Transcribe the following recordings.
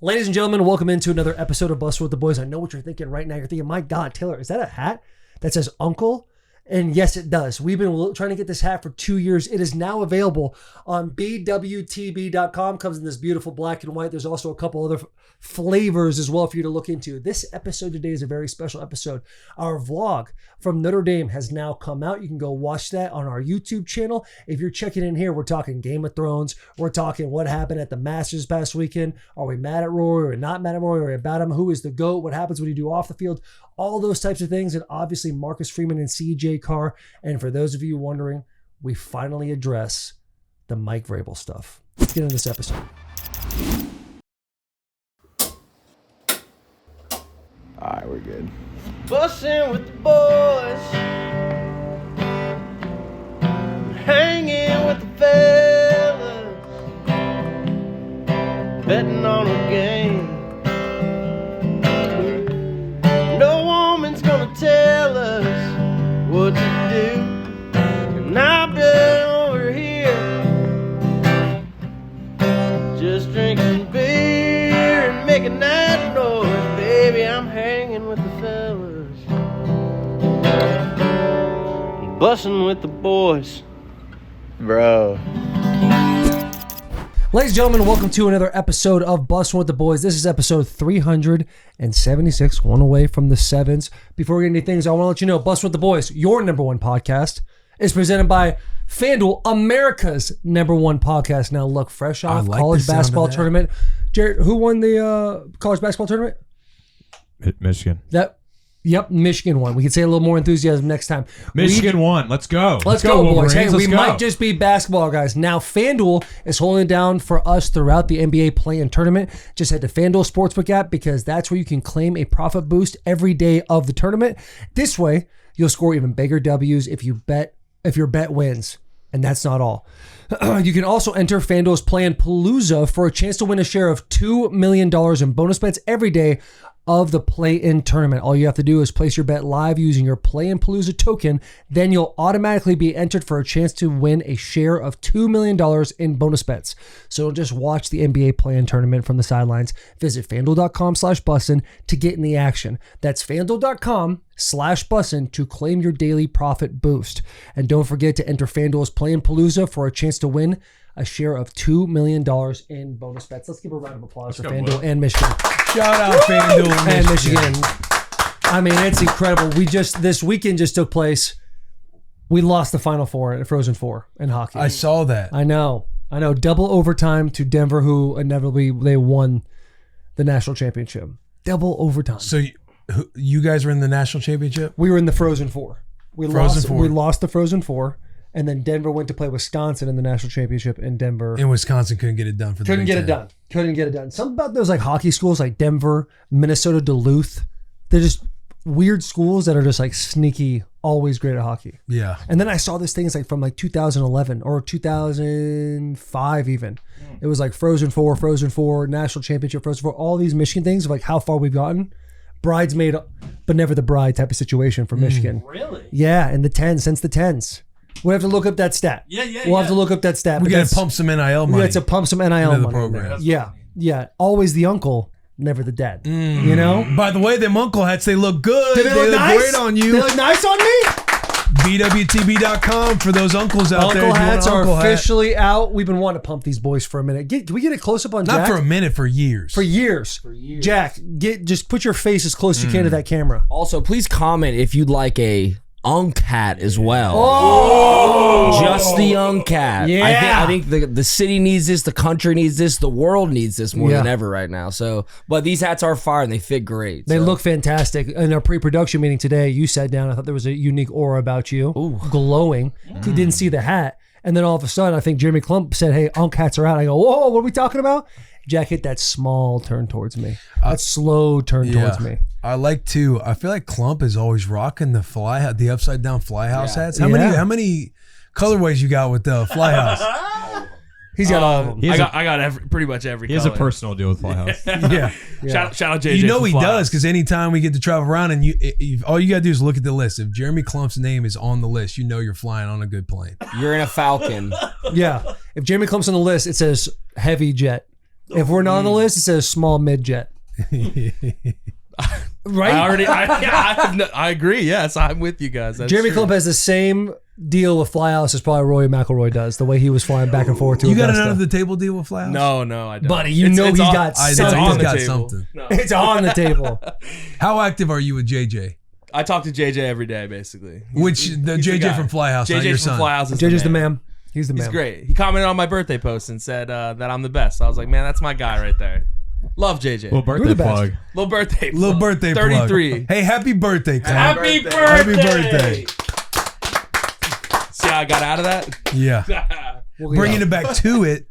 Ladies and gentlemen, welcome into another episode of Bussin With The Boys. I know what you're thinking right now. You're thinking, my God, Taylor, is that a hat that says Uncle? And yes, it does. We've been trying to get this hat for 2 years. It is now available on bwtb.com. Comes in this beautiful black and white. There's also a couple other flavors as well for you to look into. This episode today is a very special episode. Our vlog from Notre Dame has now come out. You can go watch that on our YouTube channel. If you're checking in here, we're talking Game of Thrones. We're talking what happened at the Masters past weekend. Are we mad at Rory? Are we not mad at Rory? Are we about him? Who is the GOAT? What happens when you do off the field? All those types of things. And obviously Marcus Freeman and CJ Carr. And for those of you wondering, we finally address the Mike Vrabel stuff. Let's get into this episode. All right, we're good. Bussin' with the boys, hanging with the fellas, betting on a game. No woman's gonna tell us what to do, and I've been over here just drinking beer and making that noise. Baby, I'm hanging with the fellas, bussin' with the boys. Bro. Ladies and gentlemen, welcome to another episode of Bussin' With The Boys. This is episode 376, one away from the sevens. Before we get into things, I want to let you know, Bussin' With The Boys, your number one podcast, is presented by FanDuel, America's number one podcast. Now look, fresh off college basketball tournament. Jared, who won the college basketball tournament? Michigan. Yep, Michigan won. We can say a little more enthusiasm next time. Michigan won. Let's go. Let's go, boys. Hey, Let's we go. might just be basketball guys. Now, FanDuel is holding it down for us throughout the NBA play-in tournament. Just head to FanDuel Sportsbook app because that's where you can claim a profit boost every day of the tournament. This way, you'll score even bigger W's if your bet wins. And that's not all. You can also enter FanDuel's Play-in Palooza for a chance to win a share of $2 million in bonus bets every day of the play-in tournament. All you have to do is place your bet live using your Play-in Palooza token. Then you'll automatically be entered for a chance to win a share of $2 million in bonus bets. So don't just watch the NBA play-in tournament from the sidelines. Visit FanDuel.com/bussin to get in the action. That's FanDuel.com/bussin to claim your daily profit boost. And don't forget to enter FanDuel's Play-in Palooza for a chance to win a share of $2 million in bonus bets. Let's give a round of applause for FanDuel and Michigan. Shout out FanDuel and Michigan. I mean, it's incredible. This weekend just took place. We lost the Final Four at Frozen Four in hockey. I saw that. I know. Double overtime to Denver, who inevitably they won the national championship. Double overtime. So you guys were in the national championship? We were in the Frozen Four. We lost the Frozen Four. And then Denver went to play Wisconsin in the national championship in Denver. And Wisconsin couldn't get it done for the Couldn't get it done. Something about those like hockey schools like Denver, Minnesota, Duluth. They're just weird schools that are just like sneaky, always great at hockey. Yeah. And then I saw this thing, it's like from like 2011 or 2005 even. It was like Frozen Four, national championship, Frozen Four, all these Michigan things of like how far we've gotten. Bridesmaid, but never the bride type of situation for Michigan. Really? Yeah, in the 10s, since the 10s. We'll have to look up that stat. We'll have to look up that stat. We got to pump some NIL money. We got to pump some NIL money. The program. Yeah. Always the uncle, never the dad. You know? By the way, them uncle hats, they look good. They look nice? Great on you. They look nice on me? bwtb.com for those uncles out there. Uncle hats are officially out. We've been wanting to pump these boys for a minute. Can we get a close-up on Jack? Not for a minute, for years. For years. Jack, just put your face as close as you can to that camera. Also, please comment if you'd like a Unk hat as well. Oh! Just the Unk hat. Yeah. I think the city needs this, the country needs this, the world needs this more than ever right now. So, but these hats are fire and they fit great. They look fantastic. In our pre-production meeting today, you sat down. I thought there was a unique aura about you. Ooh. Glowing. You didn't see the hat. And then all of a sudden, I think Jeremy Clump said, hey, Unk hats are out. I go, whoa, what are we talking about? Jack hit that small turn towards me. That slow turn towards me. I feel like Clump is always rocking the upside down fly house hats. How many colorways you got with the fly house? He's got all of them. I got pretty much every He has a color. personal deal with Flyhouse. Yeah. Shout out JJ. You know he from Fly does House. because anytime we get to travel around and all you got to do is look at the list. If Jeremy Clump's name is on the list, you know you're flying on a good plane. You're in a Falcon. Yeah. If Jeremy Clump's on the list, it says heavy jet. If we're not on the list, it says small mid-jet. Right? I agree. Yes, I'm with you guys. That's Jeremy true. Clump has the same deal with Flyhouse as probably Rory McIlroy does, the way he was flying back and forth to You got Augusta. an under the table deal with Flyhouse? No, I don't. Buddy, you know he's got I something. know on he's the got table. something. No. It's on the table. How active are you with JJ? I talk to JJ every day, basically. Which He's the the JJ guy. from Flyhouse, not JJ your from son. Flyhouse is JJ's the the man. man. He's the man. He's great. He commented on my birthday post and said that I'm the best. I was like, man, that's my guy right there. Love JJ. Little birthday the best. plug. Little birthday. Little plug. birthday 33. plug. Hey, happy birthday, Clint. Happy birthday. Happy birthday. See how I got out of that? Yeah. Bringing it back to it,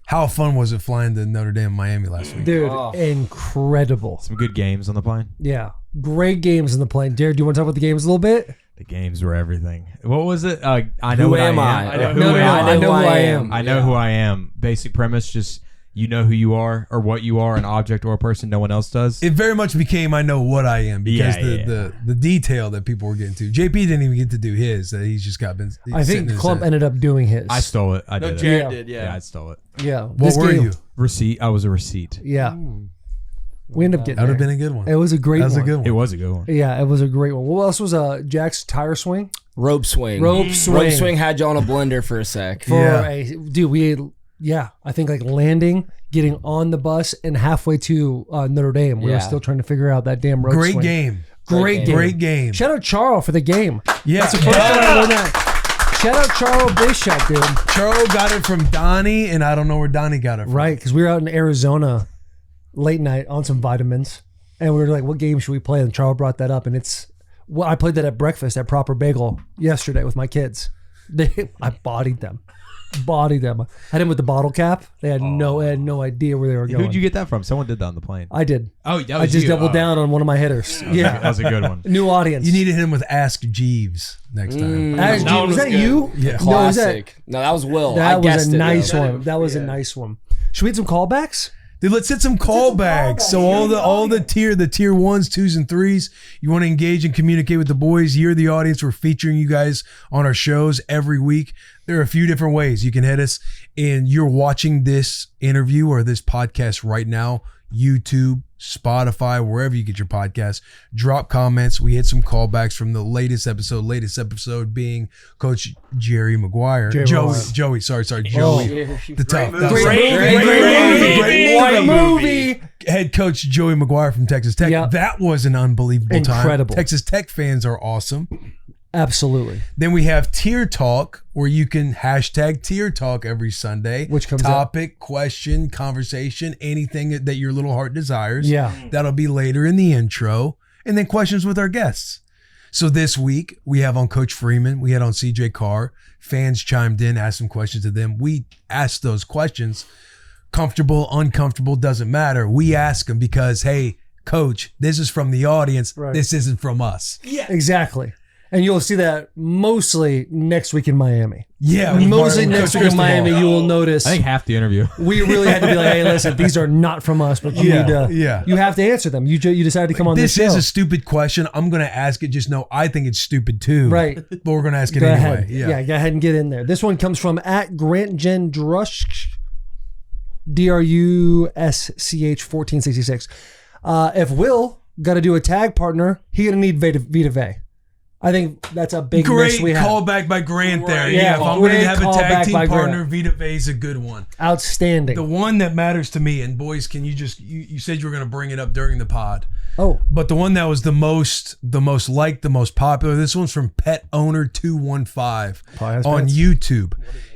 how fun was it flying to Notre Dame, Miami last week? Dude, Oh. incredible. Some good games on the plane. Yeah. Great games in the plane. Jared, do you want to talk about the games a little bit? The games were everything. What was it? I know Who what am I am. I? I know No, who no, I am. I know who I am. I know who I am. Basic premise, just you know who you are or what you are, an object or a person no one else does. It very much became I know what I am because Yeah. the detail that people were getting to. JP didn't even get to do his. That he's just got been. I sitting in think his Clump head. ended up doing his. I stole it. I No, did it. Jared Yeah. did, Yeah, I yeah. stole it. Yeah. What This were game- you? Receipt. I was a receipt. Yeah. We ended up getting That would have there. been a good one. It was a great That was one. a good one. It was a good one. Yeah, it was a great one. What else was Jack's tire swing? Rope swing. Rope swing. Rope swing had you on a blender for a sec. For Yeah. I think like landing, getting on the bus, and halfway to Notre Dame, we were Yeah. still trying to figure out that damn rope Great swing. game. Great game. Great game. Shout out Charles for the game. Yeah. That's the first time I learned that. Shout out Charles Bishop, dude. Charo got it from Donnie, and I don't know where Donnie got it from. Right, because we were out in Arizona late night on some vitamins, and we were like, "What game should we play?" And Charles brought that up, and I played that at breakfast at Proper Bagel yesterday with my kids. I bodied them. I had him with the bottle cap. They had no idea where they were going. Who'd you get that from? Someone did that on the plane. I did. Oh, that I was just you. doubled Oh. down on one of my hitters. That Yeah, was a good one. new audience. You need to hit him with Ask Jeeves next time. was That one was that good. you? Yeah. No, was Classic. No, that was Will. I that was guessed a it, nice though. one. That was a nice one. Should we hit some callbacks? Dude, let's hit some callbacks. So all the tier 1s, 2s, and 3s, you want to engage and communicate with the boys. You're the audience. We're featuring you guys on our shows every week. There are a few different ways you can hit us. And you're watching this interview or this podcast right now, YouTube, Spotify, wherever you get your podcasts. Drop comments. We hit some callbacks from the latest episode being Coach Jerry Maguire. Joey. Sorry, Joey. The tough. Great movie. Head coach Joey Maguire from Texas Tech. Yeah. That was an unbelievable Incredible. time. Texas Tech fans are awesome. Absolutely. Then we have Tier Talk, where you can hashtag Tier Talk every Sunday. Which comes topic, question, conversation, anything that your little heart desires. Yeah. That'll be later in the intro. And then questions with our guests. So this week we have on Coach Freeman, we had on CJ Carr. Fans chimed in, asked some questions to them. We asked those questions. Comfortable, uncomfortable, doesn't matter. We ask them because, hey, Coach, this is from the audience. Right. This isn't from us. Yeah. Exactly. And you'll see that mostly next week in Miami. Yeah. Mostly with next Coach week in Miami, Cristobal. you will notice I think half the interview. we really had to be like, hey, listen, these are not from us, but you need to, you have to answer them. You decided to come on this This is show. a stupid question. I'm going to ask it. Just know I think it's stupid too. Right. But we're going to ask it Go anyway. ahead. Yeah, go ahead and get in there. This one comes from at Grant Jen Drush, DRUSCH1466. If Will got to do a tag partner, he going to need Vita Vey. I think that's a big miss Great we have. callback by Grant there. Yeah, Yeah, if I'm going to great have a callback tag team by partner, Grant. Vita Vey is a good one. Outstanding. The one that matters to me, and boys, can you just, you said you were going to bring it up during the pod, Oh, but the one that was the most liked, the most popular, this one's from Pet Owner 215 Probably has on pets. YouTube.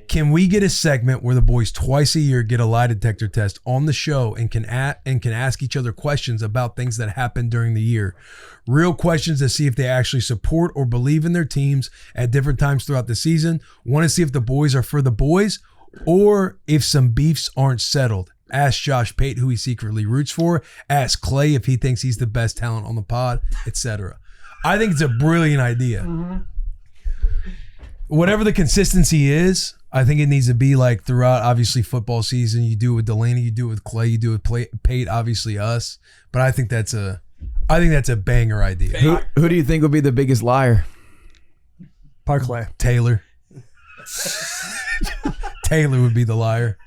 Can we get a segment where the boys twice a year get a lie detector test on the show and can ask each other questions about things that happened during the year? Real questions to see if they actually support or believe in their teams at different times throughout the season. Want to see if the boys are for the boys or if some beefs aren't settled. Ask Josh Pate who he secretly roots for. Ask Clay if he thinks he's the best talent on the pod, etc. I think it's a brilliant idea. Whatever the consistency is, I think it needs to be like throughout, obviously, football season. You do it with Delaney, you do it with Clay, you do it with Pate, obviously us. But I think that's a banger idea. Who do you think will be the biggest liar? Parkley. Taylor. Taylor would be the liar.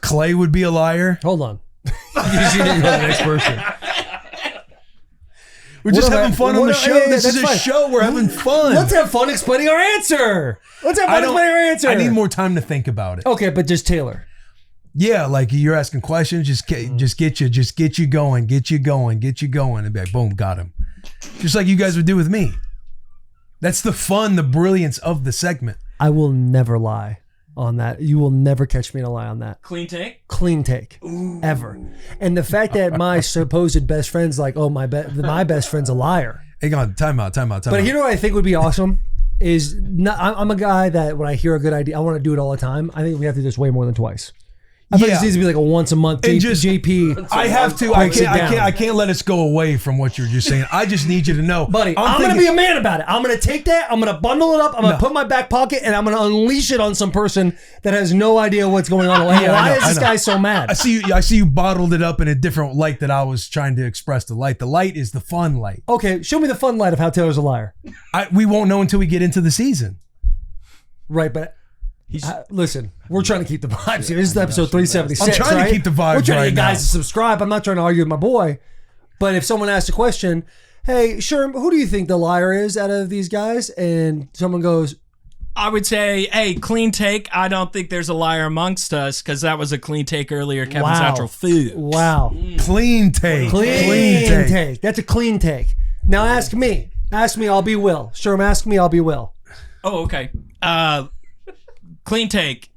Clay would be a liar. Hold on. You see that you're the next person. We're just What having about- fun on what- the show. yeah, This is that's a fine. show. We're having fun. Let's have fun explaining our answer. Let's have fun explaining our answer. I need more time to think about it. Okay, but just Taylor. Yeah, like you're asking questions, just get you going, and be like, boom, got him. Just like you guys would do with me. That's the fun, the brilliance of the segment. I will never lie on that. You will never catch me in a lie on that. Clean take? Clean take. Ever. And the fact that my supposed best friend's like, oh, my best friend's a liar. Hang on, time out. But you know what I think would be awesome? Is not, I'm a guy that when I hear a good idea, I want to do it all the time. I think we have to do this way more than twice. I think this needs to be like a once a month And just- JP. I have to. I can't let us go away from what you're just saying. I just need you to know, Buddy, I'm going to be a man about it. I'm going to take that. I'm going to bundle it up. I'm going to put it in my back pocket, and I'm going to unleash it on some person that has no idea what's going on. Like, Yeah, I why know, is this I know. guy so mad? I see you bottled it up in a different light that I was trying to express. The light is the fun light. Okay, show me the fun light of how Taylor's a liar. We won't know until we get into the season. Right, but listen, we're trying to keep the vibes here. This is episode 376. I'm trying to keep the vibes We're trying to right get guys now. to subscribe. I'm not trying to argue with my boy. But if someone asks a question, hey, Sherm, who do you think the liar is out of these guys? And someone goes, I would say, hey, clean take. I don't think there's a liar amongst us because that was a clean take earlier. Kevin's wow. natural food. Wow. Clean take. Clean take. That's a clean take. Now ask me. Ask me, I'll be Will. Sherm, ask me, I'll be Will. Oh, okay. Clean take.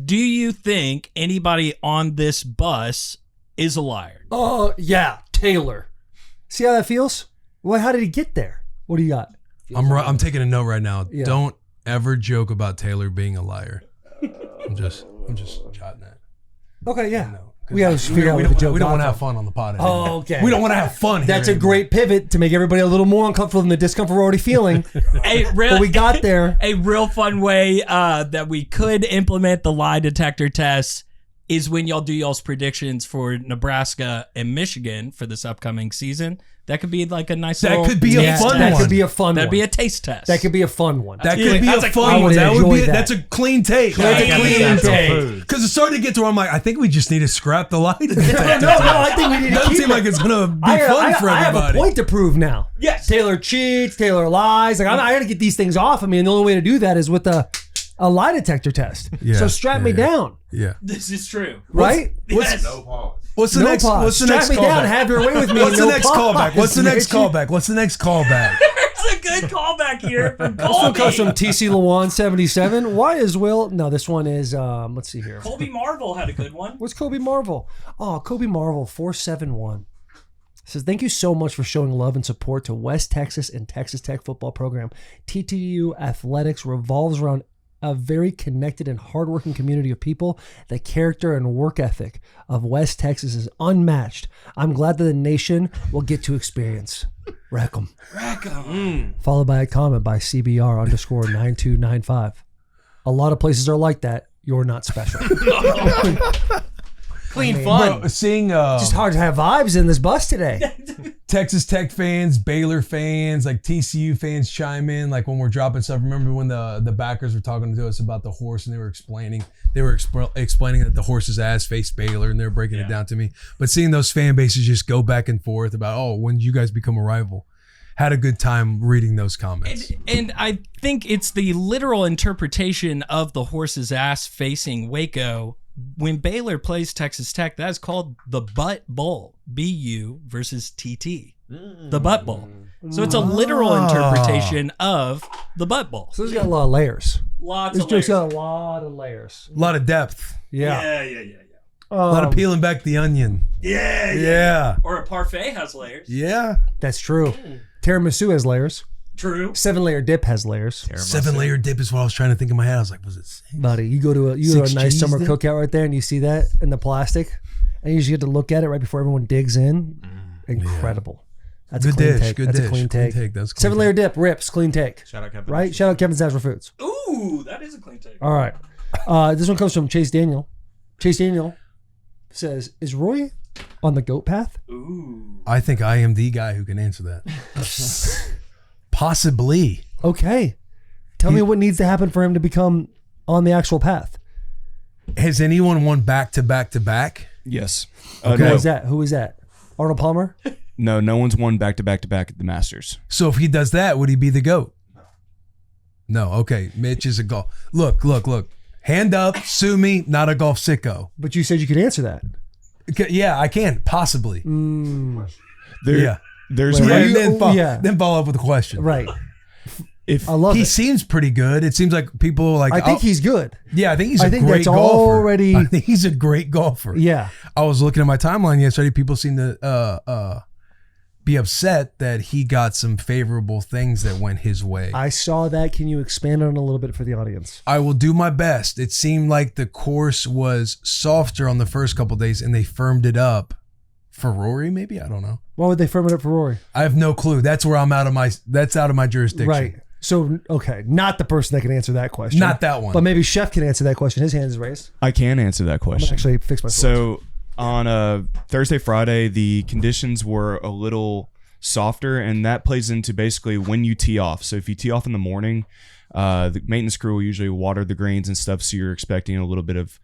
Do you think anybody on this bus is a liar? Oh, yeah, Taylor. See how that feels? Well, how did he get there? What do you got? I'm taking a note right now. Yeah. Don't ever joke about Taylor being a liar. I'm just jotting that. Okay, yeah. No, We got to figure out what the joke We don't want to got have fun on the pod. Oh, anymore. okay. We don't want to have fun. Here That's a anymore. great pivot to make everybody a little more uncomfortable than the discomfort we're already feeling. But we got there. A real fun way that we could implement the lie detector test is when y'all do y'all's predictions for Nebraska and Michigan for this upcoming season. That could be like a nice That little could be a taste fun test. That one. could be a fun That'd one. be a taste test. That could be a fun one. That could be That's a a fun clean one. take. That would Enjoy be. that. That's a clean take. That's a clean take. Because it started to get to where I'm like, I think we just need to scrap the light. No, I think we need to Doesn't keep seem it. like it's gonna be I fun for I have a everybody. point to prove now. Yes. Taylor cheats. Taylor lies. Like I got to get these things off of me, and the only way to do that is with a lie detector test. Yeah, So strap me yeah. down, Yeah. This is true. right? Yes. What's the No next? pause. What's the Strap next me down. callback? Have your way with me. What's no the next pause, callback? What's the next Mitchie. callback? What's the next callback? There's a good callback here from This one comes Colby. from TC Lewan 77. Why is Will? No, this one is. Let's see here. Colby Marvel had a good one. What's Kobe Marvel? Oh, Kobe Marvel 471 says, thank you so much for showing love and support to West Texas and Texas Tech football program. TTU athletics revolves around a very connected and hardworking community of people. The character and work ethic of West Texas is unmatched. I'm glad that the nation will get to experience. Rackham. Followed by a comment by CBR_9295. A lot of places are like that. You're not special. Clean fun. Bro, seeing It's hard to have vibes in this bus today. Texas Tech fans, Baylor fans, like TCU fans chime in, like when we're dropping stuff. Remember when the backers were talking to us about the horse, and they were explaining that the horse's ass faced Baylor, and they were breaking it down to me. But seeing those fan bases just go back and forth about, oh, when did you guys become a rival? Had a good time reading those comments. And I think it's the literal interpretation of the horse's ass facing Waco. When Baylor plays Texas Tech, that is called the Butt Bowl. BU versus TT. The Butt Bowl. So it's a literal interpretation of the Butt Bowl. So this got a lot of layers. Lots This of joke's layers. got a lot of layers. A lot of depth. Yeah. Yeah. A lot of peeling back the onion. Yeah. Or a parfait has layers. Yeah. That's true. Tiramisu has layers. True. 7-layer dip has layers. 7-layer dip is what I was trying to think in my head. I was like, was it 6? Buddy, you go to a Six nice G's summer dip? cookout right there, and you see that in the plastic, and you just get to look at it right before everyone digs in. Incredible. That's Good a clean dish, take. good That's dish, a clean clean take. take, that's a clean 7-layer dip rips. Clean take. Shout out Kevin. Right. Shout out Kevin's Natural Foods. Ooh, that is a clean take. All right. This one comes from Chase Daniel. Chase Daniel says, "Is Roy on the goat path?" Ooh. I think I am the guy who can answer that. Possibly. Okay. Tell me what needs to happen for him to become on the actual path. Has anyone won back to back to back? Yes. Who No, is that? Who is that? Arnold Palmer? no one's won back to back to back at the Masters. So if he does that, would he be the GOAT? No. Okay. Mitch is a golf. Look. Hand up, sue me, not a golf sicko. But you said you could answer that. Yeah, I can, possibly. Yeah. There's Wait, Yeah, you- then follow up with a question. Right. if I love He it. seems pretty good. It seems like people like. I think he's good. Yeah, I think he's I a think great that's golfer. already- I think he's a great golfer. Yeah. I was looking at my timeline yesterday. People seem to be upset that he got some favorable things that went his way. I saw that. Can you expand on it a little bit for the audience? I will do my best. It seemed like the course was softer on the first couple days, and they firmed it up for Rory. Maybe, I don't know. Why would they firm it up for Rory? I have no clue. That's where I'm out of my. That's out of my jurisdiction. Right. So, okay, not the person that can answer that question. Not that one. But maybe Chef can answer that question. His hand is raised. I can answer that I'm gonna question. actually fix my So on Thursday, Friday, the conditions were a little softer, and that plays into basically when you tee off. So if you tee off in the morning, the maintenance crew will usually water the greens and stuff, so you're expecting a little bit of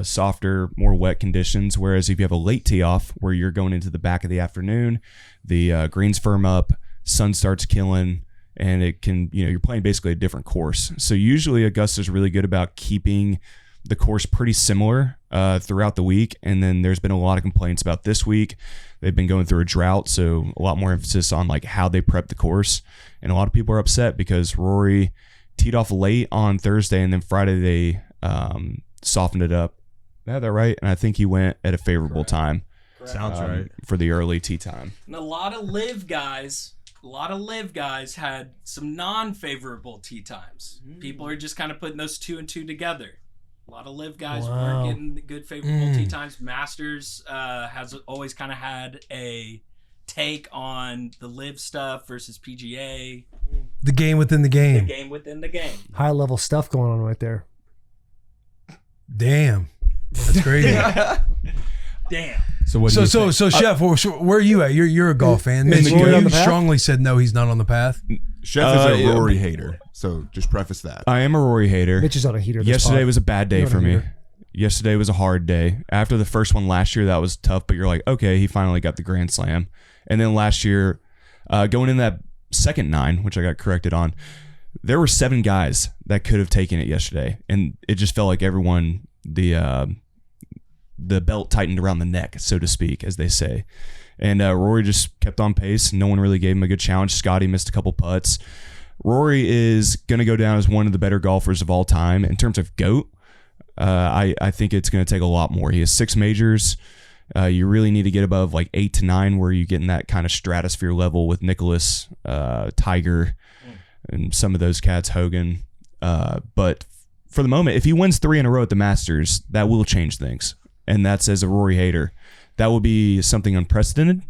softer, more wet conditions. Whereas if you have a late tee off where you're going into the back of the afternoon, the greens firm up, sun starts killing, and it can, you're playing basically a different course. So usually Augusta's really good about keeping the course pretty similar throughout the week. And then there's been a lot of complaints about this week. They've been going through a drought, so a lot more emphasis on like how they prep the course. And a lot of people are upset because Rory teed off late on Thursday, and then Friday they softened it up. I have that right? And I think he went at a favorable time. Sounds right. For the early tee time. And a lot of live guys had some non-favorable tee times. People are just kind of putting those two and two together. A lot of live guys weren't getting good favorable tee times. Masters has always kind of had a take on the live stuff versus PGA. The game within the game. The game within the game. high level stuff going on right there. Damn, that's crazy. Damn. So what? Do you think? So, Chef, where are you at? You're a golf fan. Is Mitch, Rory on you the path? strongly said no, he's not on the path. Chef is a yeah. Rory hater, so just preface that. I am a Rory hater. Mitch is on a heater. this Yesterday pod. was a bad day You're for on a me. heater. Yesterday was a hard day. After the first one last year, that was tough, but you're like, okay, he finally got the Grand Slam. And then last year, going in that second 9, which I got corrected on, there were 7 guys that could have taken it yesterday. And it just felt like everyone, the belt tightened around the neck, so to speak, as they say. And Rory just kept on pace. No one really gave him a good challenge. Scotty missed a couple putts. Rory is going to go down as one of the better golfers of all time. In terms of GOAT, I think it's going to take a lot more. He has 6 majors. You really need to get above like 8 to 9 where you get in that kind of stratosphere level with Nicholas, Tiger, and some of those cats, Hogan. But for the moment, if he wins 3 in a row at the Masters, that will change things. And that's, as a Rory hater, that will be something unprecedented.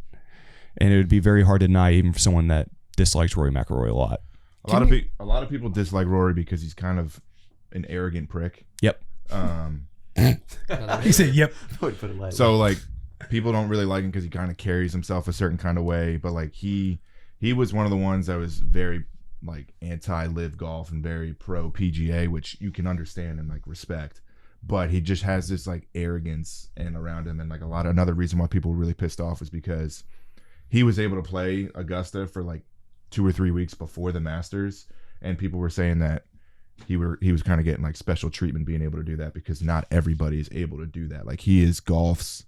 And it would be very hard to deny, even for someone that dislikes Rory McIlroy a lot. A lot of people dislike Rory because he's kind of an arrogant prick. Yep. He said, "Yep." So like people don't really like him because he kind of carries himself a certain kind of way. But like he was one of the ones that was very like anti-live golf and very pro PGA, which you can understand and like respect. But he just has this like arrogance and around him, and like another reason why people were really pissed off is because he was able to play Augusta for like 2 or 3 weeks before the Masters, and people were saying that he was kind of getting like special treatment being able to do that because not everybody is able to do that. Like he is golf's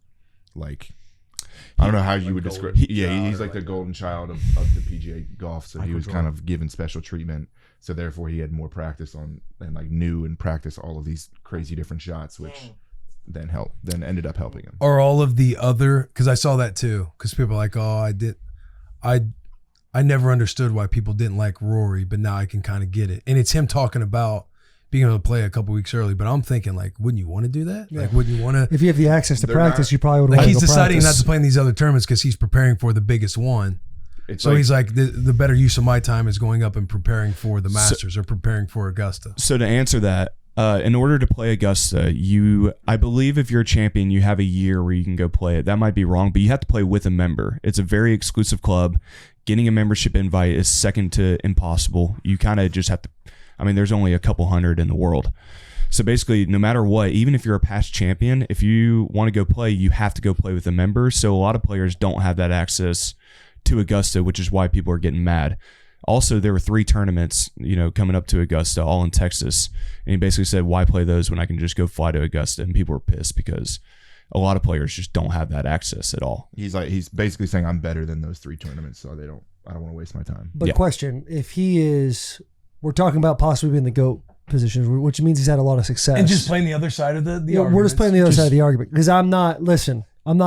like, I don't know how you would describe. He's like the golden child of the PGA golf. So he was kind of given special treatment. So therefore he had more practice on and like knew and practiced all of these crazy different shots, which then ended up helping him. Or all of the other, because I saw that too. Because people are like, oh, I never understood why people didn't like Rory, but now I can kind of get it. And it's him talking about being able to play a couple weeks early. But I'm thinking, like, wouldn't you want to do that? Yeah. Like, wouldn't you want to? If you have the access to practice, you probably would Like want to he's go deciding practice. not to play in these other tournaments because he's preparing for the biggest one. So he's like, the better use of my time is going up and preparing for the Masters or preparing for Augusta. So to answer that, in order to play Augusta, I believe if you're a champion, you have a year where you can go play it. That might be wrong, but you have to play with a member. It's a very exclusive club. Getting a membership invite is second to impossible. You kind of just have to I mean, there's only a couple hundred in the world. So basically, no matter what, even if you're a past champion, if you want to go play, you have to go play with the members. So a lot of players don't have that access to Augusta, which is why people are getting mad. Also, there were 3 tournaments, coming up to Augusta, all in Texas. And he basically said, why play those when I can just go fly to Augusta? And people were pissed because a lot of players just don't have that access at all. He's basically saying I'm better than those 3 tournaments, so I don't want to waste my time. But question, if he is, we're talking about possibly being the GOAT position, which means he's had a lot of success. And just playing the other side of the argument. We're just playing the other side of the argument. Because I'm not going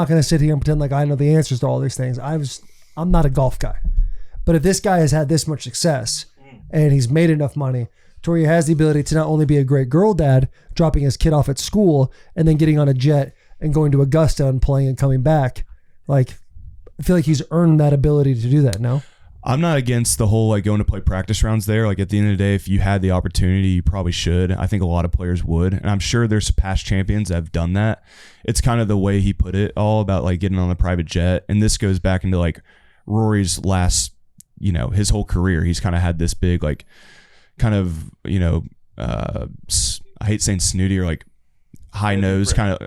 to sit here and pretend like I know the answers to all these things. I'm not a golf guy. But if this guy has had this much success and he's made enough money to where he has the ability to not only be a great girl dad, dropping his kid off at school and then getting on a jet and going to Augusta and playing and coming back, like, I feel like he's earned that ability to do that, no? I'm not against the whole going to play practice rounds there. Like, at the end of the day, if you had the opportunity, you probably should. I think a lot of players would. And I'm sure there's past champions that have done that. It's kind of the way he put it all about getting on a private jet. And this goes back into Rory's last, his whole career. He's kind of had this big, kind of, I hate saying snooty or high nose kind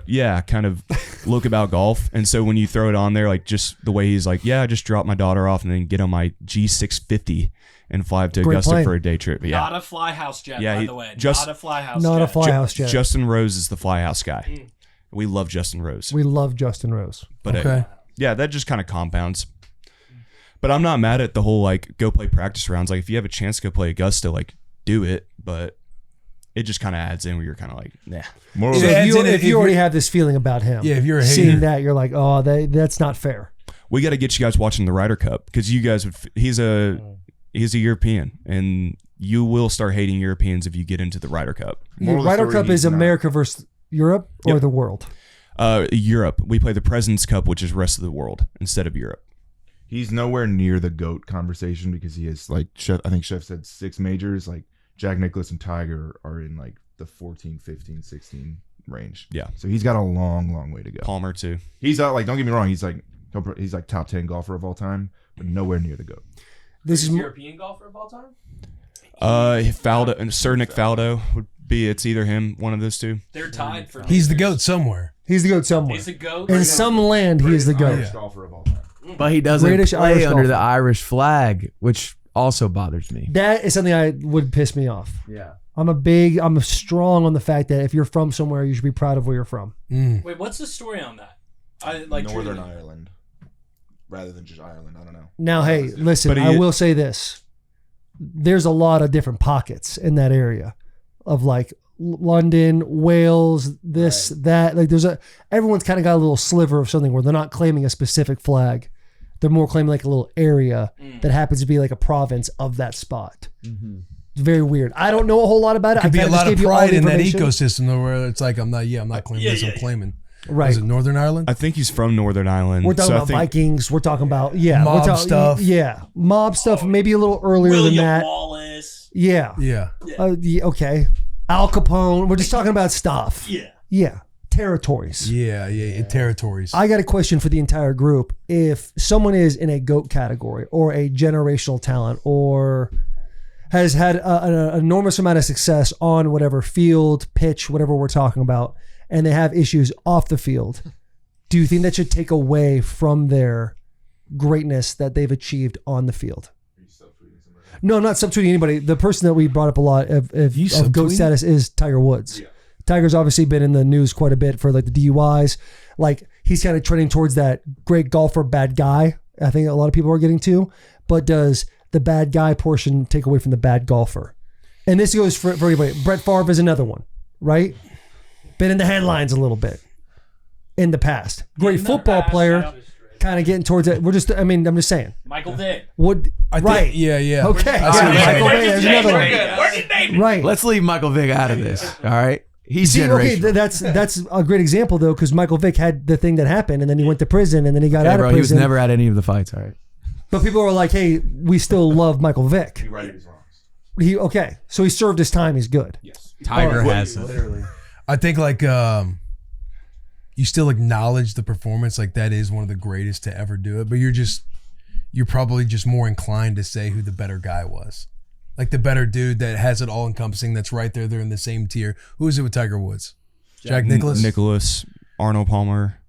of look about golf. And so when you throw it on there, just the way he's I just dropped my daughter off and then get on my G650 and fly up to Augusta for a day trip. But not a fly house jet, by the way. Not a fly house not jet. a fly house jet. Justin Rose is the fly house guy. We love Justin Rose. We love Justin Rose. But that just kind of compounds. But I'm not mad at the whole go play practice rounds. If you have a chance to go play Augusta, do it. But it just kind of adds in where you're kind of nah. So if you already have this feeling about him, if you're a hater, seeing that, you're like, oh, that's not fair. We got to get you guys watching the Ryder Cup because you guys he's a European and you will start hating Europeans if you get into the Ryder Cup. Ryder Cup is America versus Europe or the world? Europe. We play the President's Cup, which is rest of the world instead of Europe. He's nowhere near the GOAT conversation because he has I think Chef said 6 majors. Jack Nicklaus and Tiger are in the 14, 15, 16 range. Yeah. So he's got a long way to go. Palmer too. He's don't get me wrong. He's top 10 golfer of all time, but nowhere near the GOAT. This is European golfer of all time. Faldo and Sir Nick Faldo would be. It's either him, one of those two. They're tied for. He's the GOAT somewhere. He's the GOAT somewhere. He's the GOAT. In some land, he is the GOAT. Greatest golfer of all time. But he doesn't British play Irish under golfer. the Irish flag, which also bothers me. That is something I would piss me off. Yeah. I'm strong on the fact that if you're from somewhere, you should be proud of where you're from. Wait, what's the story on that? Northern Ireland, rather than just Ireland. I don't know. Now, hey, listen, I will say this. There's a lot of different pockets in that area of London, Wales, that. Everyone's kind of got a little sliver of something where they're not claiming a specific flag. They're more claiming a little area that happens to be a province of that spot. Mm-hmm. It's very weird. I don't know a whole lot about it. Could be a lot of pride in that ecosystem though, where it's I'm not claiming this, I'm claiming. Right. Is it Northern Ireland? I think he's from Northern Ireland. We're talking about Vikings. We're talking about mob stuff. Yeah, mob stuff. Maybe a little earlier than that. Wallace. Yeah. Okay. Al Capone. We're just talking about stuff. Yeah. Territories. Yeah. Territories. I got a question for the entire group. If someone is in a GOAT category or a generational talent or has had an enormous amount of success on whatever field, pitch, whatever we're talking about, and they have issues off the field, do you think that should take away from their greatness that they've achieved on the field? No, I'm not subtweeting anybody. The person that we brought up a lot of GOAT status is Tiger Woods. Yeah. Tiger's obviously been in the news quite a bit for the DUIs. He's kind of trending towards that great golfer, bad guy. I think a lot of people are getting to. But does the bad guy portion take away from the bad golfer? And this goes for everybody. Brett Favre is another one, right? Been in the headlines a little bit in the past. Great football player. Kind of getting towards it. I'm just saying. Michael Vick. Right. Yeah. Okay. Michael Vick. There's another one. Right. Let's leave Michael Vick out of this. All right. He's generational. Okay, that's a great example though, because Michael Vick had the thing that happened, and then he went to prison, and then he got out of prison. He was never at any of the fights. All right. But people were like, "Hey, we still love Michael Vick." He righted his wrongs. So he served his time. He's good. Yes. Tiger has it. Literally. I think you still acknowledge the performance, that is one of the greatest to ever do it, but you're probably just more inclined to say who the better guy was. Like the better dude that has it all encompassing. That's right there. They're in the same tier. Who is it with Tiger Woods? Jack Nicklaus. Nicholas, Arnold Palmer.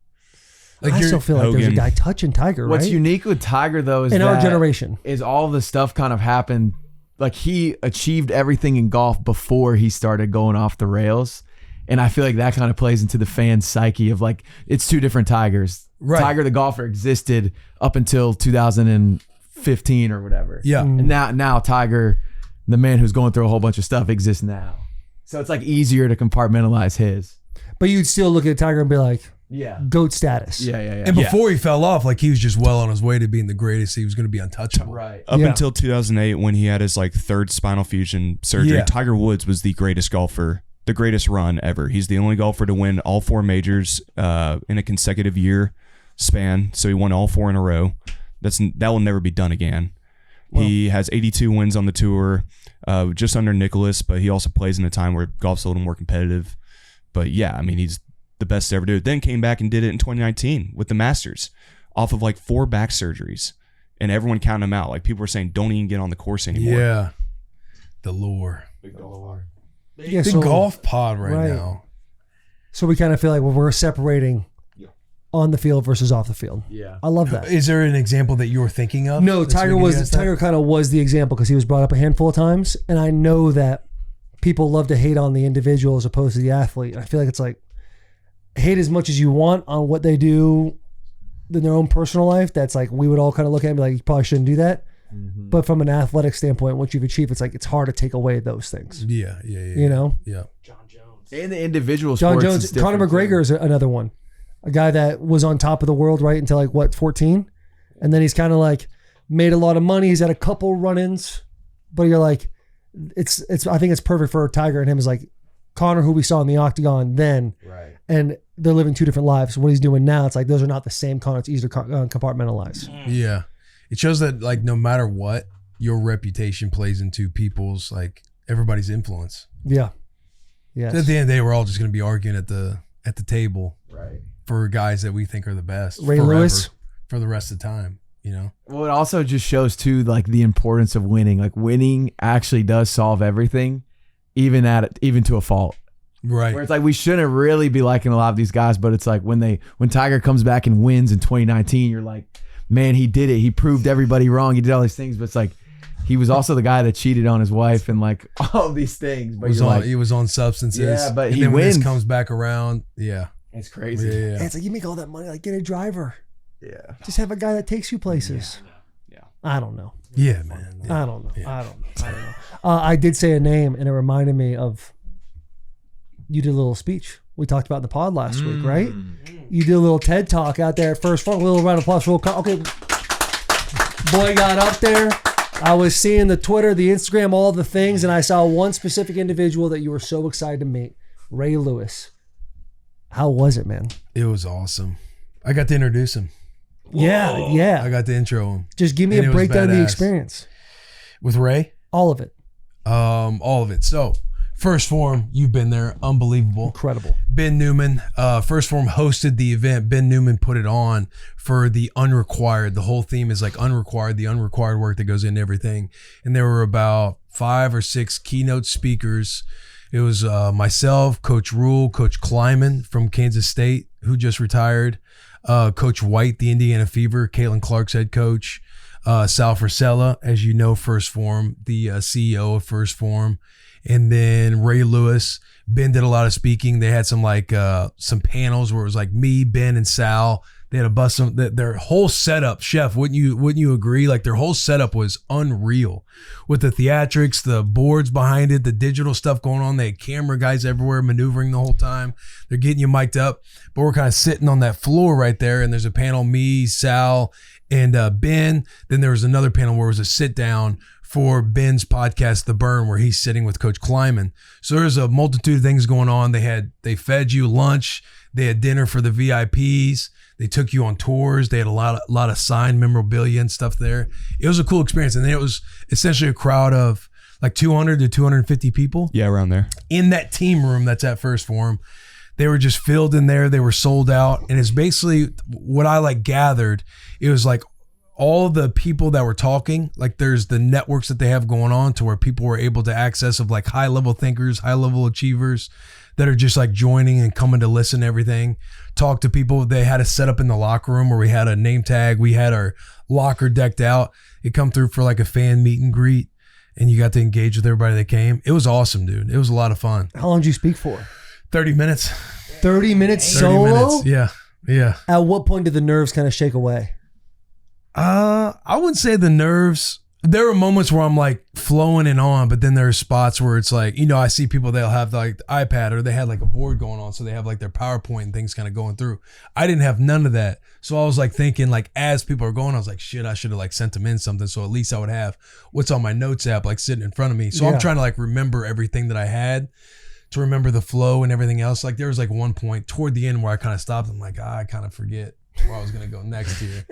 Like I still feel like there's a guy touching Tiger, right? What's unique with Tiger though is in our that generation is all the stuff kind of happened. Like he achieved everything in golf before he started going off the rails. And I feel like that kind of plays into the fan psyche of like, it's two different Tigers. Right. Tiger, the golfer, existed up until 2015 or whatever. Yeah. And now Tiger, the man who's going through a whole bunch of stuff, exists now. So it's like easier to compartmentalize his. But you'd still look at Tiger and be like, Yeah. GOAT status. Yeah. And before he fell off, like he was just well on his way to being the greatest. He was going to be untouchable. Right. Up until 2008 when he had his like third spinal fusion surgery, Tiger Woods was the greatest golfer, the greatest run ever. He's the only golfer to win all 4 majors in a consecutive year span. So he won all 4 in a row. That will never be done again. Well, he has 82 wins on the tour, just under Nicholas, but he also plays in a time where golf's a little more competitive. But yeah, I mean, he's the best to ever do it. Then came back and did it in 2019 with the Masters off of like 4 back surgeries, and everyone counting him out. Like people were saying, don't even get on the course anymore. Yeah. The lure. Yeah, the golf pod right now. So we kind of feel like we're separating on the field versus off the field. Yeah. I love that. Is there an example that you're thinking of? No, Tiger kind of was the example because he was brought up a handful of times, and I know that people love to hate on the individual as opposed to the athlete. I feel like it's like hate as much as you want on what they do in their own personal life. That's like we would all kind of look at it and be like, you probably shouldn't do that. Mm-hmm. But from an athletic standpoint, once you've achieved, it's like it's hard to take away those things. Yeah. You know? Yeah. John Jones. And the individual John sports Jones, Conor McGregor is another one. A guy that was on top of the world right until like what 14, and then he's kind of like made a lot of money. He's had a couple run-ins, but you're like, it's. I think it's perfect for Tiger and him is like Conor, who we saw in the octagon then, right? And they're living 2 different lives. What he's doing now, it's like those are not the same Conor. It's easier to compartmentalize. Yeah, it shows that like no matter what, your reputation plays into people's like everybody's influence. Yeah. Yeah. So at the end of the day, we're all just going to be arguing at the table, right? For guys that we think are the best. Ray Lewis for the rest of the time, you know? Well, it also just shows too, like the importance of winning. Like winning actually does solve everything, even to a fault. Right. Where it's like, we shouldn't really be liking a lot of these guys, but it's like when Tiger comes back and wins in 2019, you're like, man, he did it. He proved everybody wrong. He did all these things, but it's like, he was also the guy that cheated on his wife and like all these things. But he was on substances. Yeah, but and he then when wins. this comes back around. Yeah. It's crazy. Yeah. And it's like you make all that money, like get a driver. Yeah. Just have a guy that takes you places. Yeah. I don't know. Yeah, man. Yeah. I don't know. Yeah. I don't know. I did say a name, and it reminded me of you did a little speech we talked about in the pod last week, right? You did a little TED talk out there at First Phorm. A little round of applause. Okay. Boy got up there. I was seeing the Twitter, the Instagram, all the things, and I saw one specific individual that you were so excited to meet, Ray Lewis. How was it, man? It was awesome. I got to introduce him. Yeah. I got to intro him. Just give me a breakdown of the experience. With Ray? All of it. All of it. So, First Phorm, you've been there. Unbelievable. Incredible. Ben Newman, First Phorm hosted the event. Ben Newman put it on for the unrequired. The whole theme is like unrequired, the unrequired work that goes into everything. And there were about 5 or 6 keynote speakers. It was myself, Coach Rule, Coach Kleiman from Kansas State, who just retired, Coach White, the Indiana Fever, Caitlin Clark's head coach, Sal Frisella, as you know, First Phorm, the CEO of First Phorm, and then Ray Lewis. Ben did a lot of speaking. They had some some panels where it was like me, Ben, and Sal. They had a bus. Their whole setup, Chef, wouldn't you agree? Like their whole setup was unreal, with the theatrics, the boards behind it, the digital stuff going on. They had camera guys everywhere maneuvering the whole time. They're getting you mic'd up, but we're kind of sitting on that floor right there. And there's a panel, me, Sal, and Ben. Then there was another panel where it was a sit down for Ben's podcast, The Burn, where he's sitting with Coach Kleiman. So there's a multitude of things going on. They fed you lunch. They had dinner for the VIPs. They took you on tours. They had a lot of signed memorabilia and stuff there. It was a cool experience. And then it was essentially a crowd of like 200 to 250 people. Yeah, around there. In that team room that's at First Phorm. They were just filled in there. They were sold out. And it's basically what I gathered. It was like all the people that were talking, like there's the networks that they have going on to where people were able to access of like high level thinkers, high level achievers that are just like joining and coming to listen to everything, talk to people. They had a setup in the locker room where we had a name tag. We had our locker decked out. It come through for like a fan meet and greet, and you got to engage with everybody that came. It was awesome, dude. It was a lot of fun. How long did you speak for? 30 minutes. 30 minutes 30 solo? minutes. Yeah. Yeah. At what point did the nerves kind of shake away? I wouldn't say the nerves. There were moments where I'm like flowing and on, but then there's spots where it's like, you know, I see people, they'll have like the iPad or they had like a board going on. So they have like their PowerPoint and things kind of going through. I didn't have none of that. So I was like thinking like as people are going, I was like, shit, I should have like sent them in something. So at least I would have what's on my notes app like sitting in front of me. So I'm trying to like remember everything that I had, to remember the flow and everything else. Like there was like one point toward the end where I kind of stopped. I'm like, I kind of forget where I was going to go next here.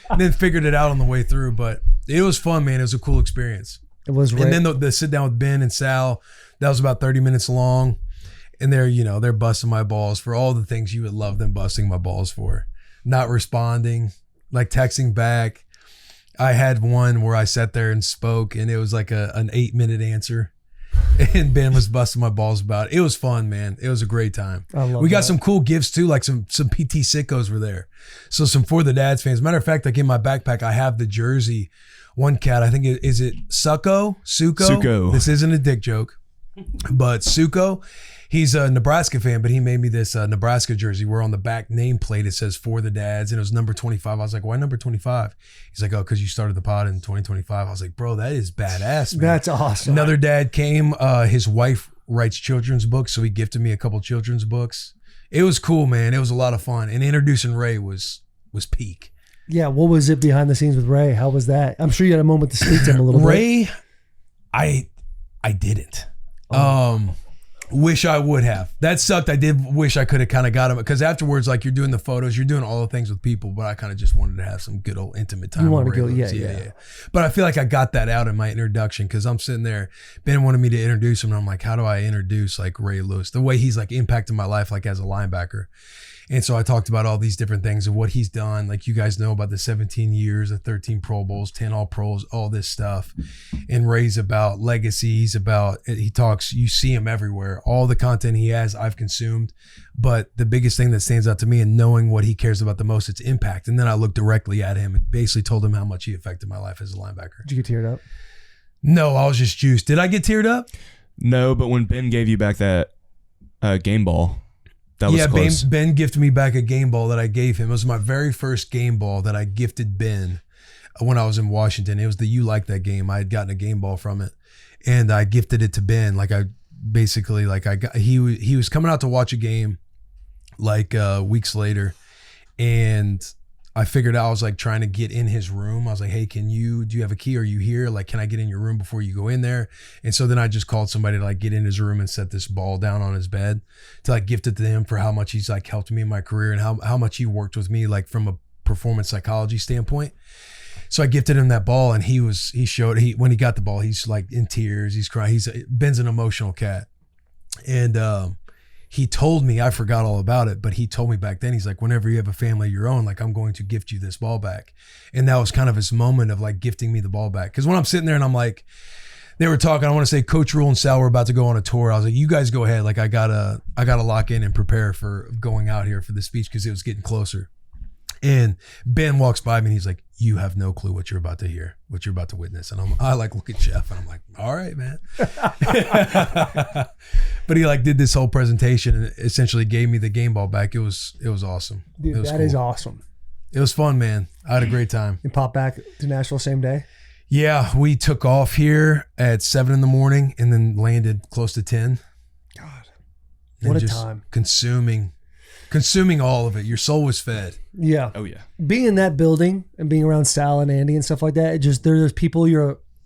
And then figured it out on the way through. But it was fun, man. It was a cool experience. It was. And then the sit down with Ben and Sal, that was about 30 minutes long. And they're, you know, they're busting my balls for all the things you would love them busting my balls for. Not responding, like texting back. I had one where I sat there and spoke, and it was like an 8-minute answer. And Ben was busting my balls about it. It was fun, man. It was a great time. We got some cool gifts too, like some PT sickos were there. So some For the Dads fans. Matter of fact, like in my backpack, I have the jersey. One cat, I think is it Suko? This isn't a dick joke, but Suko. He's a Nebraska fan, but he made me this Nebraska jersey where on the back nameplate it says For the Dads, and it was number 25. I was like, why number 25? He's like, oh, because you started the pod in 2025. I was like, bro, that is badass, man. That's awesome. Another dad came. His wife writes children's books, so he gifted me a couple children's books. It was cool, man. It was a lot of fun. And introducing Ray was peak. Yeah, what was it behind the scenes with Ray? How was that? I'm sure you had a moment to speak to him a little bit. Ray, I didn't. Wish I would have. That sucked. I did wish I could have kind of got him, because afterwards, like you're doing the photos, you're doing all the things with people, but I kind of just wanted to have some good old intimate time. You wanted to go, yeah. But I feel like I got that out in my introduction, because I'm sitting there, Ben wanted me to introduce him, and I'm like, how do I introduce like Ray Lewis? The way he's like impacted my life, like as a linebacker. And so I talked about all these different things of what he's done. Like you guys know about the 17 years, the 13 Pro Bowls, 10 All Pros, all this stuff. And Ray's about legacies, he talks, you see him everywhere. All the content he has, I've consumed. But the biggest thing that stands out to me and knowing what he cares about the most, it's impact. And then I looked directly at him and basically told him how much he affected my life as a linebacker. Did you get teared up? No, I was just juiced. Did I get teared up? No, but when Ben gave you back that game ball, that was close. Ben gifted me back a game ball that I gave him. It was my very first game ball that I gifted Ben when I was in Washington. It was the You Like That game. I had gotten a game ball from it, and I gifted it to Ben. Like I basically, like he was coming out to watch a game like weeks later, and I figured out, I was like trying to get in his room. I was like, hey, do you have a key? Are you here? Like, can I get in your room before you go in there? And so then I just called somebody to like get in his room and set this ball down on his bed to like gift it to him for how much he's like helped me in my career and how much he worked with me, like from a performance psychology standpoint. So I gifted him that ball, and when he got the ball, he's like in tears, he's crying. Ben's an emotional cat. And, he told me, I forgot all about it, but he told me back then, he's like, whenever you have a family of your own, like I'm going to gift you this ball back. And that was kind of his moment of like gifting me the ball back. Cause when I'm sitting there and I'm like, they were talking, I want to say Coach Rule and Sal were about to go on a tour. I was like, you guys go ahead. Like I gotta lock in and prepare for going out here for the speech, cause it was getting closer. And Ben walks by me and he's like, you have no clue what you're about to hear, what you're about to witness. And I like look at Jeff and I'm like, all right, man. But he like did this whole presentation and essentially gave me the game ball back. It was awesome. Dude, that cool. is awesome. It was fun, man. I had a great time. You pop back to Nashville same day? Yeah, we took off here at 7 a.m. and then landed close to 10. God, what a time. Consuming all of it. Your soul was fed. Yeah. Oh yeah. Being in that building and being around Sal and Andy and stuff like that, there's people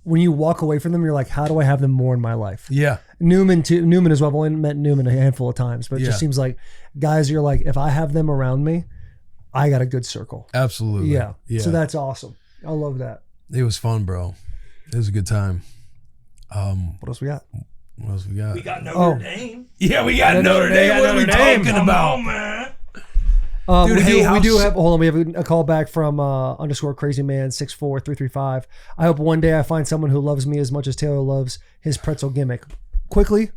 when you walk away from them, you're like, how do I have them more in my life? Yeah. Newman as well. I've only met Newman a handful of times, but it just seems like guys, you're like, if I have them around me, I got a good circle. Absolutely. Yeah. So that's awesome. I love that. It was fun, bro. It was a good time. What else we got? We got Notre Dame. Yeah, we got Notre Dame. What are we talking about? Man. Dude, We do have. Hold on, we have a call back from _ crazy man 64335. I hope one day I find someone who loves me as much as Taylor loves his pretzel gimmick. Quickly,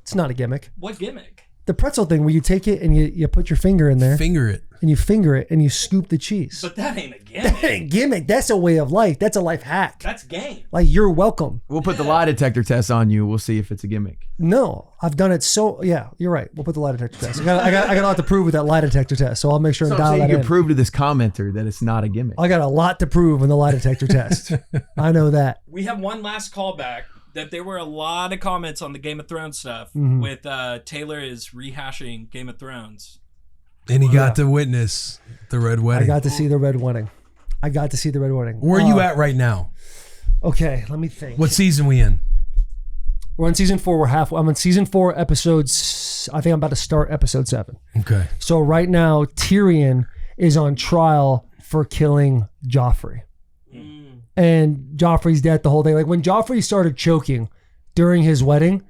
it's not a gimmick. What gimmick? The pretzel thing where you take it and you put your finger in there. Finger it. And you finger it and you scoop the cheese. But that ain't a gimmick. That ain't gimmick. That's a way of life. That's a life hack. That's game. Like, you're welcome. We'll put the lie detector test on you. We'll see if it's a gimmick. No, I've done it so. Yeah, you're right. We'll put the lie detector test. I got a lot to prove with that lie detector test, so I'll make sure and dial So that you in. can prove to this commenter that it's not a gimmick. I got a lot to prove in the lie detector test. I know that. We have one last callback. That there were a lot of comments on the Game of Thrones stuff with Taylor is rehashing Game of Thrones. And he got to witness the red wedding. I got to see the red wedding. Where are you at right now? Okay, let me think. What season we in? We're on season 4. I'm on season 4, episodes. I think I'm about to start episode 7. Okay. So right now, Tyrion is on trial for killing Joffrey. And Joffrey's dead the whole thing. Like, when Joffrey started choking during his wedding,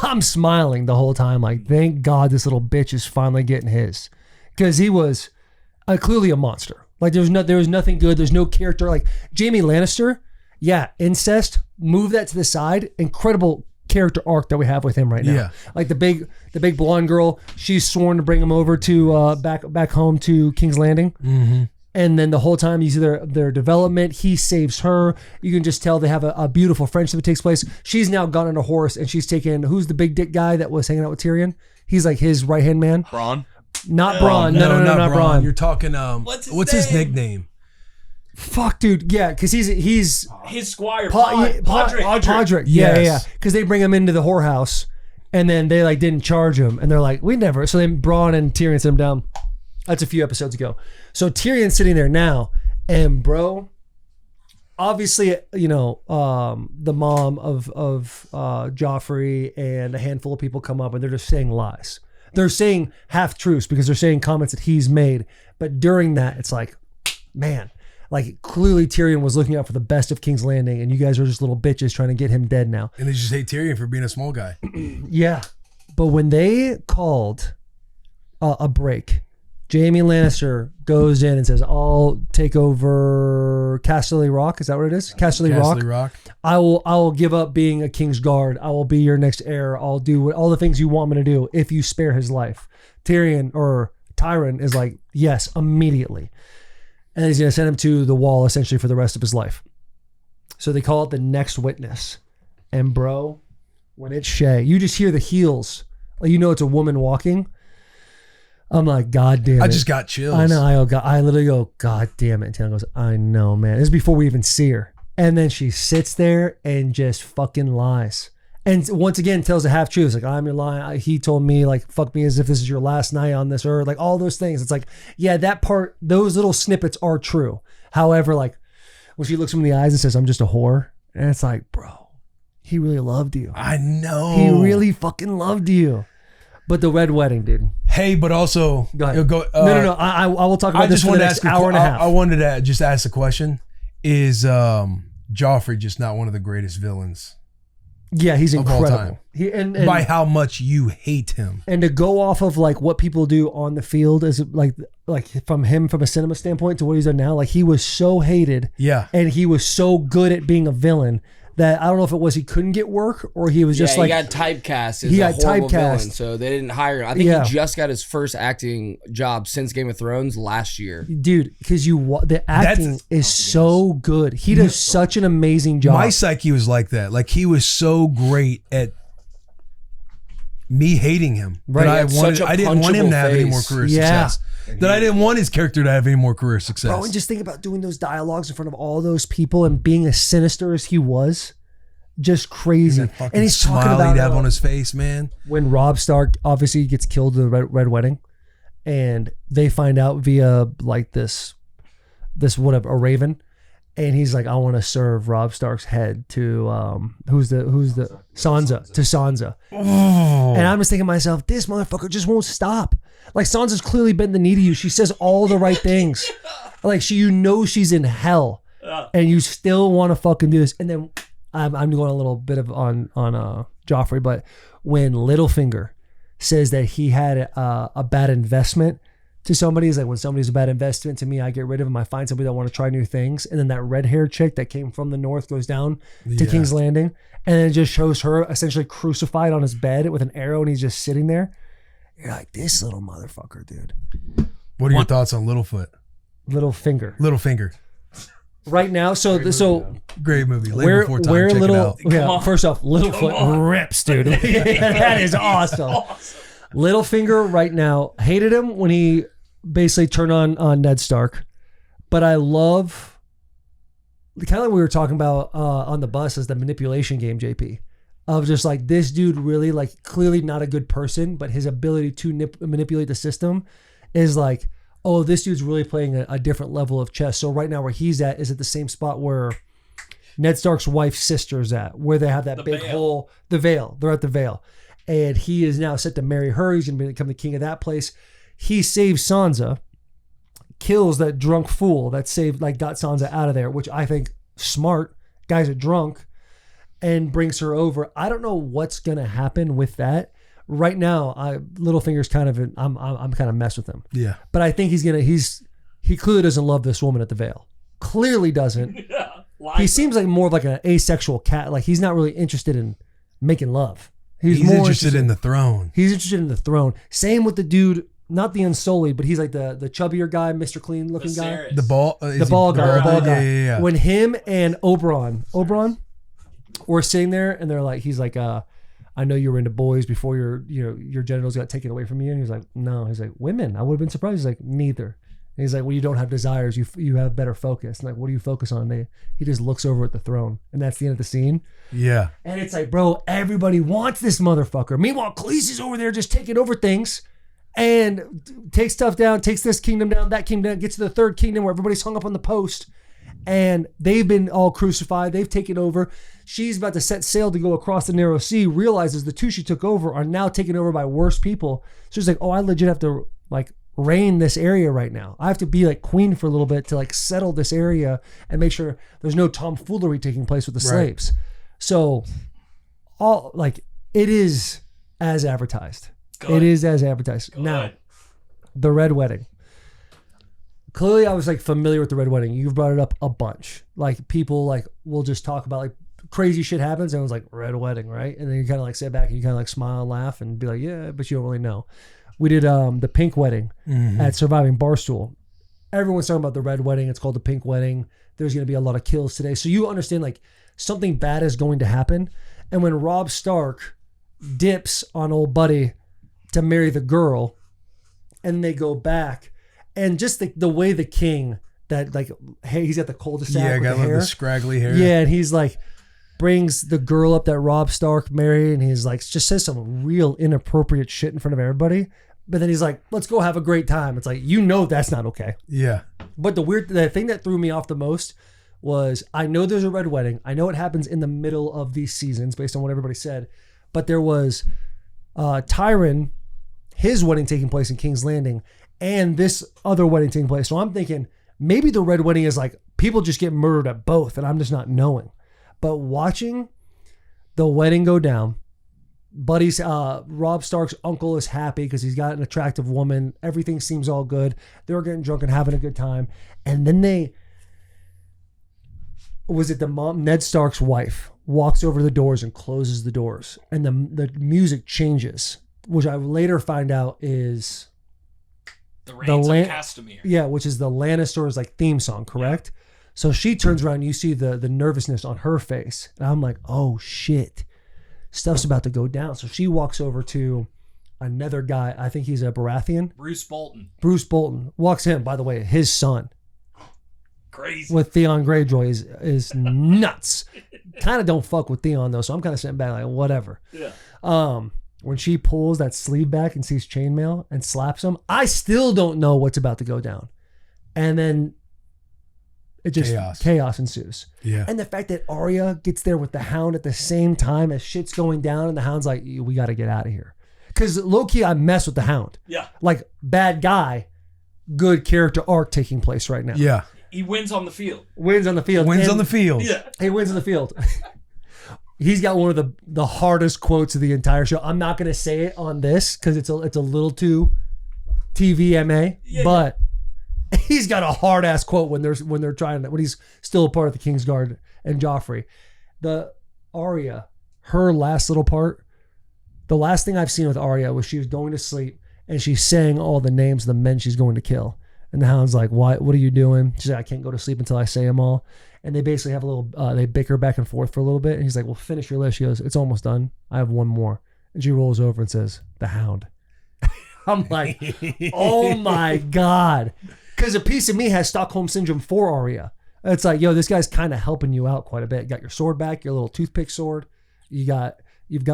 I'm smiling the whole time. Like, thank God this little bitch is finally getting his. Because he was clearly a monster. Like, there was nothing good. There's no character. Like, Jaime Lannister, yeah, incest, move that to the side. Incredible character arc that we have with him right now. Yeah. Like, the big blonde girl, she's sworn to bring him over to back home to King's Landing. Mm-hmm. And then the whole time you see their development, he saves her. You can just tell they have a beautiful friendship that takes place. She's now gone on a horse and she's taken, who's the big dick guy that was hanging out with Tyrion? He's like his right-hand man. Bronn? Not Bronn. No, not Bronn. You're talking, what's his nickname? Fuck, dude. Yeah, because he's his squire, Podrick. Yeah. Because they bring him into the whorehouse and then they like didn't charge him. And they're like, we never. So then Bronn and Tyrion sit him down. That's a few episodes ago. So Tyrion's sitting there now, and bro, obviously, you know, the mom of Joffrey and a handful of people come up and they're just saying lies. They're saying half truths because they're saying comments that he's made. But during that, it's like, man, like clearly Tyrion was looking out for the best of King's Landing, and you guys are just little bitches trying to get him dead now. And they just hate Tyrion for being a small guy. Yeah, but when they called a break, Jaime Lannister goes in and says, I'll take over Casterly Rock. Is that what it is? Casterly Rock. I will give up being a King's Guard. I will be your next heir. I'll do all the things you want me to do if you spare his life. Tyrion is like, yes, immediately. And he's going to send him to the wall essentially for the rest of his life. So they call it the next witness. And bro, when it's Shay, you just hear the heels. Like, you know it's a woman walking. I'm like, God damn it. I just got chills. I know. I literally go, God damn it. And Taylor goes, I know, man. This is before we even see her. And then she sits there and just fucking lies. And once again, tells a half truth. Like, I'm your lying. He told me, like, fuck me as if this is your last night on this earth. Like, all those things. It's like, yeah, that part, those little snippets are true. However, like, when she looks him in the eyes and says, I'm just a whore. And it's like, bro, he really loved you. I know. He really fucking loved you. But the red wedding, dude. Hey, but also, go ahead. No. I will talk about this for the next hour and a half. I wanted to just ask the question: is Joffrey just not one of the greatest villains? Yeah, he's of all incredible. time. And by how much you hate him, and to go off of like what people do on the field is like from a cinema standpoint to what he's done now. Like, he was so hated, yeah, and he was so good at being a villain that I don't know if it was he couldn't get work or he was just he got typecast as a horrible villain, so they didn't hire him. I think he just got his first acting job since Game of Thrones last year. Dude, because the acting is so good. He does such an amazing job. My psyche was like that. Like, he was so great at me hating him. Right. I didn't want him to have any more career success. That I didn't want his character to have any more career success. Bro, and just think about doing those dialogues in front of all those people and being as sinister as he was. Just crazy. And he's talking about he'd have on his face, man. When Robb Stark obviously gets killed in the red wedding, and they find out via like this whatever, a raven, and he's like, I want to serve Robb Stark's head to who's the Sansa. Oh. And I'm just thinking to myself, this motherfucker just won't stop. Like, Sansa's clearly been the knee to you. She says all the right things. Like, she's in hell, and you still want to fucking do this. And then I'm going a little bit of on Joffrey, but when Littlefinger says that he had a bad investment to somebody is like when somebody's a bad investment to me, I get rid of them. I find somebody that want to try new things. And then that red haired chick that came from the north goes down to King's Landing. And then it just shows her essentially crucified on his bed with an arrow and he's just sitting there. You're like, this little motherfucker, dude. What are your thoughts on Littlefoot? Littlefinger. Right now, great movie. Labor before time. Check it out. Yeah, first off, Littlefoot rips, dude. That is awesome. Littlefinger right now, hated him when he basically turned on Ned Stark, but I love kind of like we were talking about on the bus as the manipulation game, JP, of just like this dude really like clearly not a good person, but his ability to manipulate the system is like, oh, this dude's really playing a different level of chess. So right now where he's at is at the same spot where Ned Stark's wife's sister's at, where they have that big hole, the Vale. They're at the Vale. And he is now set to marry her. He's going to become the king of that place. He saves Sansa, kills that drunk fool that got Sansa out of there, which I think smart. Guy's a drunk, and brings her over. I don't know what's going to happen with that. Right now, Littlefinger's kind of I'm kind of messed with him. Yeah. But I think he clearly doesn't love this woman at the Vale. Clearly doesn't. He seems like more of like an asexual cat. Like he's not really interested in making love. He's more interested in the throne. He's interested in the throne. Same with the dude, not the Unsullied, but he's like the chubbier guy, Mr. Clean looking guy. The ball guy. Yeah. When him and Oberon were sitting there and they're like, he's like, I know you were into boys before your genitals got taken away from you. And he was like, no. He's like, women. I would have been surprised. He's like, neither. And he's like, well, you don't have desires. You have better focus. And like, what do you focus on? He just looks over at the throne. And that's the end of the scene. Yeah. And it's like, bro, everybody wants this motherfucker. Meanwhile, Khaleesi's over there just taking over things and takes stuff down, takes this kingdom down, that kingdom down, gets to the third kingdom where everybody's hung up on the post. And they've been all crucified. They've taken over. She's about to set sail to go across the narrow sea, realizes the two she took over are now taken over by worse people. So she's like, oh, I legit have to like reign this area right now. I have to be like queen for a little bit to like settle this area and make sure there's no tomfoolery taking place with the slaves. So all like it is as advertised. It is as advertised. Now, the Red Wedding. Clearly, I was like familiar with the Red Wedding. You've brought it up a bunch. Like people like will just talk about like crazy shit happens and it was like Red Wedding, right? And then you kind of like sit back and you kind of like smile and laugh and be like, yeah, but you don't really know. We did the Pink Wedding at Surviving Barstool. Everyone's talking about the Red Wedding. It's called the Pink Wedding. There's going to be a lot of kills today. So you understand like something bad is going to happen. And when Robb Stark dips on old buddy to marry the girl and they go back and just the way the king that like, hey, he's got the cul-de-sac with the hair. The scraggly hair. Yeah. And he's like, brings the girl up that Robb Stark married and he's like, just says some real inappropriate shit in front of everybody. But then he's like, let's go have a great time. It's like, that's not okay. Yeah. But the thing that threw me off the most was I know there's a Red Wedding. I know it happens in the middle of these seasons based on what everybody said. But there was Tyrion, his wedding taking place in King's Landing and this other wedding taking place. So I'm thinking maybe the Red Wedding is like people just get murdered at both and I'm just not knowing. But watching the wedding go down, Buddy's Robb Stark's uncle is happy because he's got an attractive woman. Everything seems all good. They're getting drunk and having a good time. And then the mom, Ned Stark's wife, walks over the doors and closes the doors. And the music changes, which I later find out is the Reigns of Castamere. Yeah, which is the Lannisters like theme song, correct? Yeah. So she turns around and you see the nervousness on her face. And I'm like, oh shit. Stuff's about to go down. So she walks over to another guy. I think he's a Baratheon. Bruce Bolton. Walks in, by the way, his son. Crazy. With Theon Greyjoy is nuts. Kind of don't fuck with Theon though. So I'm kind of sitting back like, whatever. Yeah. When she pulls that sleeve back and sees chainmail and slaps him, I still don't know what's about to go down. And then it just chaos ensues. Yeah. And the fact that Arya gets there with the Hound at the same time as shit's going down and the Hound's like, we got to get out of here. Because low-key, I mess with the Hound. Yeah. Like, bad guy, good character arc taking place right now. Yeah. He wins on the field. Yeah. He wins on the field. He's got one of the hardest quotes of the entire show. I'm not going to say it on this because it's a little too TVMA, but he's got a hard ass quote when they're trying when he's still a part of the Kingsguard and Joffrey. The Arya, her last little part, the last thing I've seen with Arya was she was going to sleep and she's saying all the names of the men she's going to kill. And the Hound's like, what are you doing? She's like, I can't go to sleep until I say them all. And they basically have a little, they bicker back and forth for a little bit. And he's like, well, finish your list. She goes, it's almost done. I have one more. And she rolls over and says, the Hound. I'm like, oh my God. Because a piece of me has Stockholm Syndrome for Arya. It's like, yo, this guy's kind of helping you out quite a bit. You got your sword back, your little toothpick sword. You've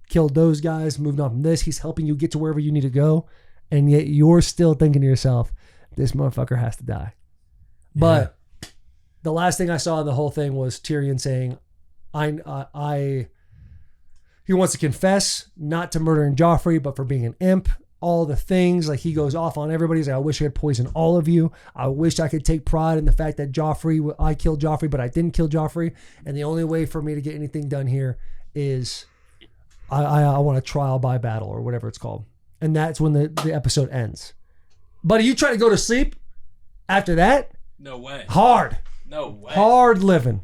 killed those guys, moved on from this. He's helping you get to wherever you need to go. And yet you're still thinking to yourself, this motherfucker has to die. But the last thing I saw in the whole thing was Tyrion saying, he wants to confess not to murdering Joffrey, but for being an imp. All the things, like he goes off on everybody. He's like, I wish I could poison all of you. I wish I could take pride in the fact that I killed Joffrey, but I didn't kill Joffrey. And the only way for me to get anything done here is I want a trial by battle or whatever it's called. And that's when the episode ends. But you try to go to sleep after that? No way. Hard. No way. Hard living.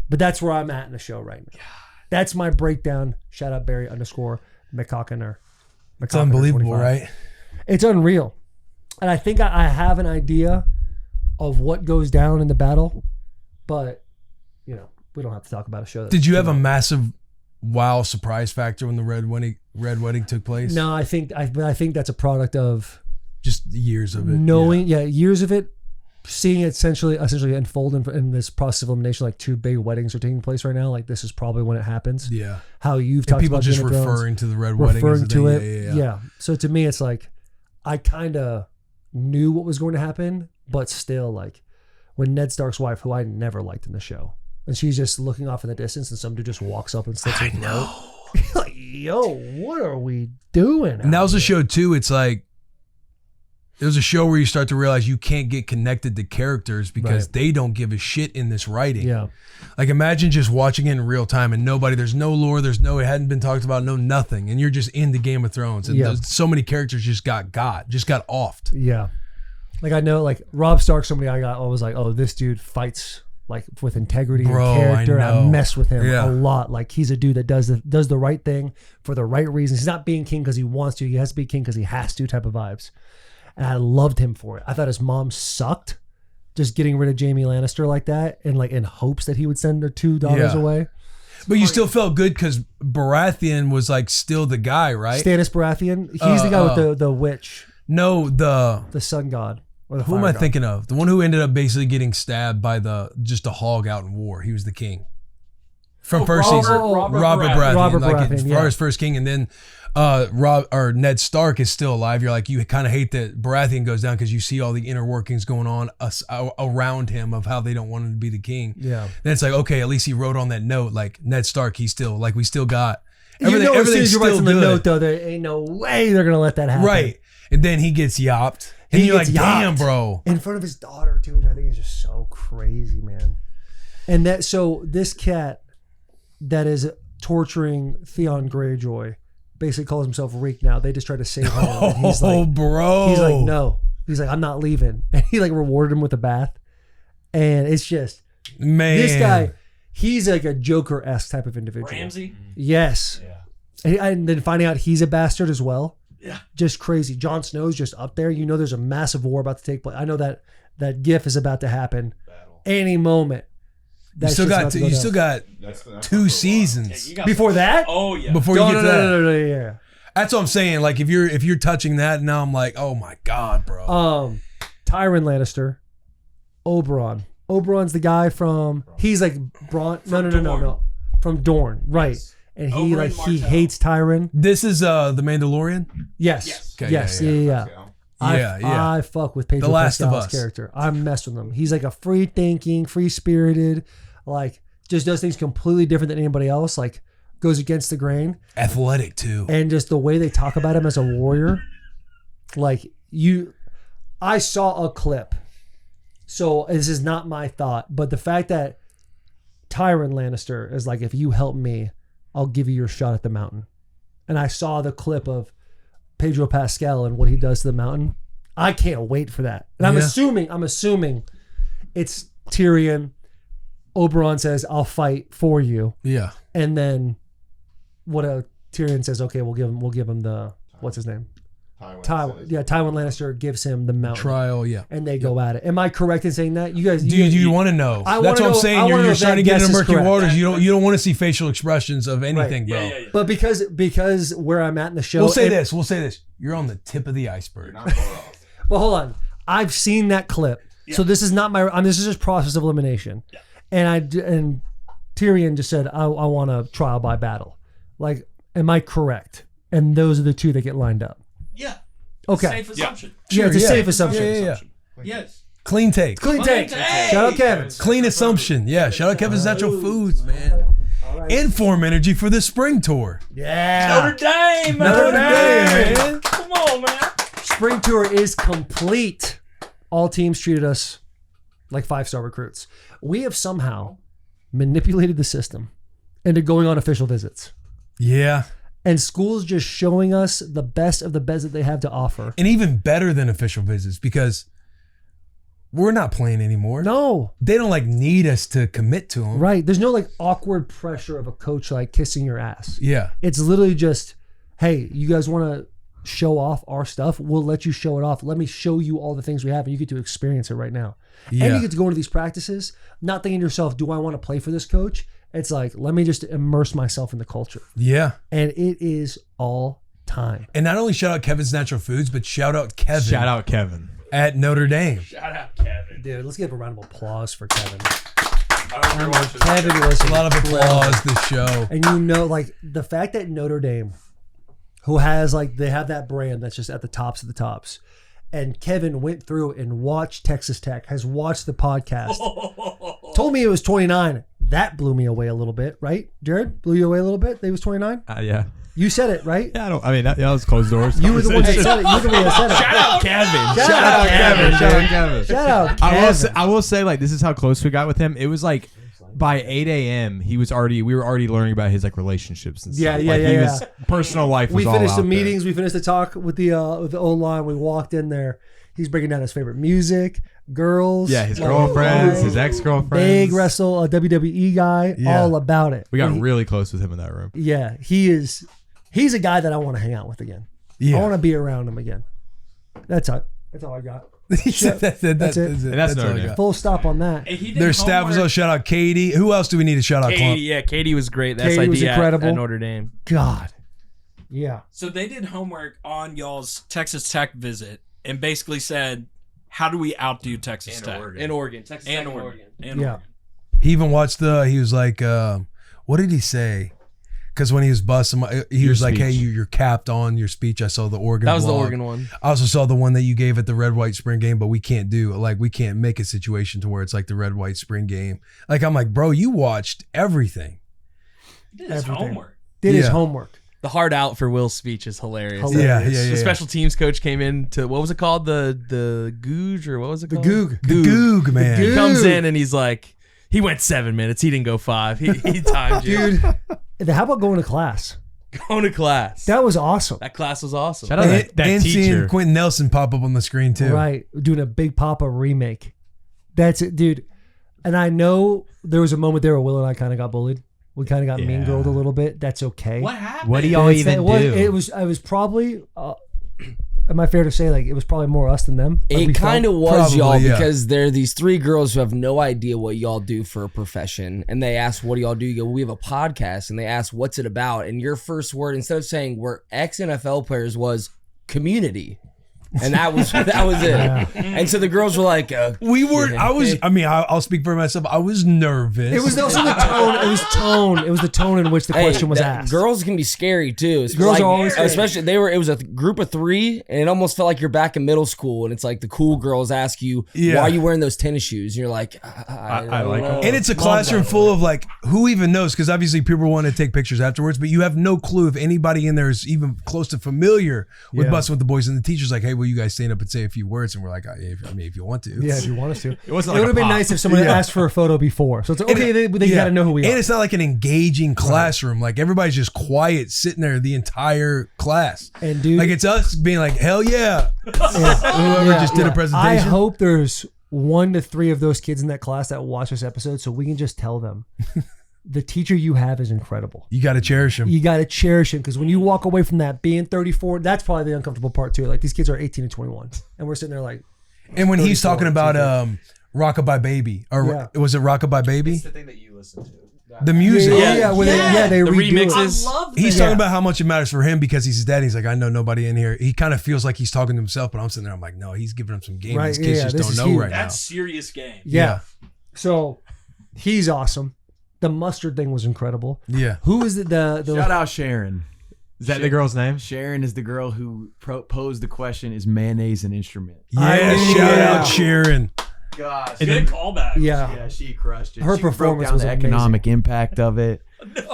But that's where I'm at in the show right now. God. That's my breakdown. Shout out Barry _McCockiner. It's unbelievable, 25. right? It's unreal. And I think I have an idea of what goes down in the battle. But, we don't have to talk about a show. Did you have a massive wow surprise factor when the Red Wedding took place? No, I think that's a product of just years of it. Knowing, years of it, seeing it essentially unfold in this process of elimination. Like 2 big weddings are taking place right now. Like this is probably when it happens. Yeah. How you've talked people about just Game of Thrones, referring to the Red Wedding, referring to it. Yeah. So to me, it's like I kind of knew what was going to happen, but still, like when Ned Stark's wife, who I never liked in the show, and she's just looking off in the distance, and some dude just walks up and slips her throat. Like, yo, what are we doing? And that was a show too. It's like it was a show where you start to realize you can't get connected to characters because they don't give a shit in this writing. Yeah. Like imagine just watching it in real time and there's no lore, it hadn't been talked about, no nothing. And you're just into Game of Thrones. And so many characters just got offed. Yeah. Like I know, like Robb Stark, somebody I was like, oh, this dude fights like with integrity and character. I mess with him a lot. Like he's a dude that does the right thing for the right reasons. He's not being king because he wants to. He has to be king because he has to type of vibes. And I loved him for it. I thought his mom sucked, just getting rid of Jaime Lannister like that, and like in hopes that he would send her 2 daughters away. But you still felt good because Baratheon was like still the guy, right? Stannis Baratheon. He's the guy with the witch. No, the sun god. Or the who am I thinking of? The one who ended up basically getting stabbed by just a hog out in war. He was the king from first season. Robert Baratheon. His first king, and then Ned Stark is still alive. You're like, you kind of hate that Baratheon goes down because you see all the inner workings going on around him of how they don't want him to be the king. Yeah. Then it's like, okay, at least he wrote on that note, like Ned Stark, he's still like, we still got everything. As soon as you write on the good. note, though, there ain't no way they're gonna let that happen. Right. And then he gets yopped. And you're like, damn, bro. In front of his daughter, too, which I think is just so crazy, man. And this cat that is torturing Theon Greyjoy basically calls himself Reek now. They just try to save him. And he's like, bro. He's like, no. He's like, I'm not leaving. And he like rewarded him with a bath. And it's just, man. This guy, he's like a Joker-esque type of individual. Ramsay? Yes. Yeah. And then finding out he's a bastard as well. Yeah. Just crazy. Jon Snow's just up there. You know there's a massive war about to take place. I know that GIF is about to happen any moment. You still got 2 seasons. Before that? Oh yeah. Before you get to that. No, yeah. That's what I'm saying. Like if you're touching that now, I'm like, oh my God, bro. Tyrion Lannister, Oberyn. Oberyn's the guy from. He's like Bronn. No. From Dorne, right? Yes. And he hates Tyrion. This is the Mandalorian. Yes. Okay, Yeah. I fuck with Pedro Pascal's character. I mess with him. He's like a free thinking, free spirited, like just does things completely different than anybody else. Like goes against the grain. Athletic too. And just the way they talk about him as a warrior, like I saw a clip. So this is not my thought, but the fact that Tyrion Lannister is like, if you help me, I'll give you your shot at the mountain. And I saw the clip of Pedro Pascal and what he does to the mountain. I can't wait for that. And I'm assuming it's Tyrion. Oberon says, "I'll fight for you." Yeah. And then Tyrion says, "Okay, we'll give him the what's his name? Tywin. Yeah, Tywin Lannister gives him the mountain Trial, yeah. And they go at it. Am I correct in saying that? You guys, do you want to know? That's what I'm saying. You're starting to get into murky waters. You don't want to see facial expressions of anything, bro. Yeah. But because where I'm at in the show, We'll say this. You're on the tip of the iceberg. Not far off. But hold on, I've seen that clip, so this is not this is just process of elimination, and Tyrion just said, I want a trial by battle. Like, am I correct? And those are the two that get lined up. Yeah. Okay. Safe assumption. Yeah, it's a safe assumption. Yeah. Yes. Clean take. Clean take. Shout out Kevin. Clean assumption. Yeah. Shout out Kevin's Natural Foods, man. And Phorm Energy for the spring tour. Yeah. Notre Dame, man. Come on, man. Spring tour is complete. All teams treated us like 5-star recruits. We have somehow manipulated the system into going on official visits. Yeah. And schools just showing us the best of the best that they have to offer. And even better than official visits because we're not playing anymore. No. They don't need us to commit to them. Right. There's no awkward pressure of a coach kissing your ass. Yeah. It's literally just, hey, you guys want to show off our stuff? We'll let you show it off. Let me show you all the things we have and you get to experience it right now. Yeah. And you get to go into these practices not thinking to yourself, do I want to play for this coach? It's let me just immerse myself in the culture. Yeah. And it is all time. And not only shout out Kevin's Natural Foods, but shout out Kevin. Shout out Kevin. At Notre Dame. Shout out Kevin. Dude, let's give a round of applause for Kevin. Kevin was a lot of applause this show. And the fact that Notre Dame, who has they have that brand that's just at the tops of the tops, and Kevin went through and watched Texas Tech, has watched the podcast, told me it was 29. That blew me away a little bit, right? Jared, blew you away a little bit? They was 29? Yeah. You said it, right? Yeah, that was closed doors. You were the one that said it. You were the one that said it. Shout out Kevin. Shout out Kevin. Shout out Kevin. I will say this is how close we got with him. It was by 8 a.m. we were already learning about his relationships and stuff. His personal life was we all finished out the meetings. there. We finished the talk with the O-line. We walked in there. He's breaking down his favorite music, girrs. Yeah, his girlfriends, his ex-girlfriends. Big wrestle, a WWE guy, all about it. We got really close with him in that room. Yeah, he's a guy that I want to hang out with again. Yeah. I want to be around him again. That's all I got. That's it. That's all I got. Full stop on that. Their staff was all shout out Katie. Who else do we need to shout out? Katie was great. That's Katie was idea incredible. at Notre Dame. God. Yeah. So they did homework on y'all's Texas Tech visit and basically said, how do we outdo Texas Tech? In Oregon. Texas Tech And and Oregon. Oregon. He even watched he was like, what did he say? Because when he was busting, he was like, hey, you're capped on your speech. I saw the Oregon That was the vlog. Oregon one. I also saw the one that you gave at the Red White Spring game, but we can't make a situation to where it's like the Red White Spring game. I'm like, bro, you watched everything. Did his homework. Did his homework. The hard out for Will's speech is hilarious. Yeah. The special teams coach came in to, what was it called? The Goog, or what was it called? The Goog. The Goog, man. He comes in and he's like, he went 7 minutes. He didn't go 5. He timed you. Dude, how about going to class? Going to class. That was awesome. That class was awesome. Shout out that and teacher. seeing Quentin Nelson pop up on the screen too. Right. Doing a Big Papa remake. That's it, dude. And I know there was a moment there where Will and I kind of got bullied. We kind of got mean girled a little bit. That's okay. What happened? What do y'all even do? It was probably. Am I fair to say it was probably more us than them? It kind of was, Probably, y'all, yeah. because there are these 3 girls who have no idea what y'all do for a profession, and they ask, "What do y'all do?" You go, "We have a podcast," and they ask, "What's it about?" And your first word, instead of saying we're ex-NFL players, was community. And that was it. Yeah. And so the girls were like, We were. I'll speak for myself. I was nervous. It was also the tone. It was tone. It was the tone in which the question was asked. Girls can be scary too. It's Girls are always scary. especially it was a group of 3, and it almost felt like you're back in middle school, and it's like the cool girls ask you, "Why are you wearing those tennis shoes?" And you're like, I like don't know. And it's a classroom full of who even knows? Because obviously people want to take pictures afterwards, but you have no clue if anybody in there is even close to familiar with Bussin' With The Boys. And the teacher's like, "Hey, will you guys stand up and say a few words? And we're like, if you want to. Yeah, if you want us to. It wasn't It like would have been pop. nice if someone had asked for a photo before. So it's like, okay, they got to know who we are. And it's not like an engaging classroom. Like everybody's just quiet, sitting there the entire class. And dude, Like it's us being like, hell yeah. Whoever just did a presentation. I hope there's 1 to 3 of those kids in that class that watch this episode, so we can just tell them the teacher you have is incredible. You got to cherish him. You got to cherish him, because when you walk away from that being 34, that's probably the uncomfortable part too. Like these kids are 18 and 21, and we're sitting there like. And when he's 34, talking about Rockabye Baby, or was it Rockabye Baby? It's the thing that you listen to. The music. They the redo remixes. it. I love He's that. talking about how much it matters for him because he's his dad. He's like, I know nobody in here. He kind of feels like he's talking to himself, but I'm sitting there. I'm like, no, he's giving him some game. Right, These kids yeah, just this don't is know huge. right That's serious game. Yeah. So he's awesome. The mustard thing was incredible. now. Yeah. Who is the Shout out Sharon. Is that the girl's name? Sharon is the girl who posed the question: is mayonnaise an instrument? Yeah. Shout out Sharon. Gosh. Good callback. Yeah. Yeah, she crushed it. Her She broke performance down was the amazing. economic impact of it,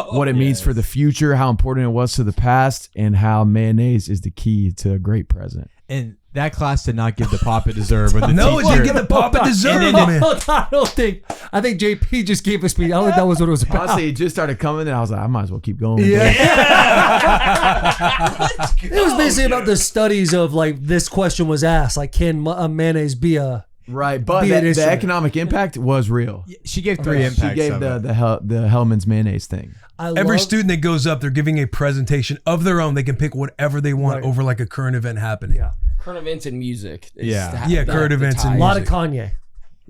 what it means for the future, how important it was to the past, and how mayonnaise is the key to a great present. And that class did not give the pop it deserved. When the No, it teacher, didn't get the pop it deserved, I man. don't think JP just gave us me. I don't think that was what it was about. Honestly, it just started coming, and I was like, I might as well keep going. It was basically about the studies of like this question was asked, like, can mayonnaise be a Right, but Be an the instrument. economic impact was real. she gave 3 impacts. She gave of it. the Hellman's mayonnaise thing. Every student that goes up, they're giving a presentation of their own. They can pick whatever they want Right. over like a current event happening. Yeah. Current events and music. is Yeah. the- Yeah, the- current the events and tie. A lot of music. Kanye.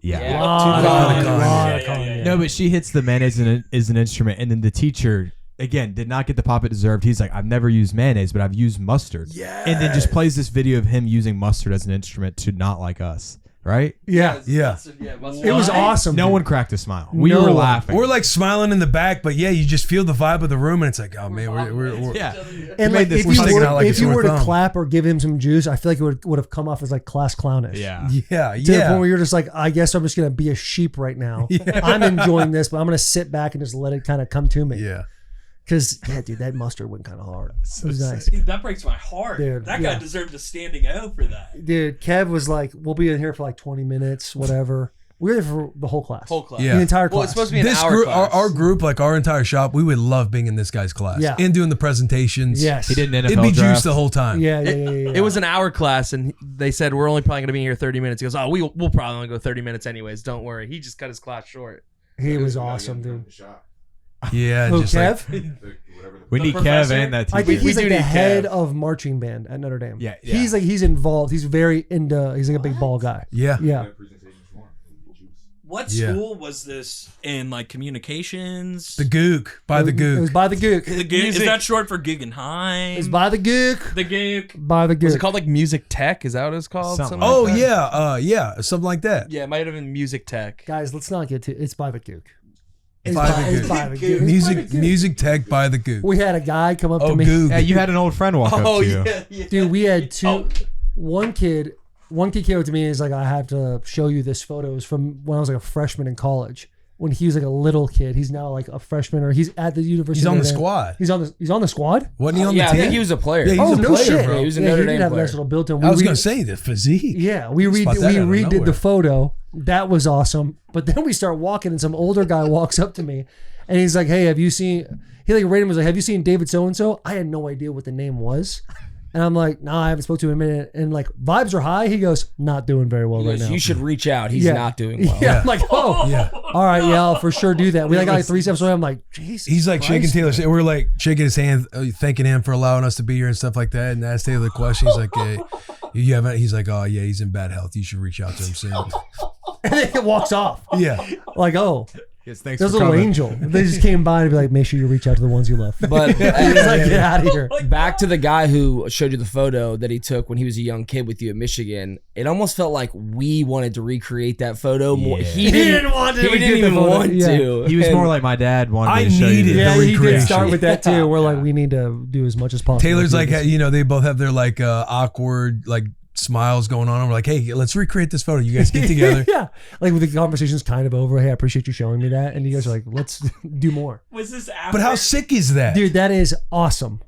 Yeah. Lot Kanye. of Yeah, Kanye. No, but she hits the mayonnaise is an instrument, and then the teacher again did not get the pop it deserved. He's like, I've never used mayonnaise, but I've used mustard. Yeah, and then just plays this video of him using mustard as an instrument to not like us. Right? Yeah. Yeah. It was awesome. No dude. one cracked a smile. We No were one. laughing. We're like smiling in the back, but yeah, you just feel the vibe of the room, and it's like, oh man, we're yeah. And made like, this if we're you sticking were, out like a if you sore were to thumb. clap or give him some juice, I feel like it would have come off as like class clownish. Yeah. yeah, To the point yeah. where you're just like, I guess I'm just gonna be a sheep right now. I'm enjoying this, but I'm gonna sit back and just let it kind of come to me. Yeah. Because dude, that mustard went kind of hard. It was nice. Dude, that breaks my heart. Dude, that guy yeah. deserved a standing O for that. Dude, Kev was like, we'll be in here for like 20 minutes, whatever. We were there for the whole class. Whole class. Yeah. The entire class. Well, it's supposed to be an This hour group, class. our group, like our entire shop, we would love being in this guy's class. Yeah. And doing the presentations. Yes. He did an NFL It'd be juice draft. the whole time. Yeah. It was an hour class, and they said we're only probably going to be here 30 minutes. He goes, "Oh, we'll probably only go 30 minutes anyways. Don't worry." He just cut his class short. He was awesome, dude. Yeah. Oh, just Kev? like, We need Kev and that teacher. I think he's We like do the need head Kev. of marching band at Notre Dame. Yeah, He's like, he's involved. He's very into, he's like a big ball guy. yeah. Yeah. What Yeah. school was this in? Like communications? The Gook. By the It was Gook. by the Gook. The Gook- is that short for Guggenheim? It's by the Gook. the Gook. By the Gook. Was it called like Music Tech? Is that what it's called? Something like Oh, that? yeah. Yeah. Something like that. Yeah, it might have been Music Tech. Guys, let's not get to it's by the Gook. It's By the it's Gook. by the Gook. Music Tech by the Gook. We had a guy come up Oh, to me. Gook. Yeah, you had an old friend walk up to you. Dude, we had two. One kid came up to me and he's like, I have to show you this photo. It was from when I was like a freshman in college. When he was like a little kid. He's now like a freshman, or he's at the university. He's on of the Notre Dame. squad. He's on the squad? Wasn't he on Yeah, the I team? think he was a player. Yeah, he's Oh, a no player, shit. bro. Yeah, he was a Yeah, Notre he Dame did have a player. nice little built-in. I was We going to say the physique. Yeah, we Spot that out of redid nowhere. the photo. That was awesome. But then we start walking, and some older guy walks up to me, and he's like, "Hey, have you seen?" He like rated him was like, "Have you seen David so and so?" I had no idea what the name was, and I'm like, "Nah, I haven't spoke to him in a minute." And like vibes are high. He goes, "Not doing very well He right goes, now." you should reach out. He's Yeah. not doing well. Yeah, I'm like, "Oh, Yeah. all right, yeah, I'll for sure do that." We like got like 3 steps away. I'm like, Jesus. He's like shaking Christ, Taylor's. man. We're like shaking his hand, thanking him for allowing us to be here and stuff like that. And asked Taylor the question. He's like, hey, you haven't. He's like, oh yeah, he's in bad health. You should reach out to him soon. And then it walks off. Yeah. Like, oh, Yes, thanks there's a for little coming. angel. They just came by and be like, make sure you reach out to the ones you love. But He's like, get out of here. back to the guy who showed you the photo that he took when he was a young kid with you at Michigan. It almost felt like we wanted to recreate that photo more. Yeah. He didn't want to. He We didn't did the even photo. want Yeah. to. He was And more like my dad wanted I me to show you needed this. Yeah, the he did recreation. start with that too. We're like, we need to do as much as possible. Taylor's like, This- you know, they both have their like awkward like smiles going on. And we're like, hey, let's recreate this photo. You guys get together. Yeah, like the conversation's kind of over. Hey, I appreciate you showing me that, and you guys are like, let's do more, Was this after? But how sick is that? dude. That is awesome.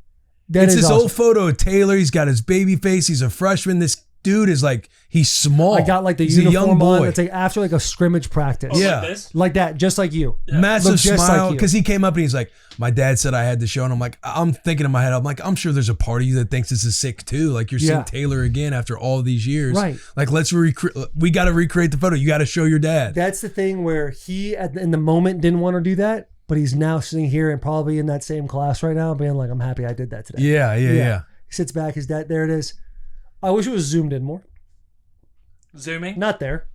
That It's is this awesome. old photo of Taylor. He's got his baby face. He's a freshman. This dude is like, he's small. I got like the He's a young uniform on. boy. It's like after like a scrimmage practice. Yeah. Like this? Like that, just like you. Massive Look just smile like you. because he came up and he's like, my dad said I had the show, and I'm like, I'm thinking in my head, I'm like, I'm sure there's a part of you that thinks this is sick too. Like you're seeing Yeah. Taylor again after all these years, Right. Like we got to recreate the photo. You got to show your dad. That's the thing where he, in the moment, didn't want to do that, but he's now sitting here and probably in that same class right now, being like, I'm happy I did that today. Yeah. He sits back, his dad, there it is. I wish it was zoomed in more. Zooming. Not there.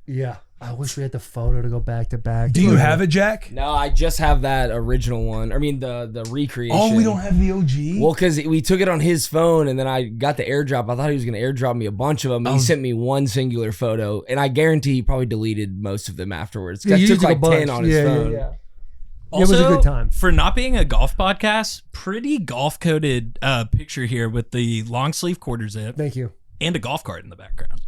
Yeah. I wish we had the photo to go back to back. Do you have it, Jack? No, I just have that original one. I mean, the recreation. Oh, we don't have the OG? Well, because we took it on his phone, and then I got the airdrop. I thought he was going to airdrop me a bunch of them. And he sent me one singular photo, and I guarantee he probably deleted most of them afterwards. 'Cause Yeah, I you took took a like bunch. 10 on his phone. Yeah. Also, It was a good time. For not being a golf podcast, pretty golf coded picture here with the long sleeve quarter zip Thank you. and a golf cart in the background.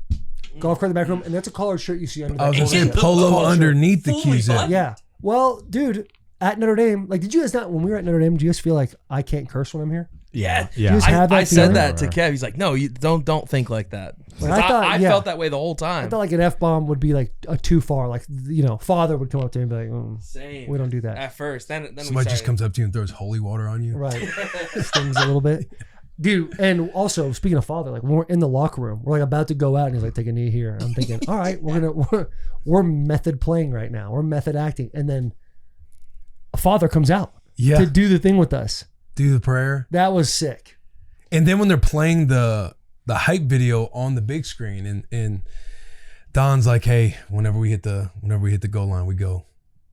Golf cart in the back room, and that's a collared shirt you see under I was that. going to say And the polo culture. underneath the Fully Q zip. buttoned. Yeah. Well, dude, at Notre Dame, like, did you guys not, when we were at Notre Dame, do you guys feel like I can't curse when I'm here? Yeah. Do you guys have that I feeling? said that to Kev. He's like, no, you don't think like that. Like, I thought- I yeah. felt that way the whole I time. thought like an F-bomb would be like too far. Like, father would come up to me and be like, Same. we don't do that. At first, then we Somebody just started- comes up to you and throws holy water on you. Right. Stings a little bit. Dude, and also speaking of father, like when we're in the locker room, we're like about to go out and he's like, take a knee here. And I'm thinking, all right, we're method playing right now. We're method acting. And then a father comes out Yeah. to do the thing with us. Do the prayer. That was sick. And then when they're playing the hype video on the big screen, and Don's like, hey, whenever we hit the goal line, we go.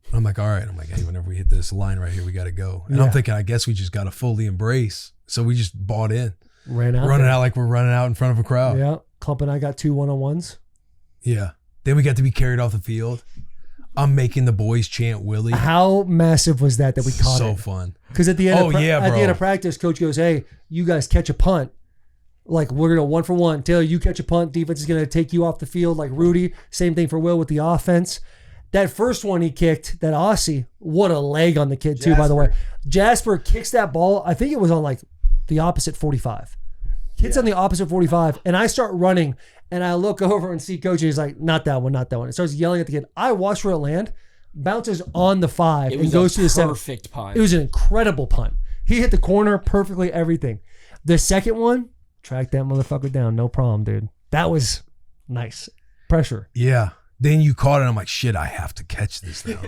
And I'm like, all right. I'm like, hey, whenever we hit this line right here, we got to go. And I'm thinking, I guess we just got to fully embrace. So we just bought in, Ran out. running there. out like we're running out in front of a crowd. Yeah. Clump and I got 2 1-on-1s. Yeah. Then we got to be carried off the field. I'm making the boys chant Willie. How massive was that we caught So it? fun. Because at the end, Oh, yeah, at the bro. end of practice, coach goes, "Hey, you guys catch a punt. Like we're gonna 1 for 1. Taylor, you catch a punt. Defense is gonna take you off the field. Like Rudy. Same thing for Will with the offense. That first one he kicked, that Aussie, what a leg on the kid too. By the way, Jasper kicks that ball. I think it was on like the opposite 45. Hits on the opposite 45, and I start running, and I look over and see coach, and he's like, "Not that one, not that one." It starts yelling at the kid. I watch where it land, bounces on the 5, It and was goes a to the 7. perfect punt. It was an incredible punt. He hit the corner perfectly, everything. The second one, track that motherfucker down, no problem, dude. That was nice. Pressure. Yeah. Then you caught it. I'm like, shit, I have to catch this now.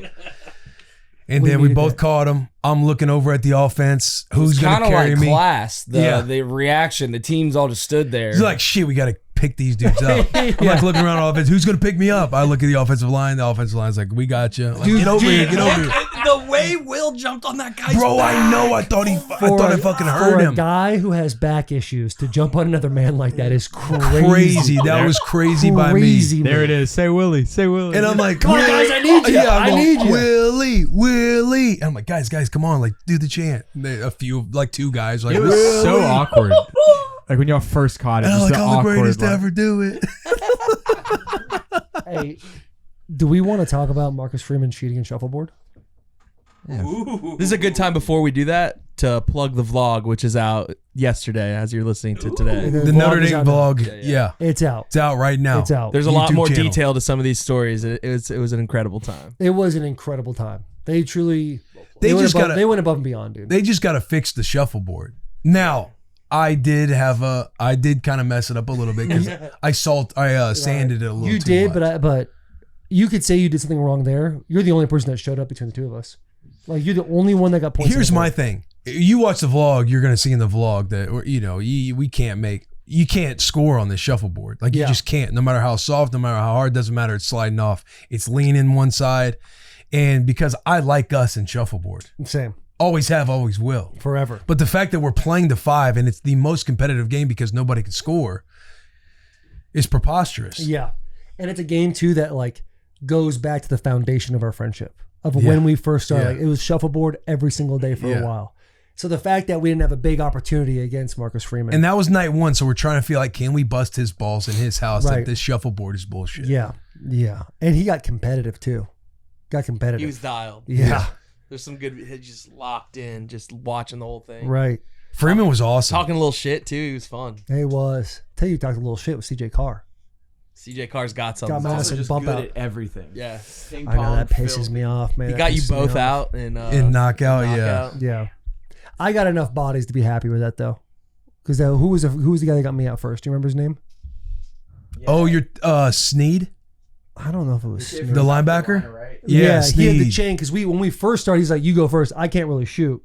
And We then we needed both that. caught him. I'm looking over at the offense. Who's going kind to of carry like me? class. Yeah. The reaction. The teams all just stood there. He's like, shit, we got to pick these dudes up. I'm like looking around the offense. Who's going to pick me up? I look at the offensive line. The offensive line's like, we got you. Like, get over here. Get over here. The way Will jumped on that guy's Bro, back. I know. I thought I fucking for heard a him. guy who has back issues to jump on another man like that is crazy. Crazy. That was crazy by me. Crazy, There man. it is. Say Willie. Say Willie. And I'm like, Come on, guys, I need you. I'm I going, need you. Willie. And I'm like, guys, come on, like, do the chant. And a few, like 2 guys, like, it was so Willie. awkward. Like when y'all first caught it, And I'm just like, the I'm the awkward. greatest to like- ever do it. Hey, do we want to talk about Marcus Freeman cheating in Shuffleboard? This is a good time before we do that to plug the vlog, which is out yesterday as you're listening to today. The Notre is Dame out now. vlog, yeah. It's out. It's out right now. It's out. There's a lot YouTube more channel. detail to some of these stories. It was an incredible time. It was an incredible time. They truly They went just above, gotta- they went above and beyond, dude. They just got to fix the shuffleboard. Now, I did kind of mess it up a little bit because I sanded it a little You too did, much. but you could say you did something wrong there. You're the only person that showed up between the two of us. Like you're the only one that got points. Here's on the my board. thing. You watch the vlog, you're going to see in the vlog that, you can't score on this shuffleboard. Like you Yeah. just can't, no matter how soft, no matter how hard, doesn't matter. It's sliding off. It's leaning one side. And because I like us in shuffleboard, Same. always have, always will. Forever. But the fact that we're playing to 5 and it's the most competitive game because nobody can score is preposterous. Yeah. And it's a game too that like goes back to the foundation of our friendship of Yeah. when we first started. Yeah. Like it was shuffleboard every single day for Yeah. a while. So the fact that we didn't have a big opportunity against Marcus Freeman. And that was night 1, so we're trying to feel like, can we bust his balls in his house? Right. That this shuffleboard is bullshit. yeah. Yeah. And he got competitive too. Got competitive. He was dialed. yeah. There's some good. He just locked in, just watching the whole thing. Right. Freeman was awesome. Talking a little shit too. He was fun. He was. Tell you, talked a little shit with CJ Carr. CJ Carr's got something. Got my ass Also and just bump good out. at everything. Yeah. Ping I know pong, that pisses filthy. me off, man. He That got you pisses me both off. out in knockout, yeah. knockout. Yeah, I got enough bodies to be happy with that though. Because who was the guy that got me out first? Do you remember his name? Oh, you're Sneed, I don't know if it was the Smith. linebacker. Right? He had the Sneed. chain because when we first started, he's like, "You go first. I can't really shoot."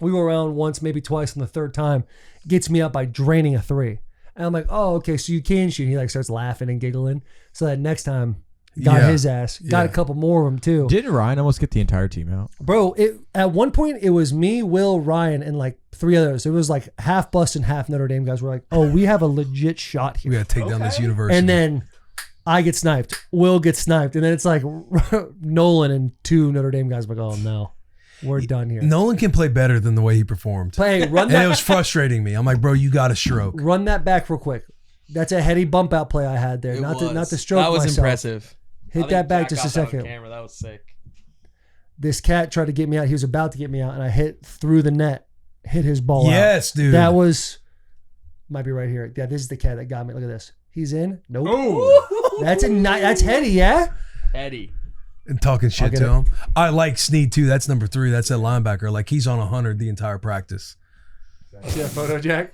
We were around once, maybe twice, and the third time gets me up by draining a 3. And I'm like, "Oh, okay, so you can shoot." And he like starts laughing and giggling. So that next time, got Yeah. his ass. Got a couple more of them too. Didn't Ryan almost get the entire team out? Bro, at one point it was me, Will, Ryan, and like 3 others. It was like half Bussin, half Notre Dame guys. We're like, "Oh, we have a legit shot here." We got to take down this university. And then I get sniped. Will gets sniped. And then it's like Nolan and 2 Notre Dame guys. I'm like, "Oh no, we're done here." Nolan can play better than the way he performed. Hey, run And it that, was frustrating me. I'm like, bro, you got a stroke. run that back real quick. That's a heady bump out play I had there. It Not was. the stroke. That was myself. impressive. Hit I that think back Jack just a got that on second. camera. That was sick. This cat tried to get me out. He was about to get me out, and I hit through the net, hit his ball out. Yes, dude. That was, might be right here. Yeah, this is the cat that got me. Look at this. He's in. Nope. That's that's heady, yeah? Eddie. and talking shit get to it. him. I like Snead too. That's number 3. That's that linebacker. Like he's on 100 the entire practice. See that photo, Jack?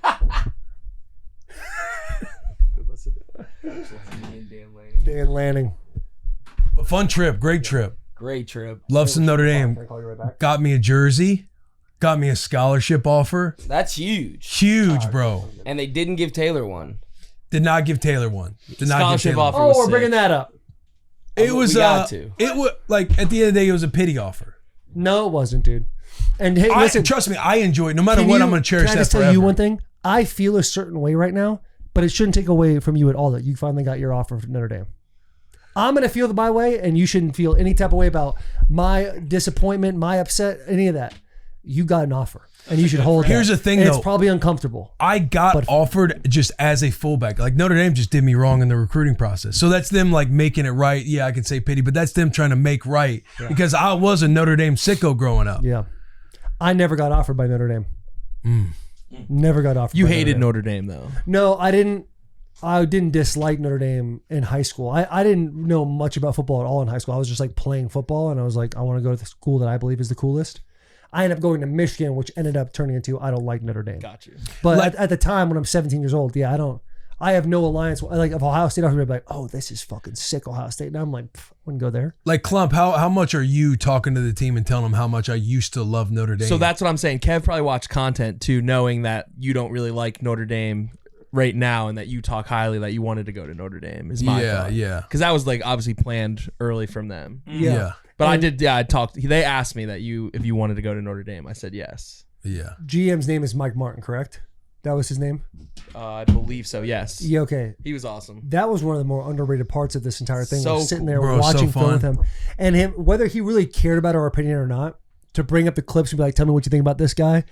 Dan Lanning. A fun trip. Great trip. Great trip. Love some Notre Dame. Got me a jersey. Got me a scholarship offer. That's huge. Huge, bro. And they didn't give Taylor one. Did not give Taylor one. Did not give Scholarship Taylor offer one. Oh, was we're sick. bringing that up. It was We got to. It was like at the end of the day, it was a pity offer. No, it wasn't, dude. And hey, listen, Trust me, I enjoy it. No matter can what, you- I'm going to cherish Can I that just tell forever. you one thing? I feel a certain way right now, but it shouldn't take away from you at all that you finally got your offer from Notre Dame. I'm going to feel my way, and you shouldn't feel any type of way about my disappointment, my upset, any of that. You got an offer, and you should hold it. Here's the thing, And though. It's probably uncomfortable. I got offered just as a fullback. Like Notre Dame just did me wrong in the recruiting process. So that's them like making it right. Yeah, I could say pity, but that's them trying to make right because I was a Notre Dame sicko growing up. Yeah. I never got offered by Notre Dame. Never got offered You by hated Notre Dame. Notre Dame though. No, I didn't dislike Notre Dame in high school. I didn't know much about football at all in high school. I was just like playing football, and I was like, I want to go to the school that I believe is the coolest. I ended up going to Michigan, which ended up turning into I don't like Notre Dame. Got you. But at the time when I'm 17 years old, yeah, I have no alliance. Like if Ohio State offered me, I'd be like, oh, this is fucking sick, Ohio State. And I'm like, I wouldn't go there. Like Klump, how much are you talking to the team and telling them how much I used to love Notre Dame? So that's what I'm saying. Kev probably watched content too, knowing that you don't really like Notre Dame right now, and that you talk highly that you wanted to go to Notre Dame. Is my thought. yeah. Because that was like obviously planned early from them. Yeah. But I did. Yeah, I talked. They asked me that if you wanted to go to Notre Dame. I said yes. Yeah. GM's name is Mike Martin, correct? That was his name? I believe so. Yes. Yeah, okay. He was awesome. That was one of the more underrated parts of this entire thing. So was sitting cool. there Bro, watching so film with fun. him, and him whether he really cared about our opinion or not, to bring up the clips and be like, "Tell me what you think about this guy,"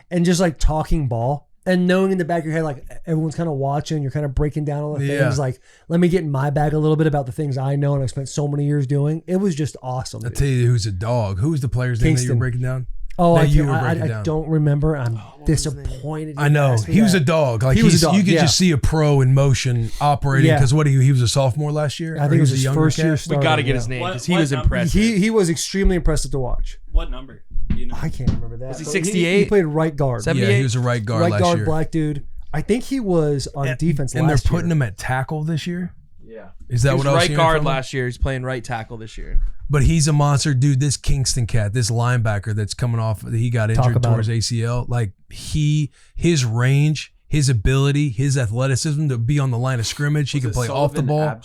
and just like talking ball and knowing in the back of your head like everyone's kind of watching, you're kind of breaking down all the Yeah. things. Like, let me get in my bag a little bit about the things I know and I spent so many years doing. It was just awesome. I'll dude. tell you who's a dog. Who's the player's name that you Kingston. were breaking down? Oh, that I, you can't- were I, breaking I down. don't remember. I'm disappointed. I you know. asked me He was that. a dog. Like He was a dog, you could yeah. just see a pro in motion operating Yeah. because he was a sophomore last year? I Or think it was a his younger first year cat? starting. We got to get yeah. his name because What- he what was number? impressive. He was extremely impressive to watch. What number? Do you know? I can't remember that. Was he But 68? He played right guard. Seven- Yeah, 78? he was a right guard Right last guard, year. black dude. I think he was on defense And they're last putting year. him at tackle this year? Yeah. Is He that was what I was right hearing guard from him? last year. He's playing right tackle this year. But he's a monster, dude. This Kingston cat, this linebacker that's coming off, he got injured about towards ACL. Like his range, his ability, his athleticism to be on the line of scrimmage. He can play off the ball.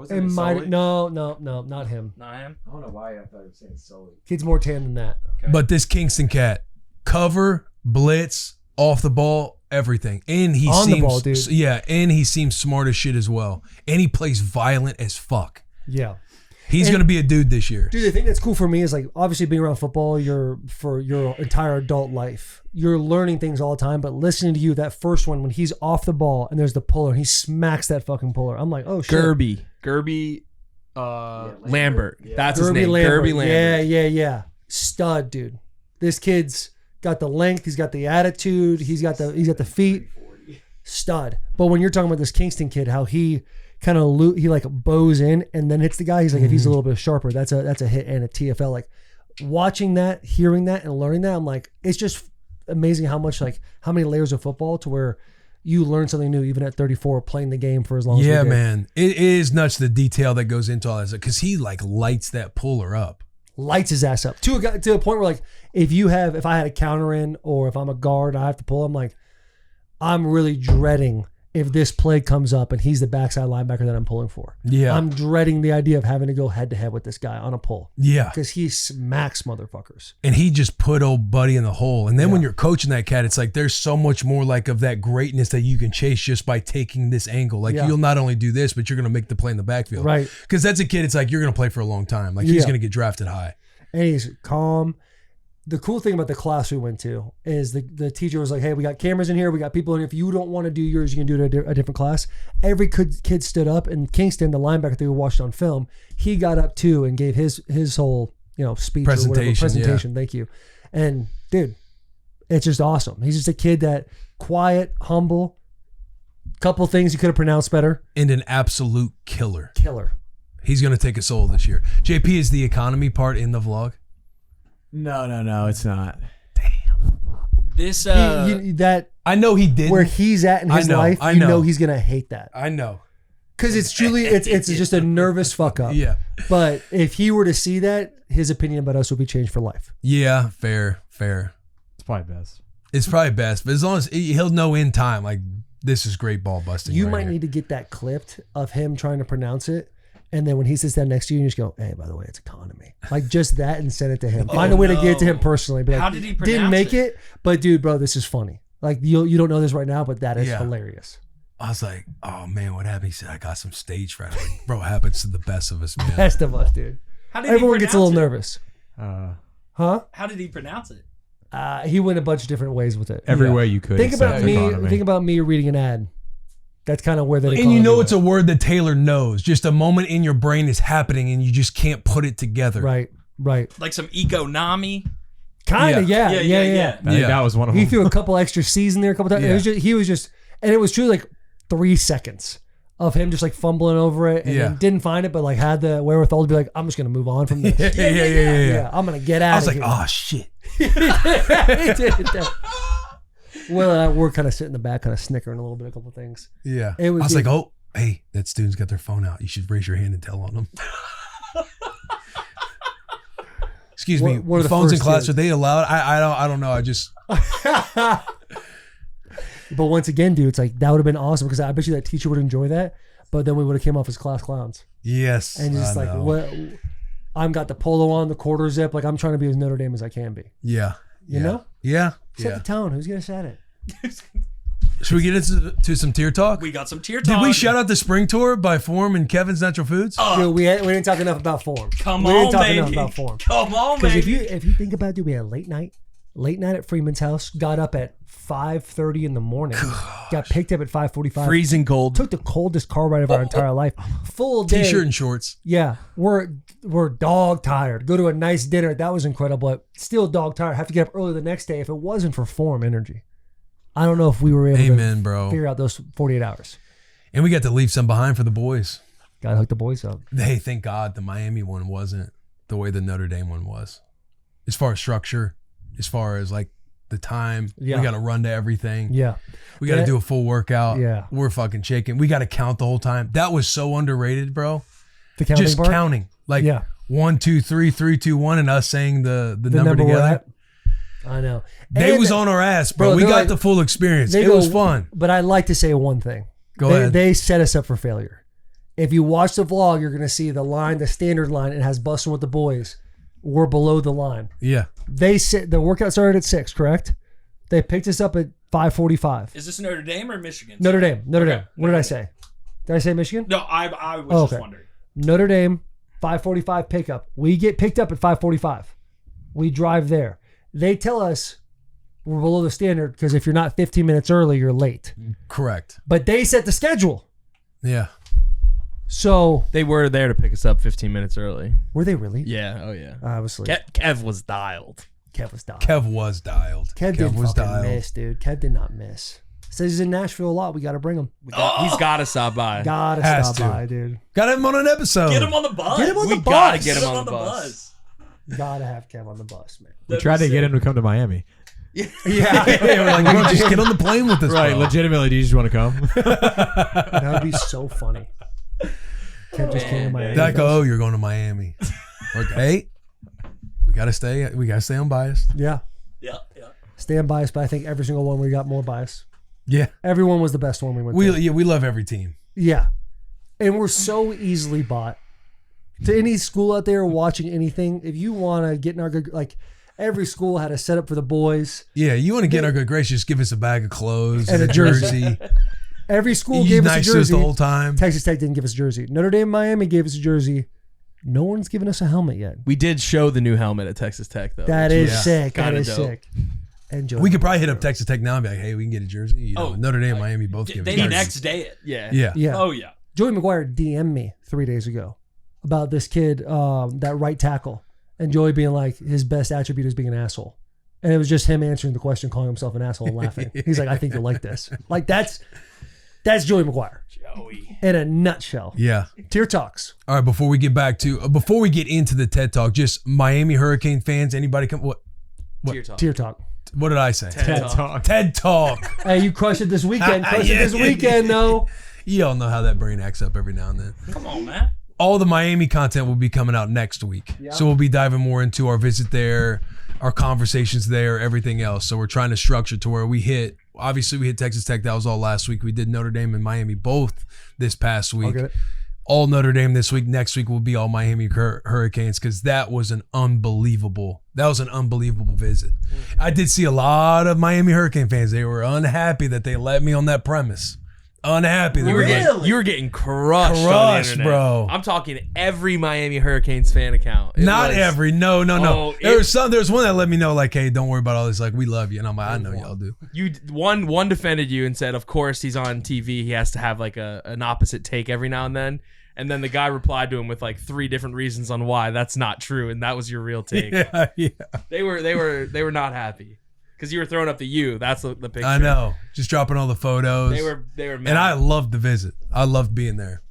It might, no, not him. Not him. I don't know why I thought you were saying Sully. Kid's more tan than that. But this Kingston cat, cover, blitz, off the ball, everything. And he On the seems ball, dude. Yeah, and he seems smart as shit as well. And he plays violent as fuck. Yeah. He's And- gonna be a dude this year. Dude, the thing that's cool for me is like obviously being around football, for your entire adult life, you're learning things all the time. But listening to you, that first one when he's off the ball and there's the puller, and he smacks that fucking puller. I'm like, oh shit. Gerby Lambert. That's his Gerby name. Lambert. Gerby Lambert. Yeah. Stud, dude. This kid's got the length, he's got the attitude, he's got the feet, stud. But when you're talking about this Kingston kid, how he kind of he like bows in and then hits the guy, he's like, if he's a little bit sharper, that's a hit and a TFL. Like watching that, hearing that, and learning that, I'm like, it's just amazing how many layers of football to where you learn something new even at 34, playing the game for as long as we did. Man, it is nuts the detail that goes into all that because he like lights that puller up. Lights his ass up to a point where like if I had a counter in or if I'm a guard I have to pull, I'm like, I'm really dreading if this play comes up and he's the backside linebacker that I'm pulling for. Yeah. I'm dreading the idea of having to go head to head with this guy on a pull. Yeah. Because he smacks motherfuckers. And he just put old buddy in the hole. And then when you're coaching that cat, it's like there's so much more like of that greatness that you can chase just by taking this angle. Like you'll not only do this, but you're going to make the play in the backfield. Right. Because that's a kid, it's like you're going to play for a long time. Like he's going to get drafted high. And he's calm. The cool thing about the class we went to is the teacher was like, hey, we got cameras in here. We got people in here. If you don't want to do yours, you can do it at a different class. Every kid stood up, and Kingston, the linebacker that we watched on film, he got up too and gave his whole speech presentation. Thank you. And dude, it's just awesome. He's just a kid that quiet, humble. Couple things you could have pronounced better. And an absolute killer. He's going to take a soul this year. JP, is the economy part in the vlog? No, it's not. This that I know he did where he's at in his life. I know he's gonna hate that. I know because it's truly it's just a nervous fuck up. Yeah, but if he were to see that, his opinion about us would be changed for life. Yeah, fair. It's probably best. But as long as he'll know in time, like this is great ball busting. You might need to get that clipped of him trying to pronounce it. And then when he sits down next to you, you just go, hey, by the way, it's economy. Like just that and send it to him. Find a way to get it to him personally. Be like, how did he pronounce Didn't make it, but dude, bro, this is funny. Like you don't know this right now, but that is hilarious. I was like, oh man, what happened? He said, I got some stage fright. I'm like, bro, it happens to the best of us, man. Best of us, dude. Everyone gets a little nervous. How did he pronounce it? He went a bunch of different ways with it. Every way you could. Think about me reading an ad. That's kind of where they it's a word that Taylor knows. Just a moment in your brain is happening and you just can't put it together. Right. Like some economy. Kind of, yeah. I think that was one of them. He threw a couple extra C's in there a couple times. Yeah. He was just, and it was truly like 3 seconds of him just like fumbling over it and then didn't find it, but like had the wherewithal to be like, I'm just going to move on from this. Yeah. I'm going to get out of here. I was like, oh shit. He did. Well, we're kind of sitting in the back, kind of snickering a little bit, a couple things. Yeah. I was like, oh, hey, that student's got their phone out. You should raise your hand and tell on them. Excuse me. One of the phones in first class, years. are they allowed? I don't know. I just. But once again, dude, it's like that would have been awesome because I bet you that teacher would enjoy that. But then we would have came off as class clowns. Yes. And just like, what? I've got the polo on, the quarter zip. Like I'm trying to be as Notre Dame as I can be. Yeah. You know? Yeah. Set the tone. Who's gonna set it? Should we get into some tier talk? We got some tier talk. Did we shout out the spring tour by Phorm and Kevin's Natural Foods? Dude, we didn't talk enough about Phorm. Come we on, didn't talk baby. enough about Phorm. Come on, Because baby. if you think about it, dude, we had a late night at Freeman's house. Got up at 5:30 in the morning. Got picked up at 5:45. Freezing cold. Took the coldest car ride of our entire life. Full day. T-shirt and shorts. Yeah, we're dog tired. Go to a nice dinner. That was incredible. But still dog tired. Have to get up early the next day. If it wasn't for Phorm energy, I don't know if we were able to figure out those 48 hours. And we got to leave some behind for the boys. Got to hook the boys up. Hey, thank God the Miami one wasn't the way the Notre Dame one was. As far as structure, as far as like the time, we got to run to everything. Yeah. We got to do a full workout. Yeah. We're fucking shaking. We got to count the whole time. That was so underrated, bro. The counting Just part? counting. Like 1, 2, 3, 3, 2, 1, and us saying the number we're together. at. I know. They was on our ass, bro. We got the full experience. It was fun. But I'd like to say one thing. Go ahead. They set us up for failure. If you watch the vlog, you're going to see the line, the standard line. It has Bussin' With The Boys. We're below the line. Yeah. The workout started at 6, correct? They picked us up at 5:45. Is this Notre Dame or Michigan? Notre Dame. What did I say? Did I say Michigan? No, I was just wondering. Notre Dame, 5:45 pickup. We get picked up at 5:45. We drive there. They tell us we're below the standard because if you're not 15 minutes early, you're late. Correct. But they set the schedule. Yeah. So they were there to pick us up 15 minutes early. Were they really? Yeah. Oh yeah. Obviously. Kev was dialed. Kev was dialed. Kev was dialed. Kev didn't fucking miss, dude. Kev did not miss. Says he's in Nashville a lot. We got to bring him. He's got to stop by. Gotta Has stop to. by, dude. Got him on an episode. Get him on the bus. Get him on the We bus. gotta get him on the bus. Gotta have Kev on the bus, man. We tried to get him to come to Miami. Yeah, we're like, bro, just get on the plane with us, Right, bro. legitimately, do you just want to come? That would be so funny. Kev just came to Miami. Like, oh, you're going to Miami. Like, hey, we gotta stay unbiased. Yeah. Yeah. Stay unbiased, but I think every single one we got more bias. Yeah, Everyone was the best one we went to. we love every team. Yeah. And we're so easily bought. To any school out there watching anything, if you want to get in our good, like every school had a setup for the boys. Yeah, you want to get in our good graces, just give us a bag of clothes And and a a jersey. Every school He's gave us a nice to us jersey. the whole time. Texas Tech didn't give us a jersey. Notre Dame, Miami gave us a jersey. No one's given us a helmet yet. We did show the new helmet at Texas Tech, though. That which is was sick. That kinda is dope. sick. And Joey We could probably hit up Texas Tech now and be like, hey, we can get a jersey. You know, Oh, Notre Dame, Miami both give They us need jerseys. next day it. Yeah. Yeah. Yeah. Oh yeah. Joey McGuire DM'd me 3 days ago about this kid, that right tackle, and Joey being like, his best attribute is being an asshole. And it was just him answering the question, calling himself an asshole and laughing. He's like, I think you'll like this. Like, that's Joey McGuire Joey. in a nutshell. Yeah. Tier talks. All right, before we get into the TED Talk, just Miami Hurricane fans, anybody come what Tier talk. what did I say? TED Talk. TED Talk. Hey, you crushed it this weekend. Crushed Yeah, it this yeah, weekend, yeah. though. You all know how that brain acts up every now and then. Come on, man. All the Miami content will be coming out next week. So we'll be diving more into our visit there, our conversations there, everything else. So we're trying to structure to where we hit Texas Tech. That was all last week. We did Notre Dame and Miami both this past week. Okay. All Notre Dame this week. Next week will be all Miami Hurricanes because that was an unbelievable visit. I did see a lot of Miami Hurricane fans. They were unhappy that they let me on that premise. Unhappy. They were like, You were getting crushed on the Crushed, internet. bro. I'm talking every Miami Hurricanes fan account. It not was- every. No. Oh, There was one that let me know, like, hey, don't worry about all this. Like, we love you. And I'm like, I know y'all do. One defended you and said, of course he's on TV. He has to have like an opposite take every now and then. And then the guy replied to him with like 3 different reasons on why that's not true, and that was your real take. Yeah. They were not happy because you were throwing up the U. That's the picture. I know. Just dropping all the photos. They were mad. And I loved the visit. I loved being there.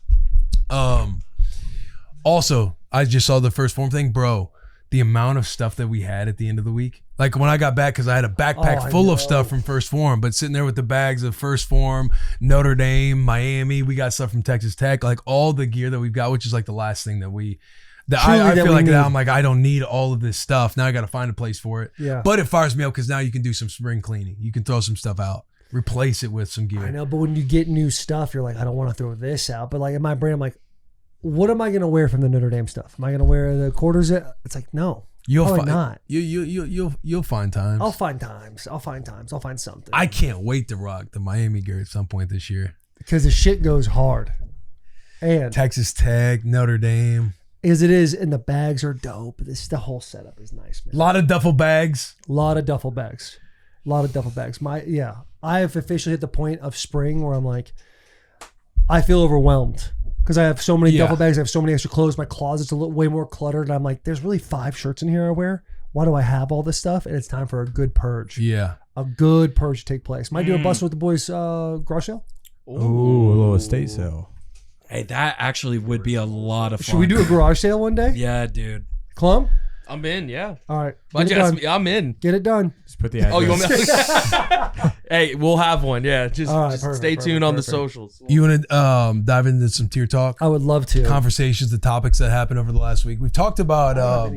Also, I just saw the first Phorm thing, bro. The amount of stuff that we had at the end of the week. Like when I got back, because I had a backpack full of stuff from First Phorm, but sitting there with the bags of First Phorm, Notre Dame, Miami, we got stuff from Texas Tech, like all the gear that we've got, which is like the last thing that I feel like now I'm like, I don't need all of this stuff. Now I got to find a place for it. Yeah. But it fires me up because now you can do some spring cleaning. You can throw some stuff out, replace it with some gear. I know, but when you get new stuff, you're like, I don't want to throw this out. But like in my brain, I'm like, what am I going to wear from the Notre Dame stuff? Am I going to wear the quarters? It's like, no. You'll Probably find not. You'll find times. I'll find times. I'll find something. I can't wait to rock the Miami gear at some point this year. Because the shit goes hard. And Texas Tech, Notre Dame. as it is, and the bags are dope. The whole setup is nice, man. A lot of duffel bags. A lot of duffel bags. I have officially hit the point of spring where I'm like, I feel overwhelmed because I have so many duffel bags. I have so many extra clothes. My closet's way more cluttered. And I'm like, there's really 5 shirts in here I wear. Why do I have all this stuff? And it's time for a good purge. Yeah. A good purge to take place. Might do a Bussin With The Boys garage sale. Ooh, a little estate sale. Hey, that actually would be a lot of fun. Should we do a garage sale one day? Yeah, dude. Clum? I'm in, yeah. All right. Why'd Get you it ask done. me? I'm in. Get it done. Just put the address. Oh, you want me to? Hey, we'll have one. Yeah, just, All right, just perfect, stay perfect, tuned on the perfect. socials. You want to dive into some tier talk? I would love to. Conversations, the topics that happened over the last week. We've talked about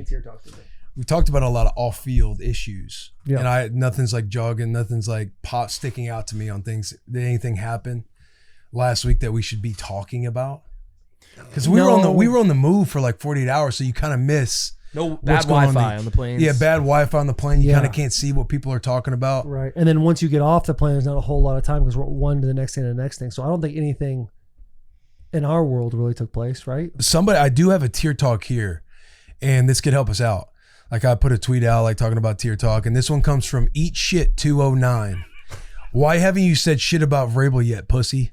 we've talked about a lot of off-field issues. Yeah. And nothing's like jogging, nothing's like pot sticking out to me on things. Did anything happen last week that we should be talking about? Because we were on the move for like 48 hours, so you kind of miss No bad what's going Wi-Fi on the planes. Yeah, bad Wi-Fi on the plane. You Yeah. kind of can't see what people are talking about. Right. And then once you get off the plane, there's not a whole lot of time because we're one to the next thing to the next thing. So I don't think anything in our world really took place, right? I do have a tier talk here, and this could help us out. Like I put a tweet out like talking about tier talk, and this one comes from Eat Shit 209. Why haven't you said shit about Vrabel yet, pussy?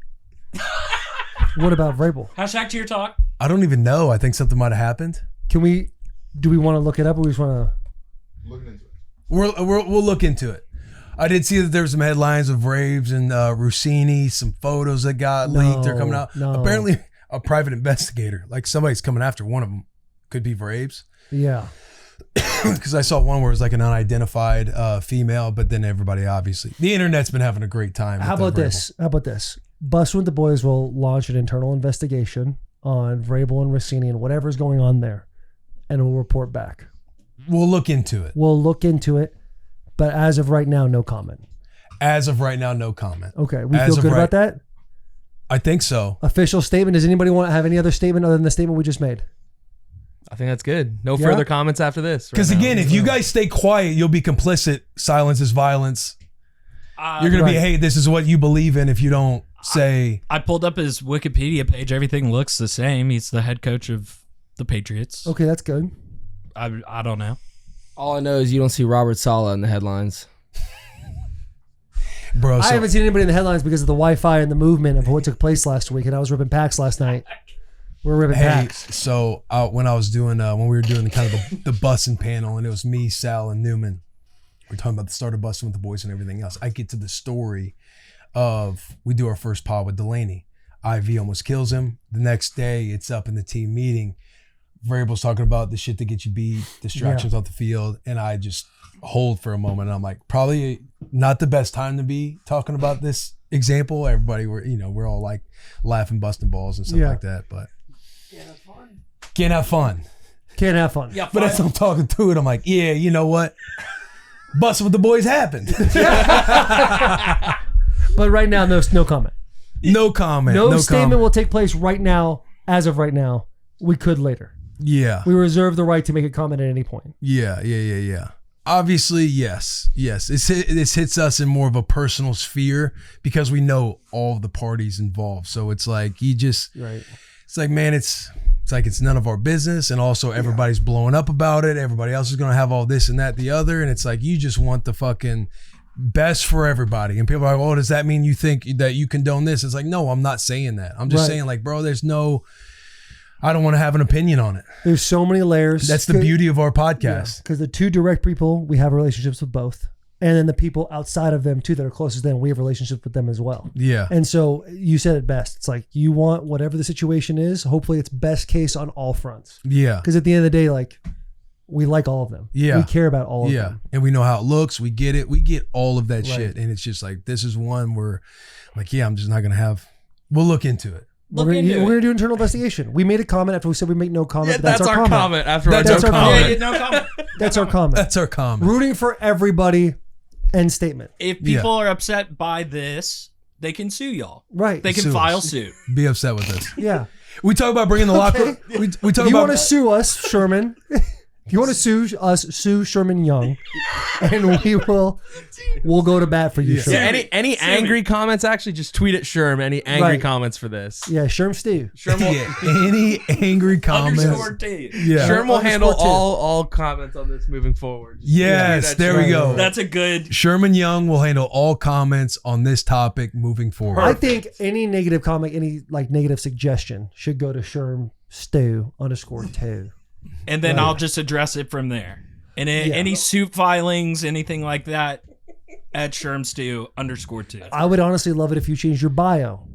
What about Vrabel? Hashtag tier talk. I don't even know. I think something might have happened. Do we want to look it up or we just want to? Looking into it. We'll look into it. I did see that there were some headlines of Raves and Rossini, some photos that got leaked. They're coming out. No. Apparently, a private investigator, like somebody's coming after one of them. Could be Raves. Yeah. Because I saw one where it was like an unidentified female, but then everybody obviously. The internet's been having a great time. How about this? Bussin With The Boys will launch an internal investigation on Vrabel and Rossini and whatever's going on there, and we'll report back. We'll look into it. But as of right now, no comment. As of right now, no comment. Okay, we feel good about that? I think so. Official statement. Does anybody want to have any other statement other than the statement we just made? I think that's good. No further comments after this. Because again, if you guys stay quiet, you'll be complicit. Silence is violence. You're going to be, hey, this is what you believe in if you don't say. I pulled up his Wikipedia page. Everything looks the same. He's the head coach of the Patriots. Okay, that's good. I don't know. All I know is you don't see Robert Saleh in the headlines. Bro, I haven't seen anybody in the headlines because of the Wi-Fi and the movement of what took place last week, and I was ripping packs last night. We're ripping packs. So when I was doing, when we were doing the kind of the Bussin panel, and it was me, Sal, and Newman. We're talking about the start of Bussin With The Boys and everything else. I get to the story of we do our first pod with Delaney. IV almost kills him. The next day, it's up in the team meeting. Vrabel's talking about the shit that gets you beat, distractions off the field, and I just hold for a moment. And I'm like, probably not the best time to be talking about this example. Everybody, we're all like laughing, busting balls and stuff like that. But can't have fun. Yeah, but as I'm talking through it, I'm like, yeah, you know what? Bussin With The Boys happened. But right now, no comment. No comment. No statement will take place right now. As of right now, we could later. Yeah. We reserve the right to make a comment at any point. Yeah. Obviously, yes. This hits us in more of a personal sphere because we know all of the parties involved. So it's like it's like, man, it's like it's none of our business, and also everybody's blowing up about it. Everybody else is gonna have all this and that, the other, and it's like you just want the fucking best for everybody. And people are like, oh, does that mean you think that you condone this? It's like, no, I'm not saying that. I'm just saying, like, bro, I don't want to have an opinion on it. There's so many layers. That's the beauty of our podcast. Because the two direct people, we have relationships with both. And then the people outside of them too that are closest to them, we have relationships with them as well. Yeah. And so you said it best. It's like you want whatever the situation is, hopefully it's best case on all fronts. Yeah. Because at the end of the day, like, we like all of them. Yeah. We care about all of them. And we know how it looks. We get it. We get all of that shit. And it's just like, this is one where, like, I'm just not going to have, we'll look into it. We're going to do internal investigation. We made a comment after we said we make no comment. Yeah, But that's our comment. That's our comment. No comment. That's our comment. That's our comment. Rooting for everybody. End statement. If people are upset by this, they can sue y'all. Right. They can file suit. Be upset with us. Yeah. We talk about bringing the locker. We talk about. You want to sue us, Sherman? If you want to sue us, sue Sherman Young, and we'll go to bat for you, Sherman. Yeah, any angry comments, actually, just tweet at Sherm. Any angry comments for this? Yeah, Sherm Steve. Any angry comments? Yeah. Sherm will handle all comments on this moving forward. Yes, there we go. That's a good. Sherman Young will handle all comments on this topic moving forward. I think any negative comment, any like negative suggestion, should go to Sherm Stew _2. And then I'll just address it from there. And any suit filings, anything like that, at Shermstew _2. I would honestly love it if you changed your bio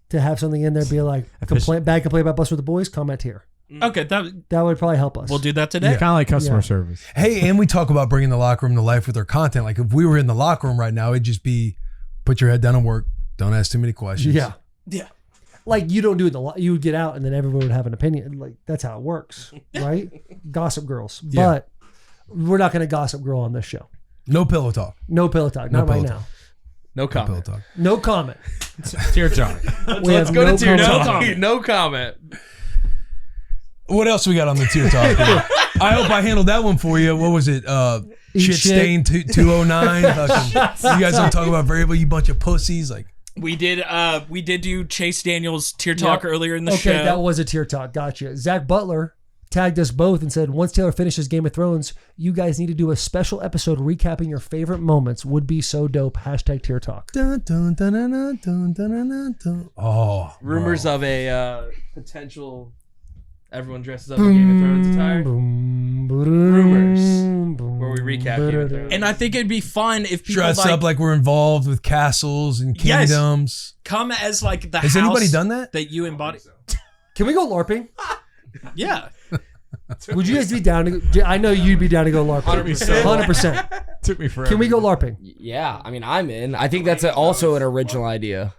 to have something in there, be like, bad complaint about Bussin With The Boys, comment here. Okay, that would probably help us. We'll do that today. Kind of like customer service. Hey, and we talk about bringing the locker room to life with our content. Like if we were in the locker room right now, it'd just be put your head down and work. Don't ask too many questions. Yeah. Like you don't do it you would get out and then everyone would have an opinion. Like that's how it works, right? Gossip girls. But we're not going to gossip girl on this show. No pillow talk. No pillow talk. Not right now. No comment. Pillow talk. No comment. Tear talk. Let's go to tier talk. No comment. What else we got on the tier talk? I hope I handled that one for you. What was it? Shit stain 209. You guys don't talk about Vrabel, you bunch of pussies. Like we did do Chase Daniels tier talk earlier in the show. Okay, that was a tier talk. Gotcha. Zach Butler tagged us both and said, once Taylor finishes Game of Thrones, you guys need to do a special episode recapping your favorite moments. Would be so dope. # tier talk. Oh. Rumors of a potential everyone dresses up in Game of Thrones attire. Rumors. Where we recap game of Thrones. And I think it'd be fun if people Dress up like we're involved with castles and Yes. kingdoms. come as like the Has house anybody done that? that you embody. Can we go LARPing? Yeah. Would you guys be down to go? I know you'd be down to go LARPing. 100%. Took me forever. Can we go LARPing? Yeah, I mean, I'm in. I think that's also an original idea.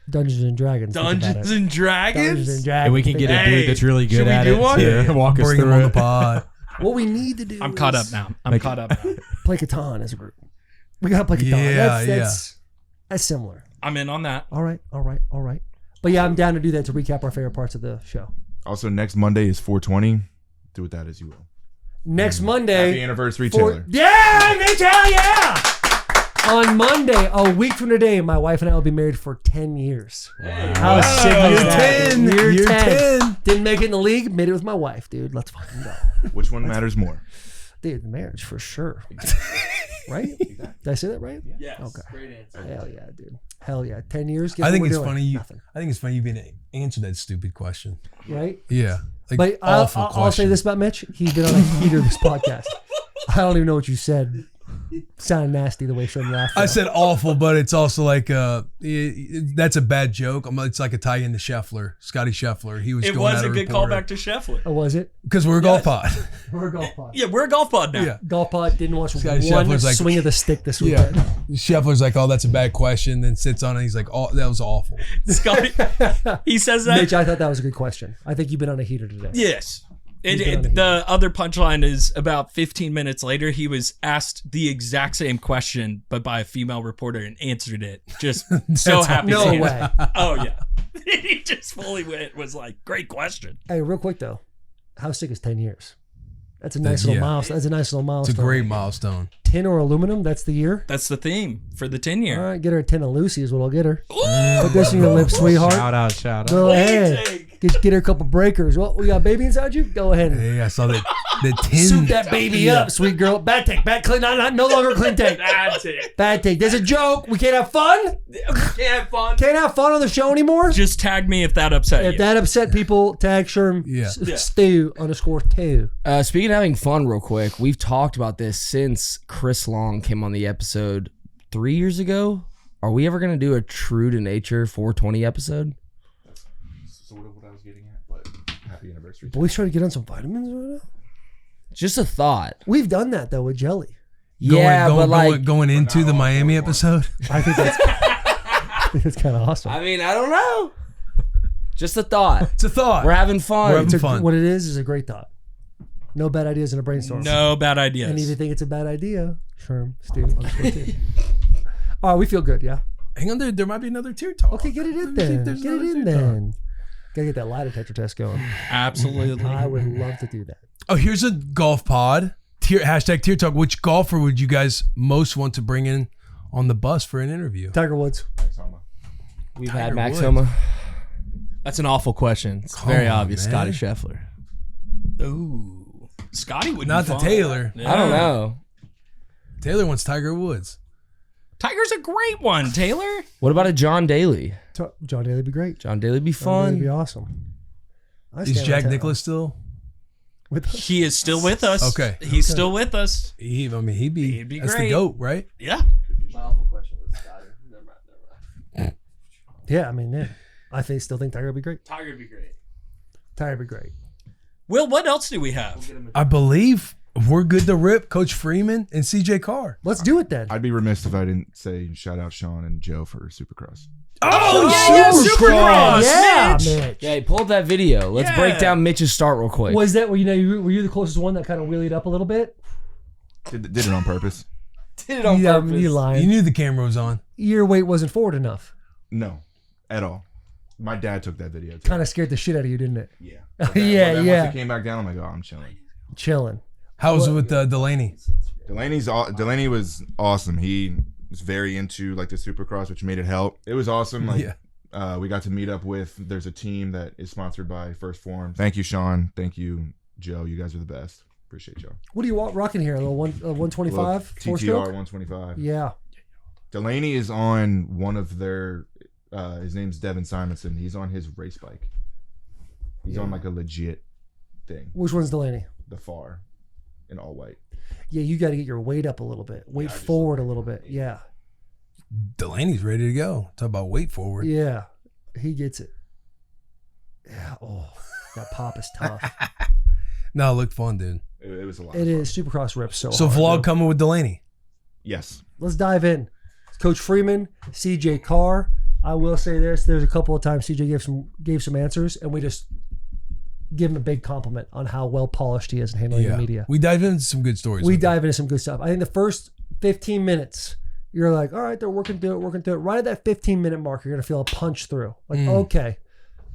Dungeons and Dragons. think about Dungeons it. and Dragons. Dungeons and Dragons. And we can get a Hey, dude that's really good should we at do it one? to walk us Bring them through on the it. pod. What we need to do I'm caught is up now. I'm caught up now. play Catan as a group. We got to play Catan. Yeah, That's similar. I'm in on that. All right. But yeah, I'm down to do that to recap our favorite parts of the show. Also, next Monday is 420. Do with that as you will. Next Monday. Happy anniversary, for- Taylor. Yeah, Mitch, hell yeah! On Monday, a week from today, my wife and I will be married for 10 years. How sick is Year that? 10. Year Year 10. 10. Didn't make it in the league, made it with my wife, dude. Let's fucking go. Which one matters more? Dude, marriage for sure. Right? Did I say that right? Yes. Okay. Great answer. Hell yeah, dude. Hell yeah. 10 years. Guess I think what it's we're doing? funny. Nothing. I think it's funny you being answer that stupid question. Right? Yeah. Like, But awful I'll say question. this about Mitch. He's been on a heater of this podcast. I don't even know what you said. Sounded nasty the way Sean laughed. I though. said awful, but it's also like that's a bad joke. It's like a tie-in to Scheffler, Scotty Scheffler. He was It going was at a good reporter. callback to Scheffler. Oh, was it? because we're a golf pod. We're a golf pod. Yeah, we're a golf pod now. Yeah. Golf pod didn't watch Scotty one Scheffler's like- swing of the stick this Yeah. weekend. Scheffler's like, oh, that's a bad question. Then sits on it. He's like, oh, that was awful. Scotty, he says that. Mitch, I thought that was a good question. I think you've been on a heater today. Yes. He's been on a The other punchline is about 15 minutes later, he was asked the exact same question, but by a female reporter and answered it. Just so happy. No seeing it. way. Oh, yeah. He just fully was like, great question. Hey, real quick though, how sick is 10 years? That's a nice little Yeah. milestone. That's a nice little milestone. It's a great milestone. Tin or aluminum. That's the year. That's the theme for the 10 year. All right, get her a tin of Lucy is what I'll get her. Put this in your lips, sweetheart. Shout out. Go ahead. Get her a couple breakers. Well, we got a baby inside you? Go ahead. Hey, I saw that the tin. Soup that baby up, sweet girl. Bad take. Bad clean. No longer clean take. Bad take. Bad take. There's a joke. We can't have fun. Can't have fun. Can't have fun on the show anymore. Just tag me if that upset If you. that upset people, tag Sherm Yeah. Stew_2. Speaking of having fun, real quick, we've talked about this since Chris Long came on the episode 3 years ago. Are we ever going to do a True to Nature 420 episode? Sort of what I was getting at, but happy anniversary. Boys trying to get on some vitamins right now. Just a thought. We've done that though with jelly. Yeah, but like, going into the Miami episode. I think that's kind of awesome. I mean, I don't know. Just a thought. It's a thought. We're having fun. We're having It's fun. what it is a great thought. No bad ideas in a brainstorm. No bad ideas. And if you think it's a bad idea, Sherm Stew _2. All right, we feel good, yeah. Hang on, there might be another tier talk. Okay, get it in Let me see then. if there's Get it another in tier talk. then. Gotta get that lie detector test going. Absolutely. I would love to do that. Oh, here's a golf pod. Hashtag tier talk. Which golfer would you guys most want to bring in on the bus for an interview? Tiger Woods. We've Tiger had Max Woods. Homa. That's an awful question. It's Come very on, obvious. man. Scotty Scheffler. Ooh. Scotty would Not be the fun. Taylor. Yeah. I don't know. Taylor wants Tiger Woods. Tiger's a great one, Taylor. What about a John Daly? John Daly would be great. John Daly would be John Daly would be fun. awesome. I Is stand Jack with Taylor. Nicklaus still? With us? He is still with us. Okay. He's still with us. He'd be. He'd be That's great. the GOAT, right? Yeah. Yeah, I mean, yeah. I still think Tiger would be great. Tiger would be great. Tiger would be great. Will, what else do we have? I believe we're good to rip. Coach Freeman and CJ Carr. Let's do it then. I'd be remiss if I didn't say shout out Sean and Joe for Supercross. Supercross, Yeah, Mitch. Mitch. Yeah, pull up that video. Let's Yeah. break down Mitch's start real quick. Was that were you the closest one that kind of wheelied up a little bit? Did it on purpose? Did it on Yeah, purpose. you You lying. knew the camera was on. Your weight wasn't forward enough. No, at all. My dad took that video too. Kind of scared the shit out of you, didn't it? Yeah. Yeah, Once yeah. it came back down, I'm like, oh, I'm chilling. Chilling. How was it with Delaney? Delaney was awesome. He was very into like the Supercross, which made it help. It was awesome. Like we got to meet up with. There's a team that is sponsored by First Phorm. Thank you, Sean. Thank you, Joe. You guys are the best. Appreciate y'all. What are you rocking here? A little 125 TTR four-stroke? 125. Yeah. Delaney is on one of their. His name's Devin Simonson. He's on his race bike. He's on like a legit thing. Which one's Delaney? The FAR. in all white. Yeah, you got to get your weight up a little bit. Weight forward a little bit. Yeah. Delaney's ready to go. Talk about weight forward. Yeah. He gets it. Yeah. Oh, that pop is tough. No, it looked fun, dude. It was a lot. It is. Supercross rips so So hard, vlog bro. coming with Delaney. Yes. Let's dive in. Coach Freeman, CJ Carr. I will say this. There's a couple of times CJ gave some answers, and we just give him a big compliment on how well polished he is in handling the media. We dive into some good stories. We dive into some good stuff. I think the first 15 minutes, you're like, all right, they're working through it. Right at that 15-minute mark, you're going to feel a punch through. Like, okay,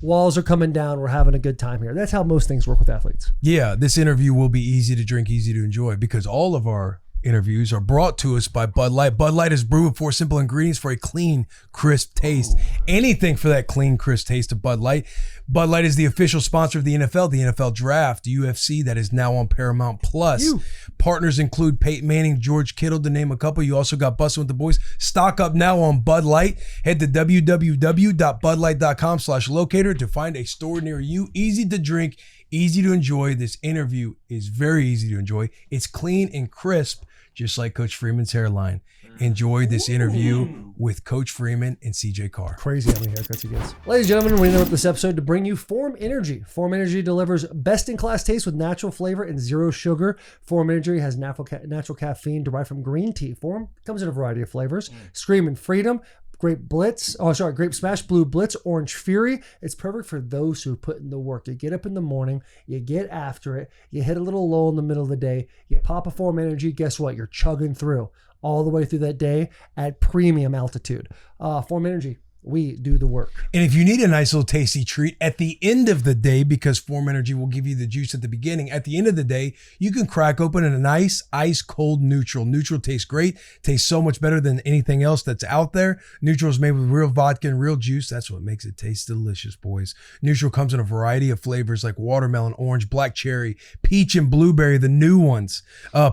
walls are coming down. We're having a good time here. That's how most things work with athletes. Yeah, this interview will be easy to drink, easy to enjoy, because all of our interviews are brought to us by Bud Light. Bud Light is brewed with 4 simple ingredients for a clean, crisp taste. Anything for that clean, crisp taste of Bud Light. Bud Light is the official sponsor of the NFL Draft, UFC, that is now on Paramount Plus. Partners include Peyton Manning, George Kittle, to name a couple. You also got Bussin With The Boys. Stock up now on Bud Light. Head to www.budlight.com/locator to find a store near you. Easy to drink, easy to enjoy. This interview is very easy to enjoy. It's clean and crisp, just like Coach Freeman's hairline. Enjoy this interview with Coach Freeman and CJ Carr. Crazy how many haircuts he gets. Ladies and gentlemen, we interrupt this episode to bring you Phorm Energy. Phorm Energy delivers best-in-class taste with natural flavor and zero sugar. Phorm Energy has natural caffeine derived from green tea. Phorm comes in a variety of flavors. Screaming Freedom, Grape Smash, Blue Blitz, Orange Fury. It's perfect for those who put in the work. You get up in the morning, you get after it, you hit a little lull in the middle of the day, you pop a Phorm Energy, guess what? You're chugging through all the way through that day at premium altitude. Phorm Energy, we do the work. And if you need a nice little tasty treat at the end of the day, because Phorm Energy will give you the juice at the beginning, at the end of the day, you can crack open a nice ice cold Neutral. Neutral tastes great, tastes so much better than anything else that's out there. Neutral is made with real vodka and real juice. That's what makes it taste delicious, boys. Neutral comes in a variety of flavors like watermelon, orange, black cherry, peach, and blueberry, the new ones.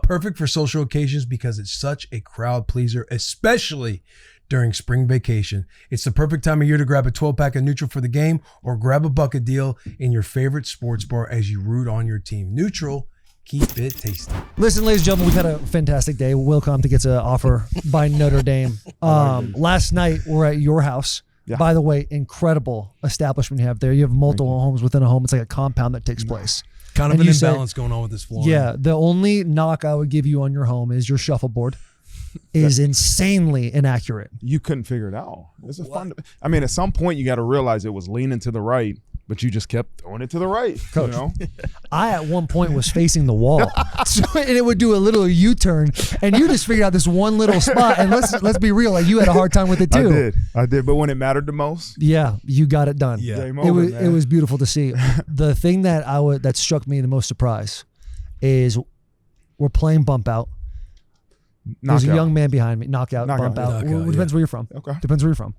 Perfect for social occasions because it's such a crowd pleaser, especially during spring vacation. It's the perfect time of year to grab a 12-pack of Neutral for the game, or grab a bucket deal in your favorite sports bar as you root on your team. Neutral, keep it tasty. Listen, ladies and gentlemen, we've had a fantastic day. Will Compton gets an offer by Notre Dame. Last night, we're at your house. Yeah. By the way, incredible establishment you have there. You have multiple homes within a home. It's like a compound that takes place. Kind of And an you said- imbalance going on with this floor. Yeah, the only knock I would give you on your home is your shuffleboard is insanely inaccurate. You couldn't figure it out. It's a fun. I mean, at some point you got to realize it was leaning to the right, but you just kept throwing it to the right. Coach. You know? I at one point was facing the wall, and it would do a little U-turn, and you just figured out this one little spot. And let's be real, like you had a hard time with it too. I did. But when it mattered the most, Yeah, you got it done. Yeah. game It over, was man. it was beautiful to see. The thing that struck me the most surprise is we're playing bump out. There's a Knockout. young man behind me. Knockout, Knockout. bump out. Knockout, Depends where you're from. Okay. Depends where you're from.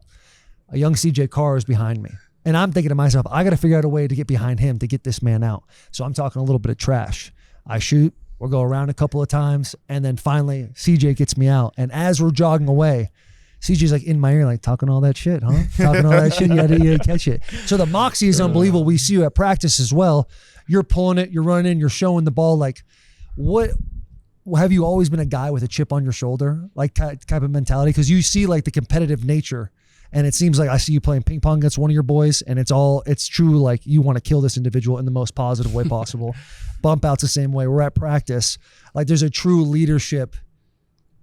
A young CJ Carr is behind me. And I'm thinking to myself, I got to figure out a way to get behind him to get this man out. So I'm talking a little bit of trash. I shoot, we'll go around a couple of times, and then finally CJ gets me out. And as we're jogging away, CJ's like in my ear, like talking all that shit, huh? Talking all that shit, you had to catch it. So the moxie is unbelievable. We see you at practice as well. You're pulling it, you're running, you're showing the ball. Like, what have you always been a guy with a chip on your shoulder, like type of mentality? Because you see like the competitive nature, and it seems like I see you playing ping pong against one of your boys, and it's true. Like you want to kill this individual in the most positive way possible. Bump outs the same way. We're at practice. Like there's a true leadership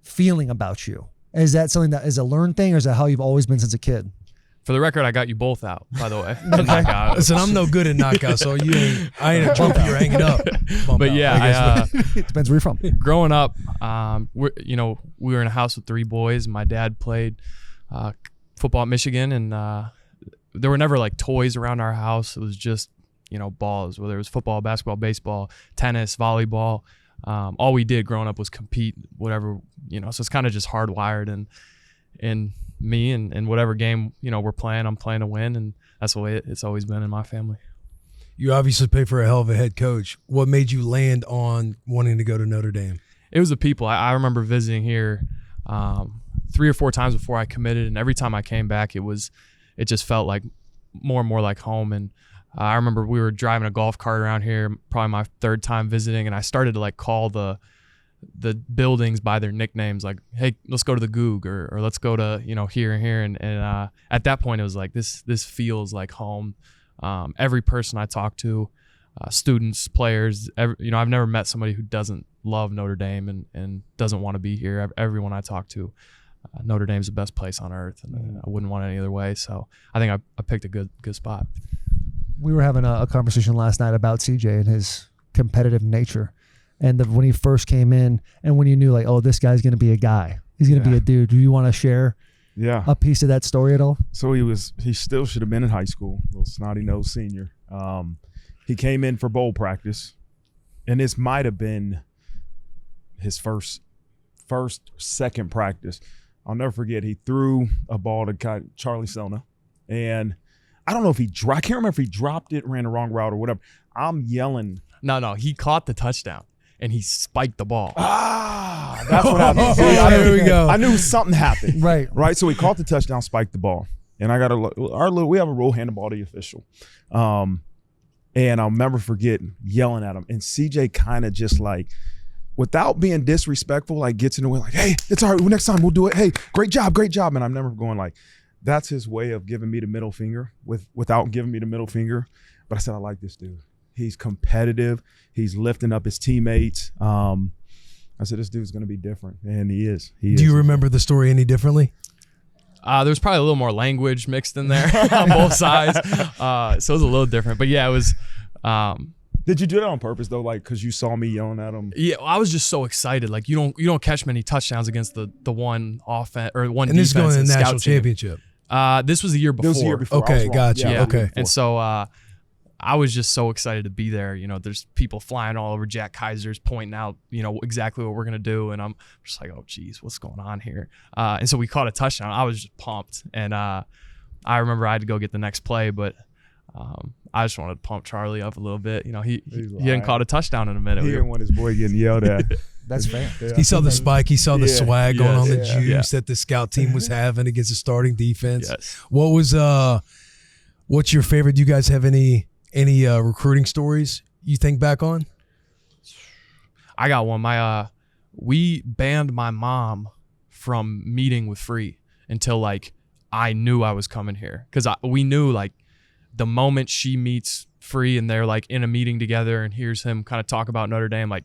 feeling about you. Is that something that is a learned thing, or is that how you've always been since a kid? For the record, I got you both out, by the way. Knockout. Listen, I'm no good at knockouts, so I ain't a trophy you're hanging up. Bump But out. yeah, Depends where you're from. growing up, we were in a house with 3 boys. My dad played football at Michigan, and there were never like toys around our house. It was just balls, whether it was football, basketball, baseball, tennis, volleyball. All we did growing up was compete, whatever, so it's kind of just hardwired in me, and whatever game we're playing, I'm playing to win, and that's the way it's always been in my family. You obviously pay for a hell of a head coach. What made you land on wanting to go to Notre Dame? It was the people. I remember visiting here 3 or 4 times before I committed, and every time I came back, it just felt like more and more like home. And I remember we were driving a golf cart around here, probably my 3rd time visiting, and I started to like call the buildings by their nicknames, like, hey, let's go to the Goog, or let's go to, here and here. And at that point, it was like, this feels like home. Every person I talk to, students, players, I've never met somebody who doesn't love Notre Dame and doesn't want to be here. Everyone I talk to, Notre Dame's the best place on earth, and I wouldn't want it any other way. So I think I picked a good spot. We were having a conversation last night about CJ and his competitive nature. And when he first came in, and when you knew, like, oh, this guy's going to be a guy. He's going to be a dude. Do you want to share a piece of that story at all? So he still should have been in high school, little snotty-nosed senior. He came in for bowl practice, and this might have been his first, second practice. I'll never forget, he threw a ball to Charlie Sona, and I don't know if I can't remember if he dropped it, ran the wrong route or whatever. I'm yelling. No, he caught the touchdown. And he spiked the ball. That's what happened. There we go. I knew something happened. Right. So he caught the touchdown, spiked the ball, and I got we have a rule, hand the ball to the official, and I'll never forget yelling at him. And CJ kind of just like, without being disrespectful, like gets in the way, like, hey, it's all right. Next time we'll do it. Hey, great job. And I'm never going like, that's his way of giving me the middle finger without giving me the middle finger. But I said, I like this dude. He's competitive. He's lifting up his teammates. I said, this dude's going to be different, and he is. Do you remember the story any differently? There's probably a little more language mixed in there on both sides, so it was a little different. But yeah, it was. Did you do that on purpose though, like because you saw me yelling at him? Yeah, I was just so excited. Like you don't catch many touchdowns against the one offense or one. And this is going to the national team. championship. This was the year before. This was the year before. Okay, gotcha. Yeah. Okay, and so. I was just so excited to be there. There's people flying all over. Jack Kaiser's pointing out, exactly what we're going to do. And I'm just like, oh, geez, what's going on here? And so we caught a touchdown. I was just pumped. And I remember I had to go get the next play, but I just wanted to pump Charlie up a little bit. He hadn't caught a touchdown in a minute. He didn't want his boy getting yelled at. That's fair. Yeah. He saw the spike. He saw the swag going on, the juice Yeah. that the scout team was having against the starting defense. Yes. What was what's your favorite? Do you guys have any recruiting stories you think back on? I got one. We banned my mom from meeting with Free until like I knew I was coming here, because we knew like the moment she meets Free and they're like in a meeting together and hears him kind of talk about Notre Dame, like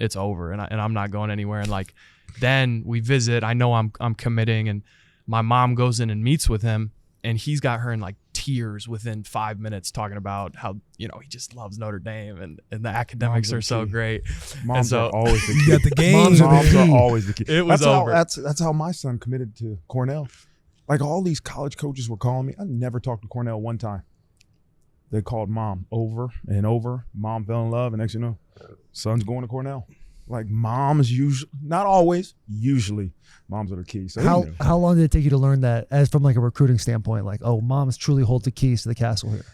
it's over and I'm not going anywhere. And like then we visit. I know I'm committing, and my mom goes in and meets with him, and he's got her in like tears within 5 minutes talking about how he just loves Notre Dame and the academics are so great. Moms and so, are always the key. You got the game. Moms are always the key. It was over. That's how my son committed to Cornell. Like all these college coaches were calling me. I never talked to Cornell one time. They called mom over and over. Mom fell in love, and next you know, son's going to Cornell. Like moms usually, not always, usually moms are the key. So how long did it take you to learn that, as from like a recruiting standpoint? Like, oh, moms truly hold the keys to the castle here.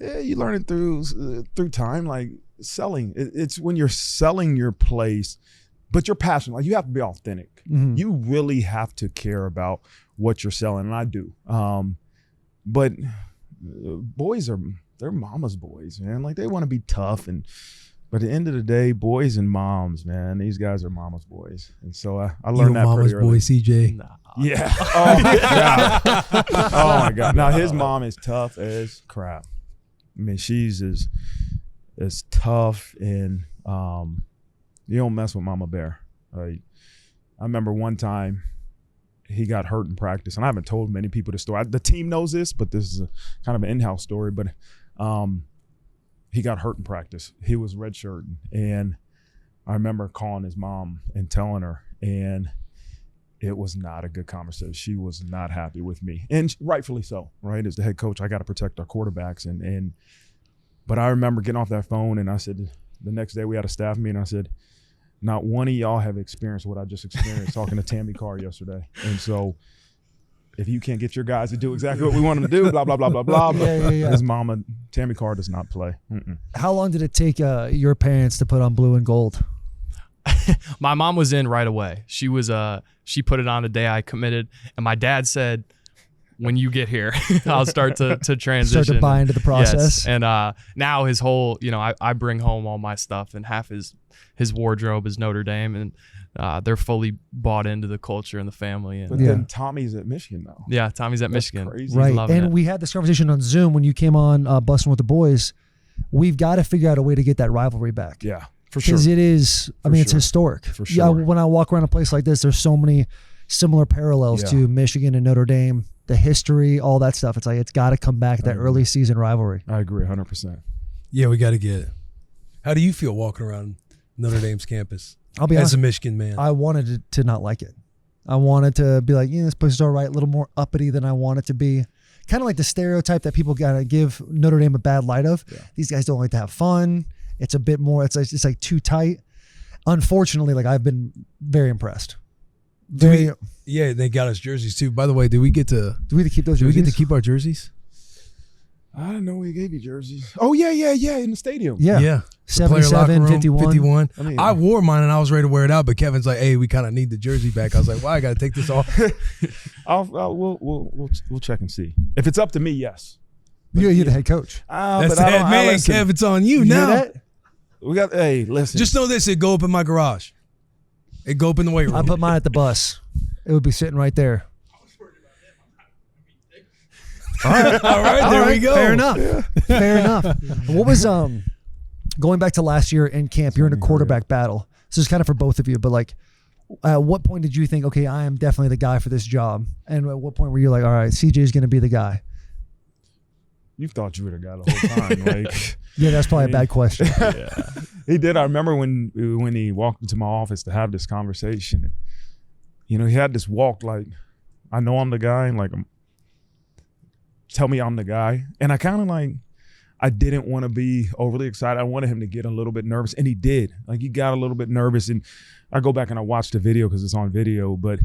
Yeah, you learn it through time, like selling. It's when you're selling your place, but you're passionate. Like you have to be authentic. Mm-hmm. You really have to care about what you're selling, and I do. But boys they're mama's boys, man. Like they want to be tough, but at the end of the day, boys and moms, man, these guys are mama's boys. And so I learned that mama's pretty early. boy, CJ. Nah. Yeah. Oh my God. Oh my God. Now his mom is tough as crap. I mean, she's as tough, and you don't mess with Mama Bear. I remember one time he got hurt in practice, and I haven't told many people the story. The team knows this, but this is a kind of an in-house story. But he got hurt in practice. He was redshirting, and I remember calling his mom and telling her, and it was not a good conversation. She was not happy with me, and rightfully so, right? As the head coach, I got to protect our quarterbacks, but I remember getting off that phone, and I said, the next day we had a staff meeting, I said, not one of y'all have experienced what I just experienced talking to Tammy Carr yesterday. And so if you can't get your guys to do exactly what we want them to do, blah, blah, blah, blah, blah. But his mama, Tammy Carr, does not play. Mm-mm. How long did it take your parents to put on blue and gold? My mom was in right away. She put it on the day I committed, and my dad said, when you get here, I'll start to transition. Start to buy into the process. Yes. And now his whole, I bring home all my stuff, and half his wardrobe is Notre Dame, and they're fully bought into the culture and the family. And But then Tommy's at Michigan now. yeah, Tommy's at That's Michigan. crazy. He's Right. loving And it. we had this conversation on Zoom when you came on Bussin With The Boys. We've got to figure out a way to get that rivalry back. Yeah, for sure. Because it is, it's sure. historic. For Yeah, sure. when I walk around a place like this, there's so many similar parallels Yeah. to Michigan and Notre Dame, the history, all that stuff. It's like, it's got to come back, that early season rivalry. I agree 100%. Yeah, we got to get it. How do you feel walking around Notre Dame's campus I'll be as honest, a Michigan man? I wanted to not like it. I wanted to be like, this place is all right, a little more uppity than I want it to be. Kind of like the stereotype that people got to give Notre Dame a bad light of. Yeah. These guys don't like to have fun. It's a bit more, it's like too tight. Unfortunately, like I've been very impressed. Yeah, they got us jerseys too. By the way, do we get to keep those do we jerseys? get to keep our jerseys? I didn't know he gave you jerseys. Oh, yeah, in the stadium. Yeah. The player 77, locker room, 51. I mean, I wore mine and I was ready to wear it out, but Kevin's like, "Hey, we kind of need the jersey back." I was like, "Why? I got to take this off." we'll check and see. If it's up to me, yes. You're the head coach. That's but I that don't- man, listen, Kev. It's on you You now. hear that? We got. Hey, listen. Just know this: it go up in my garage. It go up in the weight room. I put mine at the bus. It would be sitting right there. All right, there we go. Fair enough. Fair enough. What was going back to last year in camp? You're in a quarterback battle. This is kind of for both of you, but like, at what point did you think, okay, I am definitely the guy for this job? And at what point were you like, all right, CJ is going to be the guy? You thought you were the guy the whole time. Like, Yeah, that's probably a bad question. yeah, he did. I remember when he walked into my office to have this conversation. He had this walk like, I know I'm the guy, and like, tell me I'm the guy. And I kind of like, I didn't want to be overly excited. I wanted him to get a little bit nervous, and he did. Like, he got a little bit nervous, and I go back and I watch the video because it's on video, but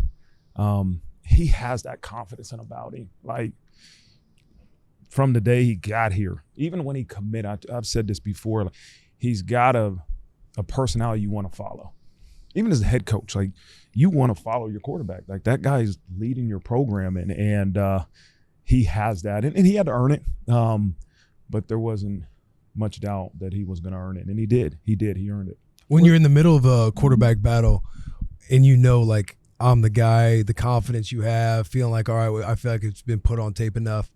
he has that confidence about him. Like, from the day he got here, even when he committed, I've said this before, like, he's got a personality you want to follow. Even as a head coach, like, you want to follow your quarterback. Like, that guy's leading your program, and he has that, and he had to earn it. But there wasn't much doubt that he was going to earn it, and he did. He earned it. When you're in the middle of a quarterback battle, and like, I'm the guy, the confidence you have, feeling like, all right, I feel like it's been put on tape enough.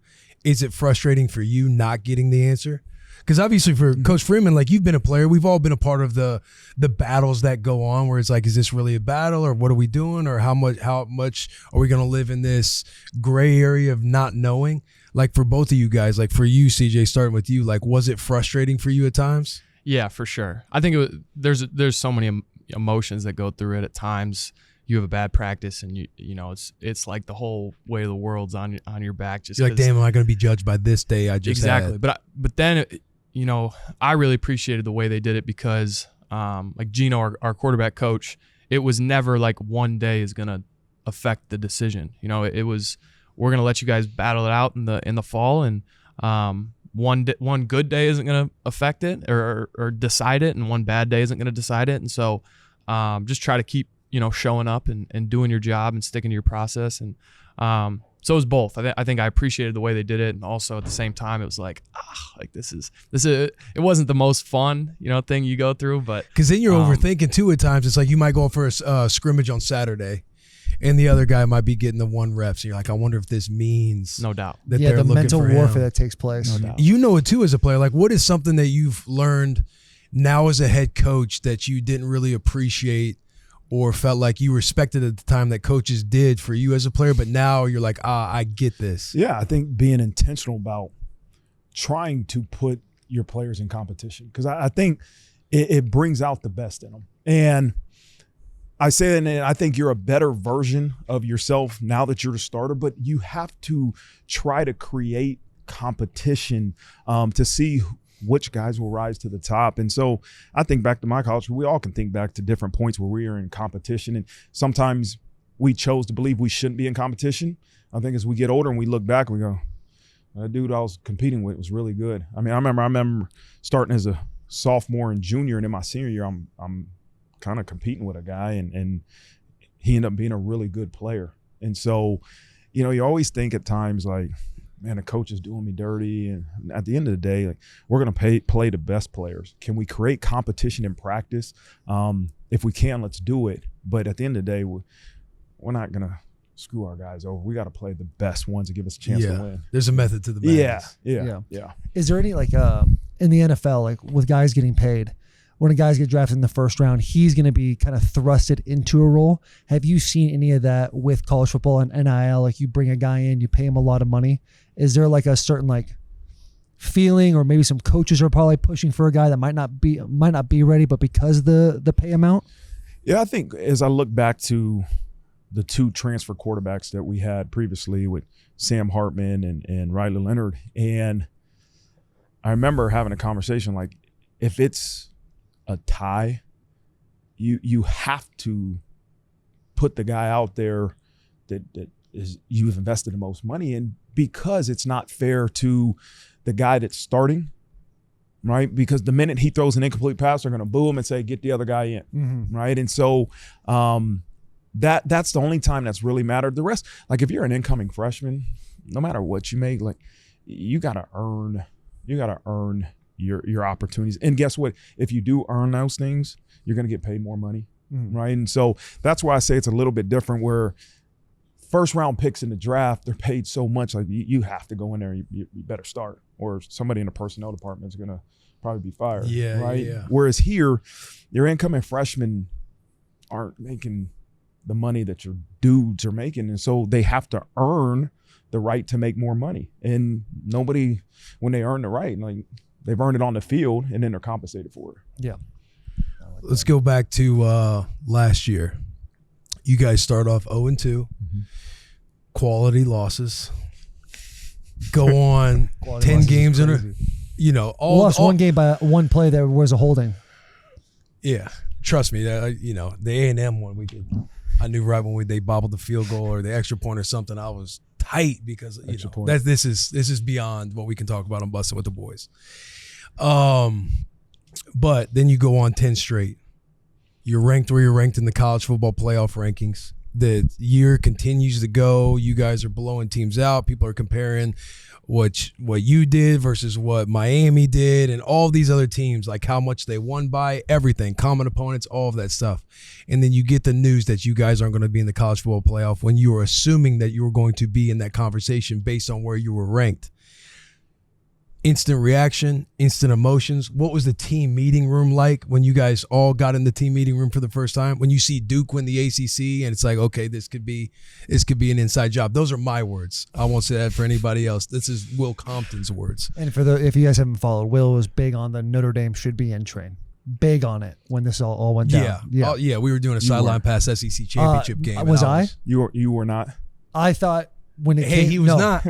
Is it frustrating for you not getting the answer? Because obviously for Coach Freeman, like, you've been a player. We've all been a part of the battles that go on where it's like, is this really a battle, or what are we doing, or how much are we going to live in this gray area of not knowing? Like, for both of you guys, like for you, CJ, starting with you, like, was it frustrating for you at times? Yeah, for sure. I think there's so many emotions that go through it at times. You have a bad practice, and it's like the whole weight of the world's on your back. Just You're like, damn, am I going to be judged by this day I just exactly. had? But then I really appreciated the way they did it because like Gino, our quarterback coach, it was never like one day is going to affect the decision. It was, we're going to let you guys battle it out in the fall, and one good day isn't going to affect it or decide it, and one bad day isn't going to decide it. And so just try to keep showing up and doing your job and sticking to your process. And so it was both. I think I appreciated the way they did it, and also at the same time it was like, this is it wasn't the most fun thing you go through, but because then you're overthinking too at times. It's like you might go for a scrimmage on Saturday, and the other guy might be getting the 1 reps, and you're like, I wonder if this means no doubt that Yeah, they're the looking mental for him. warfare that takes place. No doubt. You know it too as a player. Like, what is something that you've learned now as a head coach that you didn't really appreciate or felt like you respected at the time that coaches did for you as a player, but now you're like, I get this? Yeah, I think being intentional about trying to put your players in competition, because I think it brings out the best in them. And I say that, and I think you're a better version of yourself now that you're the starter, but you have to try to create competition to see which guys will rise to the top. And so I think back to my college, we all can think back to different points where we are in competition. And sometimes we chose to believe we shouldn't be in competition. I think as we get older and we look back, we go, that dude I was competing with was really good. I mean, I remember starting as a sophomore and junior, and in my senior year, I'm kind of competing with a guy, and he ended up being a really good player. And so you always think at times like, man, the coach is doing me dirty. And at the end of the day, like, we're going to play the best players. Can we create competition in practice? If we can, let's do it. But at the end of the day, we're not going to screw our guys over. We got to play the best ones to give us a chance to win. There's a method to the madness. Yeah. Is there any in the NFL, like with guys getting paid, when a guy's get drafted in the first round, he's going to be kind of thrusted into a role? Have you seen any of that with college football and NIL? Like you bring a guy in, you pay him a lot of money. Is there like a certain like feeling, or maybe some coaches are probably pushing for a guy that might not be ready, but because of the pay amount? Yeah, I think as I look back to the 2 transfer quarterbacks that we had previously with Sam Hartman and Riley Leonard, and I remember having a conversation like, if it's a tie, you have to put the guy out there that is you've invested the most money in, because it's not fair to the guy that's starting, right? Because the minute he throws an incomplete pass, they're going to boo him and say, get the other guy in, right? And so that's the only time that's really mattered. The rest, like if you're an incoming freshman, no matter what you make, like you got to earn your opportunities. And guess what? If you do earn those things, you're going to get paid more money, right? And so that's why I say it's a little bit different, where first round picks in the draft, they're paid so much, like you have to go in there and you better start, or somebody in the personnel department is going to probably be fired, right? Whereas here, your incoming freshmen aren't making the money that your dudes are making, and so they have to earn the right to make more money. And nobody, when they earn the right, like they've earned it on the field, and then they're compensated for it. Yeah. Let's go back to last year. You guys start off 0-2, quality losses. Go on 10 games in a, lost one game by one play that was a holding. Yeah, trust me. The A&M one, I knew right when they bobbled the field goal or the extra point or something, I was tight, because this is beyond what we can talk about on Bussin' With The Boys. But then you go on 10 straight. You're ranked where you're ranked in the college football playoff rankings. The year continues to go. You guys are blowing teams out. People are comparing what you did versus what Miami did, and all these other teams, like how much they won by, everything, common opponents, all of that stuff. And then you get the news that you guys aren't going to be in the college football playoff when you were assuming that you were going to be in that conversation based on where you were ranked. Instant reaction, instant emotions. What was the team meeting room like when you guys all got in the team meeting room for the first time? When you see Duke win the ACC and it's like, okay, this could be an inside job. Those are my words. I won't say that for anybody else. This is Will Compton's words. And if you guys haven't followed, Will was big on the Notre Dame should be in train. Big on it when this all went down. Yeah. We were doing a sideline pass SEC championship game. Was I? You were not. I thought. When it came, he was not.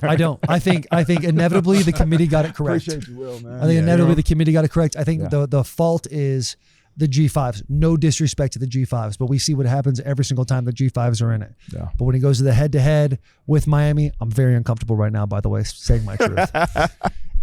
I don't. I think inevitably the committee got it correct. Appreciate you, Will, man. I think inevitably the committee got it correct. I think the fault is the G5s. No disrespect to the G5s, but we see what happens every single time the G5s are in it. Yeah. But when it goes to the head-to-head with Miami, I'm very uncomfortable right now, by the way, saying my truth.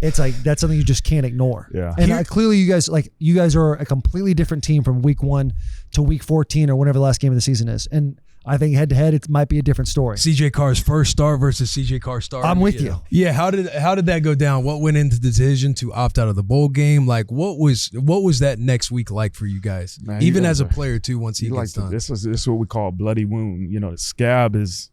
It's like that's something you just can't ignore. Yeah. And clearly you guys are a completely different team from week 1 to week 14 or whenever the last game of the season is. And I think head-to-head, it might be a different story. CJ Carr's first start versus CJ Carr's start. I'm with you. Yeah, how did that go down? What went into the decision to opt out of the bowl game? Like, what was that next week like for you guys? Man, even as a player too, once he gets done. This is what we call a bloody wound. The scab is,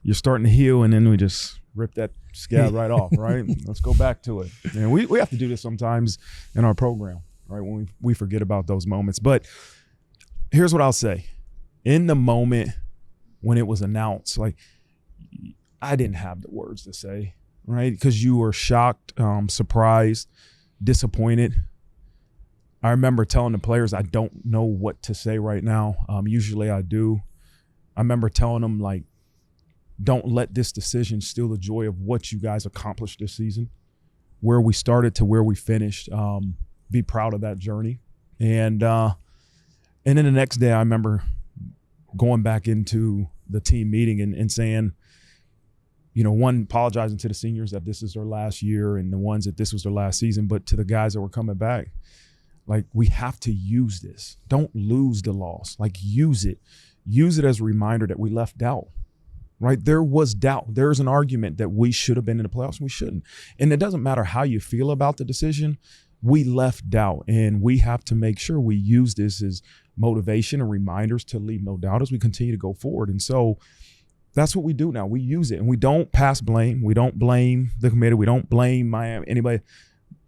you're starting to heal, and then we just rip that scab right off, right? Let's go back to it. And we have to do this sometimes in our program, right? When we forget about those moments. But here's what I'll say. In the moment when it was announced, like, I didn't have the words to say, right? Because you were shocked, surprised, disappointed. I remember telling the players, I don't know what to say right now. Usually I do. I remember telling them, like, don't let this decision steal the joy of what you guys accomplished this season, where we started to where we finished. Be proud of that journey. And then the next day I remember going back into the team meeting and saying, one, apologizing to the seniors that this is their last year, and the ones that this was their last season, but to the guys that were coming back, like, we have to use this. Don't lose the loss. Like, use it. Use it as a reminder that we left out. right? There was doubt. There's an argument that we should have been in the playoffs and we shouldn't. And it doesn't matter how you feel about the decision. We left doubt, and we have to make sure we use this as motivation and reminders to leave no doubt as we continue to go forward. And so that's what we do now. We use it, and we don't pass blame. We don't blame the committee. We don't blame Miami, anybody.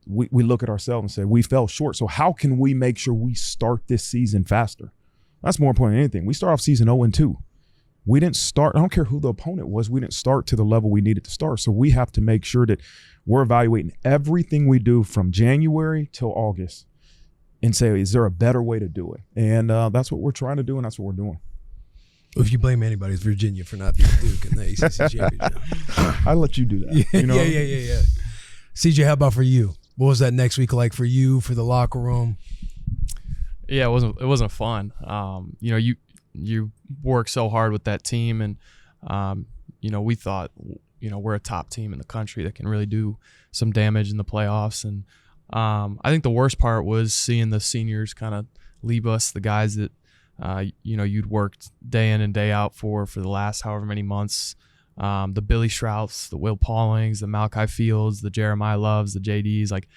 We look at ourselves and say, we fell short. So how can we make sure we start this season faster? That's more important than anything. We start off season 0-2. We didn't start, I don't care who the opponent was, we didn't start to the level we needed to start. So we have to make sure that we're evaluating everything we do from January till August and say, is there a better way to do it? And that's what we're trying to do, and that's what we're doing. If you blame anybody, it's Virginia for not being Duke in the ACC championship. I let you do that. Yeah, you know? yeah. CJ, how about for you? What was that next week like for you, for the locker room? Yeah, it wasn't fun. You work so hard with that team, and we thought we're a top team in the country that can really do some damage in the playoffs. And I think the worst part was seeing the seniors kind of leave us, the guys that you'd worked day in and day out for the last however many months. The Billy Strouts, the Will Paulings, the Malachi Fields, the Jeremiah Loves, the JDs, like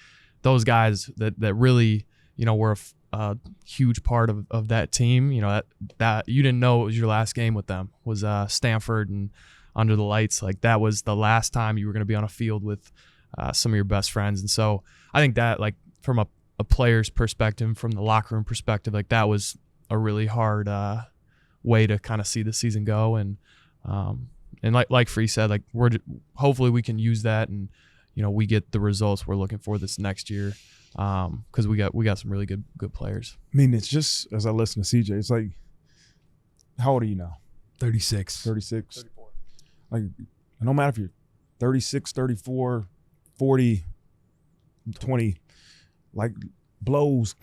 those guys that really were a huge part of that team. That you didn't know it was your last game with them, was Stanford and under the lights. Like that was the last time you were going to be on a field with some of your best friends. And so I think that, like, from a player's perspective, from the locker room perspective, like that was a really hard way to kind of see the season go. And like Free said, like hopefully we can use that, and we get the results we're looking for this next year, because we got some really good players. I mean, it's just, as I listen to CJ, it's like, how old are you now? 36. 34. Like, no matter if you're 36, 34, 40, 20, like, blows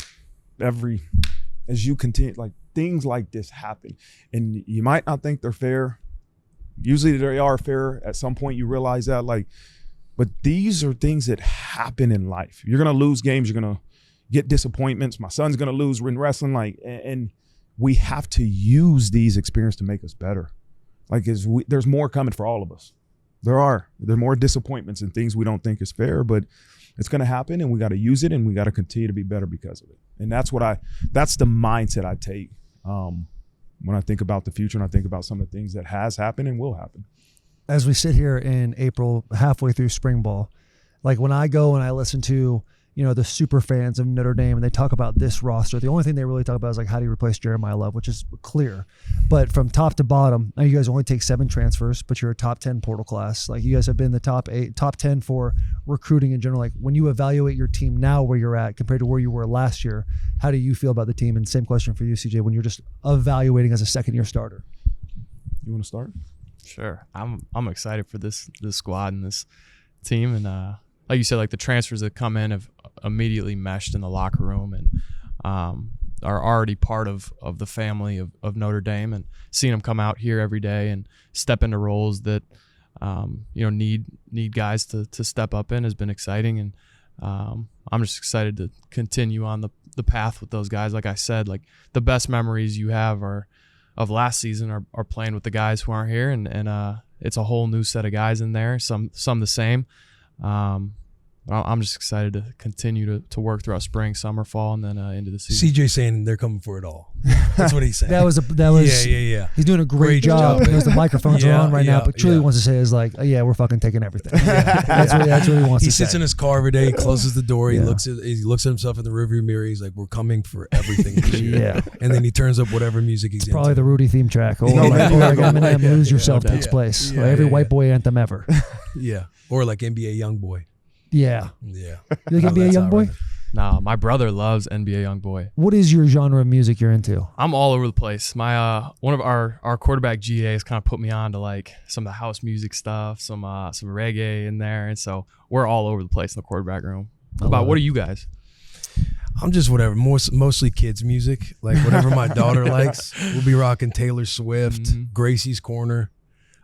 as you continue, like, things like this happen. And you might not think they're fair. Usually they are fair. At some point you realize that, like, but these are things that happen in life. You're going to lose games. You're going to get disappointments. My son's going to lose in wrestling. Like, and we have to use these experiences to make us better. Like, there's more coming for all of us. There are more disappointments and things we don't think is fair, but it's going to happen, and we got to use it, and we got to continue to be better because of it. And that's the mindset I take when I think about the future, and I think about some of the things that has happened and will happen. As we sit here in April, halfway through spring ball, like when I go and I listen to, the super fans of Notre Dame, and they talk about this roster, the only thing they really talk about is like, how do you replace Jeremiah Love, which is clear. But from top to bottom, now you guys only take 7 transfers, but you're a top 10 portal class. Like, you guys have been the top 10 for recruiting in general. Like, when you evaluate your team now where you're at compared to where you were last year, how do you feel about the team? And same question for you, CJ, when you're just evaluating as a second-year starter. You want to start? Sure. I'm excited for this squad and this team, and like you said, like the transfers that come in have immediately meshed in the locker room and are already part of the family of Notre Dame, and seeing them come out here every day and step into roles that need guys to step up in has been exciting. And I'm just excited to continue on the path with those guys. Like I said, like the best memories you have of last season are playing with the guys who aren't here, and it's a whole new set of guys in there, some the same. I'm just excited to continue to work throughout spring, summer, fall, and then into the season. CJ saying they're coming for it all. That's what he's saying. that was yeah. He's doing a great job. He knows the microphones are on right now, but truly wants to say is like, oh, yeah, we're fucking taking everything. That's what he wants to say. He sits in his car every day, he closes the door, he looks at himself in the rearview mirror, he's like, we're coming for everything this year. Yeah. And then he turns up whatever music he's into. Probably the Rudy theme track. Or like Eminem, Lose Yourself takes place. Yeah, every white boy anthem ever. Yeah. Or like NBA Youngboy. Yeah. Yeah. You like NBA Youngboy? No, my brother loves NBA Youngboy. What is your genre of music you're into? I'm all over the place. My one of our quarterback GAs kind of put me on to like some of the house music stuff, some reggae in there, and so we're all over the place in the quarterback room. What are you guys? I'm just whatever, mostly kids music, like whatever my daughter likes. We'll be rocking Taylor Swift, Gracie's Corner.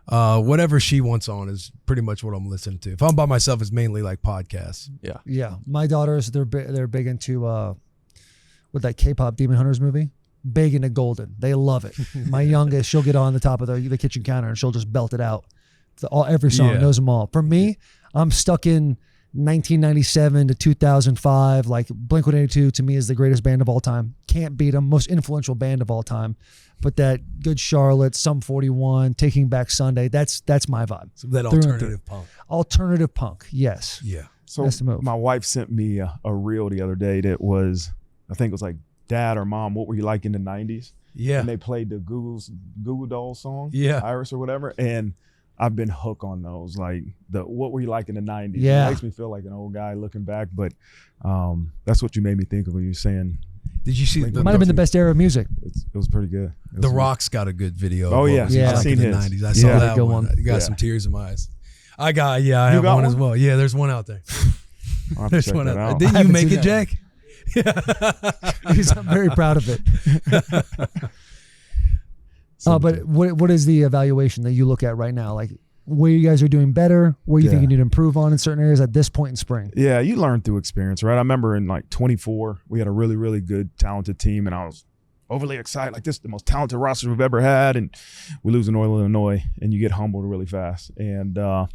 Whatever she wants on is pretty much what I'm listening to. If I'm by myself, it's mainly like podcasts. Yeah. My daughters, they're big into with that K-pop Demon Hunters movie. big into golden. They love it. My youngest, she'll get on the top of the kitchen counter and she'll just belt it out. Every song, knows them all. For me, I'm stuck in 1997 to 2005. Like Blink-182 to me is the greatest band of all time. Can't beat them. Most influential band of all time. But that Good Charlotte, Sum 41, Taking Back Sunday, that's my vibe. So that alternative punk. Alternative punk, yes. Yeah. So my wife sent me a reel the other day that was, I think it was like, Dad or Mom, what were you like in the 90s? Yeah. And they played the Google Doll song, Yeah. Iris or whatever. And I've been hooked on those. Like what were you like in the 90s? Yeah. It makes me feel like an old guy looking back, but that's what you made me think of when you were saying. Did you see? It might have been the best era of music. It was pretty good. The Rock's got a good video. Oh, yeah. Yeah. I've seen in the his. 90s. I saw that good one. one. You got some tears in my eyes. I have got one as one? well. Yeah, there's one out there. I'll have to There's check one that out out. there. Didn't you haven't make seen it, that Jack? I'm very proud of it. But what is the evaluation that you look at right now? Like where you guys are doing better, where you think you need to improve on in certain areas at this point in spring? Yeah, you learn through experience, right? I remember in like 24, we had a really, really good, talented team, and I was overly excited. Like, this is the most talented roster we've ever had, and we lose in Illinois, and you get humbled really fast. And the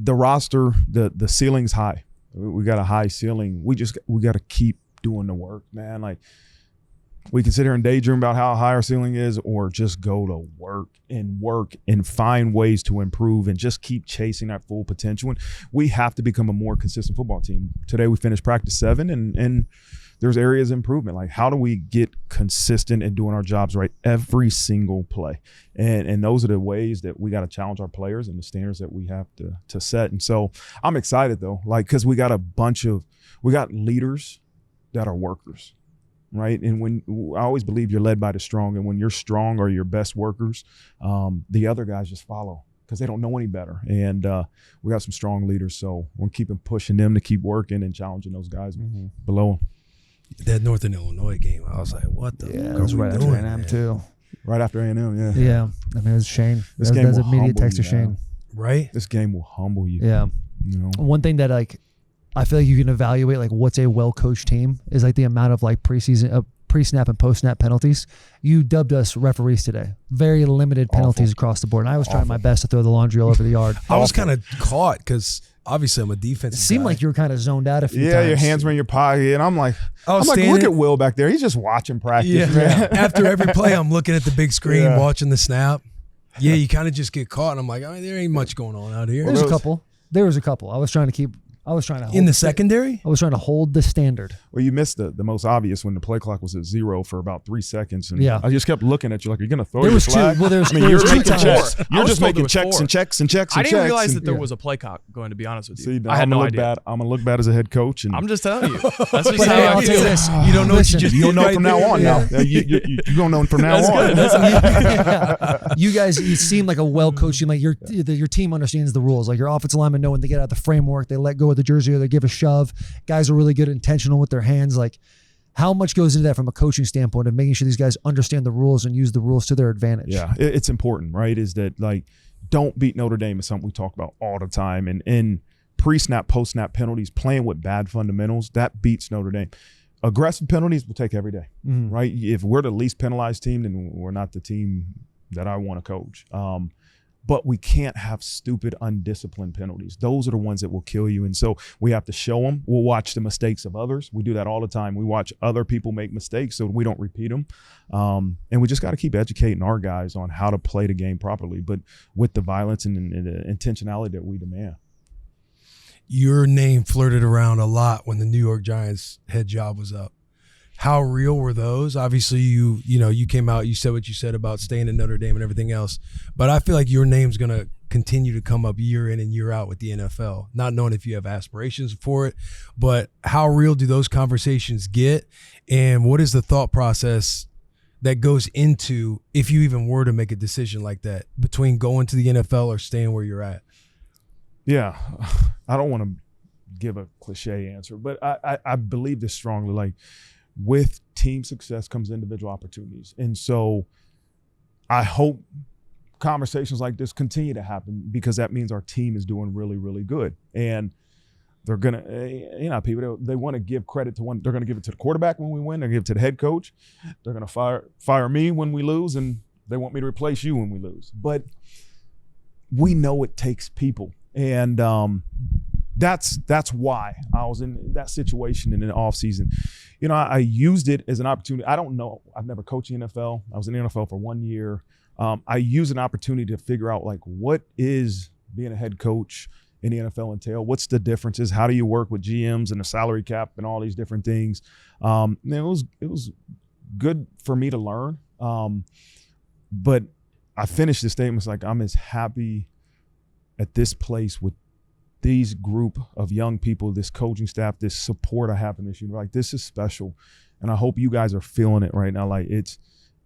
roster, the ceiling's high. We got a high ceiling. We got to keep doing the work, man. Like, we can sit here and daydream about how high our ceiling is, or just go to work and find ways to improve and just keep chasing that full potential. And we have to become a more consistent football team. Today we finished practice 7 and there's areas of improvement. Like, how do we get consistent in doing our jobs right every single play? And those are the ways that we got to challenge our players and the standards that we have to set. And so I'm excited though, like, because we got leaders that are workers. Right. And I always believe you're led by the strong. And when you're strong or your best workers, the other guys just follow because they don't know any better. And we got some strong leaders. So we're keeping pushing them to keep working and challenging those guys below them. That Northern Illinois game, I was like, what the Yeah, fuck that was are we right after doing, A&M man? too. Right after A&M, yeah. Yeah. I mean, it was Shane. This That's game will immediate humble text to you, Shane. man. Right? This game will humble you. Yeah. You know? One thing that like I feel like you can evaluate like what's a well-coached team is like the amount of like preseason pre-snap and post-snap penalties. You dubbed us referees today. Very limited penalties across the board. And I was trying my best to throw the laundry all over the yard. I was kind of caught because obviously I'm a defensive It seemed guy. like you were kind of zoned out a few times. Yeah, your hands were in your pocket. And I'm like, look standing- at Will back there. He's just watching practice, Yeah. man. After every play, I'm looking at the big screen, Yeah. watching the snap. Yeah, you kind of just get caught. And I'm like, there ain't much going on out here. There was a couple. I was trying to hold In the secondary? I was trying to hold the standard. Well, you missed the most obvious when the play clock was at 0 for about 3 seconds. And Yeah. I just kept looking at you like, you're going to throw There your was two. flag? Well, there's- I mean, there you're was two making times. checks. I You're was just told making there was checks 4. and checks and checks and I didn't checks. realize and- that there was a play clock going, to be honest with you. See, I had no look idea. bad. I'm going to look bad as a head coach. And I'm just telling you. That's just But how hey, I I'll feel. tell you this. You don't know what you Listen, just you'll did know right from there. now on Yeah. now. You're going to know from now That's on. good. You guys, you seem like a well-coached team. Like your team understands the rules. Like your offensive linemen know when they get out of the framework, they let go of the jersey or they give a shove. Guys are really good, intentional with their hands. Like, how much goes into that from a coaching standpoint of making sure these guys understand the rules and use the rules to their advantage? Yeah, it's important, right? Is that like, don't beat Notre Dame is something we talk about all the time. And pre-snap, post-snap penalties, playing with bad fundamentals, that beats Notre Dame. Aggressive penalties we'll take every day, right? If we're the least penalized team, then we're not the team that I want to coach. But we can't have stupid, undisciplined penalties. Those are the ones that will kill you. And so we have to show them. We'll watch the mistakes of others. We do that all the time. We watch other people make mistakes so we don't repeat them. And we just got to keep educating our guys on how to play the game properly, but with the violence and the intentionality that we demand. Your name flirted around a lot when the New York Giants head job was up. How real were those? Obviously, you came out, you said what you said about staying at Notre Dame and everything else. But I feel like your name's going to continue to come up year in and year out with the NFL, not knowing if you have aspirations for it. But how real do those conversations get? And what is the thought process that goes into if you even were to make a decision like that between going to the NFL or staying where you're at? Yeah, I don't want to give a cliche answer, but I believe this strongly. Like, with team success comes individual opportunities. And so I hope conversations like this continue to happen because that means our team is doing really, really good. And They're gonna, people they want to give credit to one. They're gonna give it to the quarterback when we win. They're gonna give it to the head coach. They're gonna fire me when we lose, and they want me to replace you when we lose. But we know it takes people, and that's why I was in that situation in the offseason. I used it as an opportunity. I don't know. I've never coached the NFL. I was in the NFL for 1 year. I used an opportunity to figure out what is being a head coach in the NFL entail. What's the differences? How do you work with GMs and the salary cap and all these different things? And it was good for me to learn. But I finished the statements like I'm as happy at this place with these group of young people, this coaching staff, this support I have in this year. Like, this is special. And I hope you guys are feeling it right now. Like, it's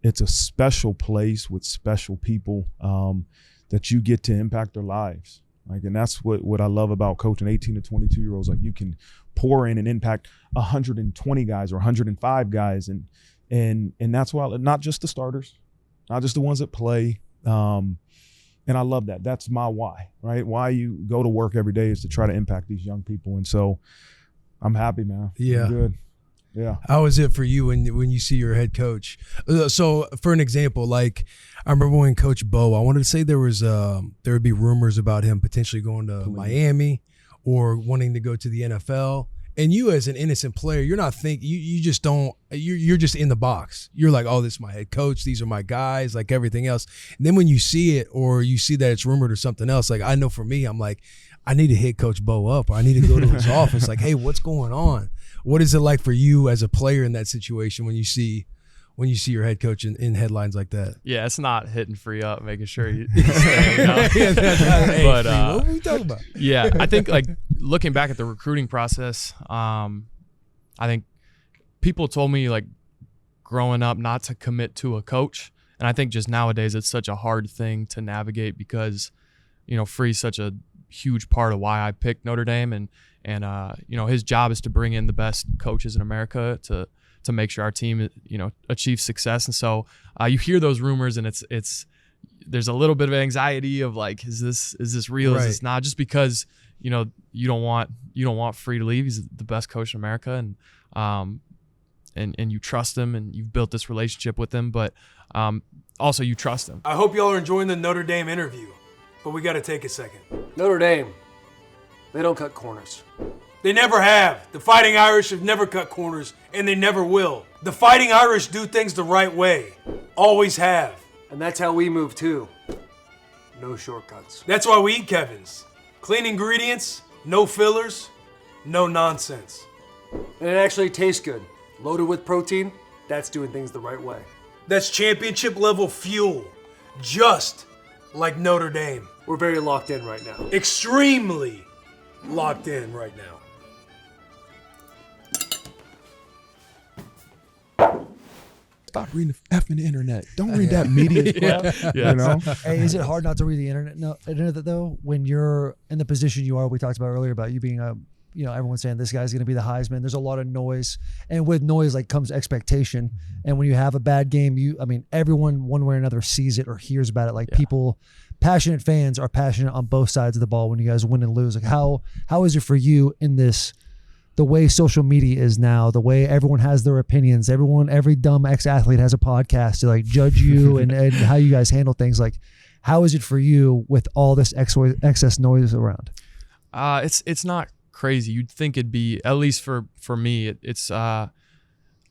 a special place with special people that you get to impact their lives. Like, and that's what I love about coaching 18 to 22 year olds. Like, you can pour in and impact 120 guys or 105 guys. And that's why, not just the starters, not just the ones that play. And I love that. That's my why, right? Why you go to work every day is to try to impact these young people. And so I'm happy, man. Yeah. I'm good. Yeah. How is it for you when you see your head coach? So for an example, like I remember when Coach Bo, I wanted to say there would be rumors about him potentially going to Miami or wanting to go to the NFL. And you as an innocent player, you're not thinking, you just don't, you're just in the box. You're like, oh, this is my head coach. These are my guys, like everything else. And then when you see it or you see that it's rumored or something else, like I know for me, I'm like, I need to hit Coach Bo up or I need to go to his office. Like, hey, what's going on? What is it like for you as a player in that situation when you see your head coach in headlines like that? Yeah, it's not hitting Free up, making sure he's staying up. But what are we talking about? Yeah, I think like looking back at the recruiting process, I think people told me like growing up not to commit to a coach, and I think just nowadays it's such a hard thing to navigate because Free's such a huge part of why I picked Notre Dame, and his job is to bring in the best coaches in America to make sure our team achieves success. And so you hear those rumors and there's a little bit of anxiety of like, is this real? Right. Is this not? Just because you don't want Free to leave. He's the best coach in America, and you trust him and you've built this relationship with him, but also you trust him. I hope y'all are enjoying the Notre Dame interview, but we got to take a second. Notre Dame, they don't cut corners. They never have. The Fighting Irish have never cut corners, and they never will. The Fighting Irish do things the right way. Always have. And that's how we move too. No shortcuts. That's why we eat Kevin's. Clean ingredients, no fillers, no nonsense. And it actually tastes good. Loaded with protein, that's doing things the right way. That's championship level fuel. Just like Notre Dame. We're very locked in right now. Extremely locked in right now. Stop reading the effing internet. Don't read that media stuff. Hey, is it hard not to read the internet though? When you're in the position you are, we talked about earlier about you being everyone's saying this guy's going to be the Heisman. There's a lot of noise, and with noise comes expectation. And when you have a bad game, everyone one way or another sees it or hears about it. People, passionate fans are passionate on both sides of the ball when you guys win and lose. Like how is it for you in this? The way social media is now, the way everyone has their opinions, every dumb ex-athlete has a podcast to judge you and how you guys handle things. Like, how is it for you with all this excess noise around? It's not crazy. You'd think it'd be, at least for me, it's I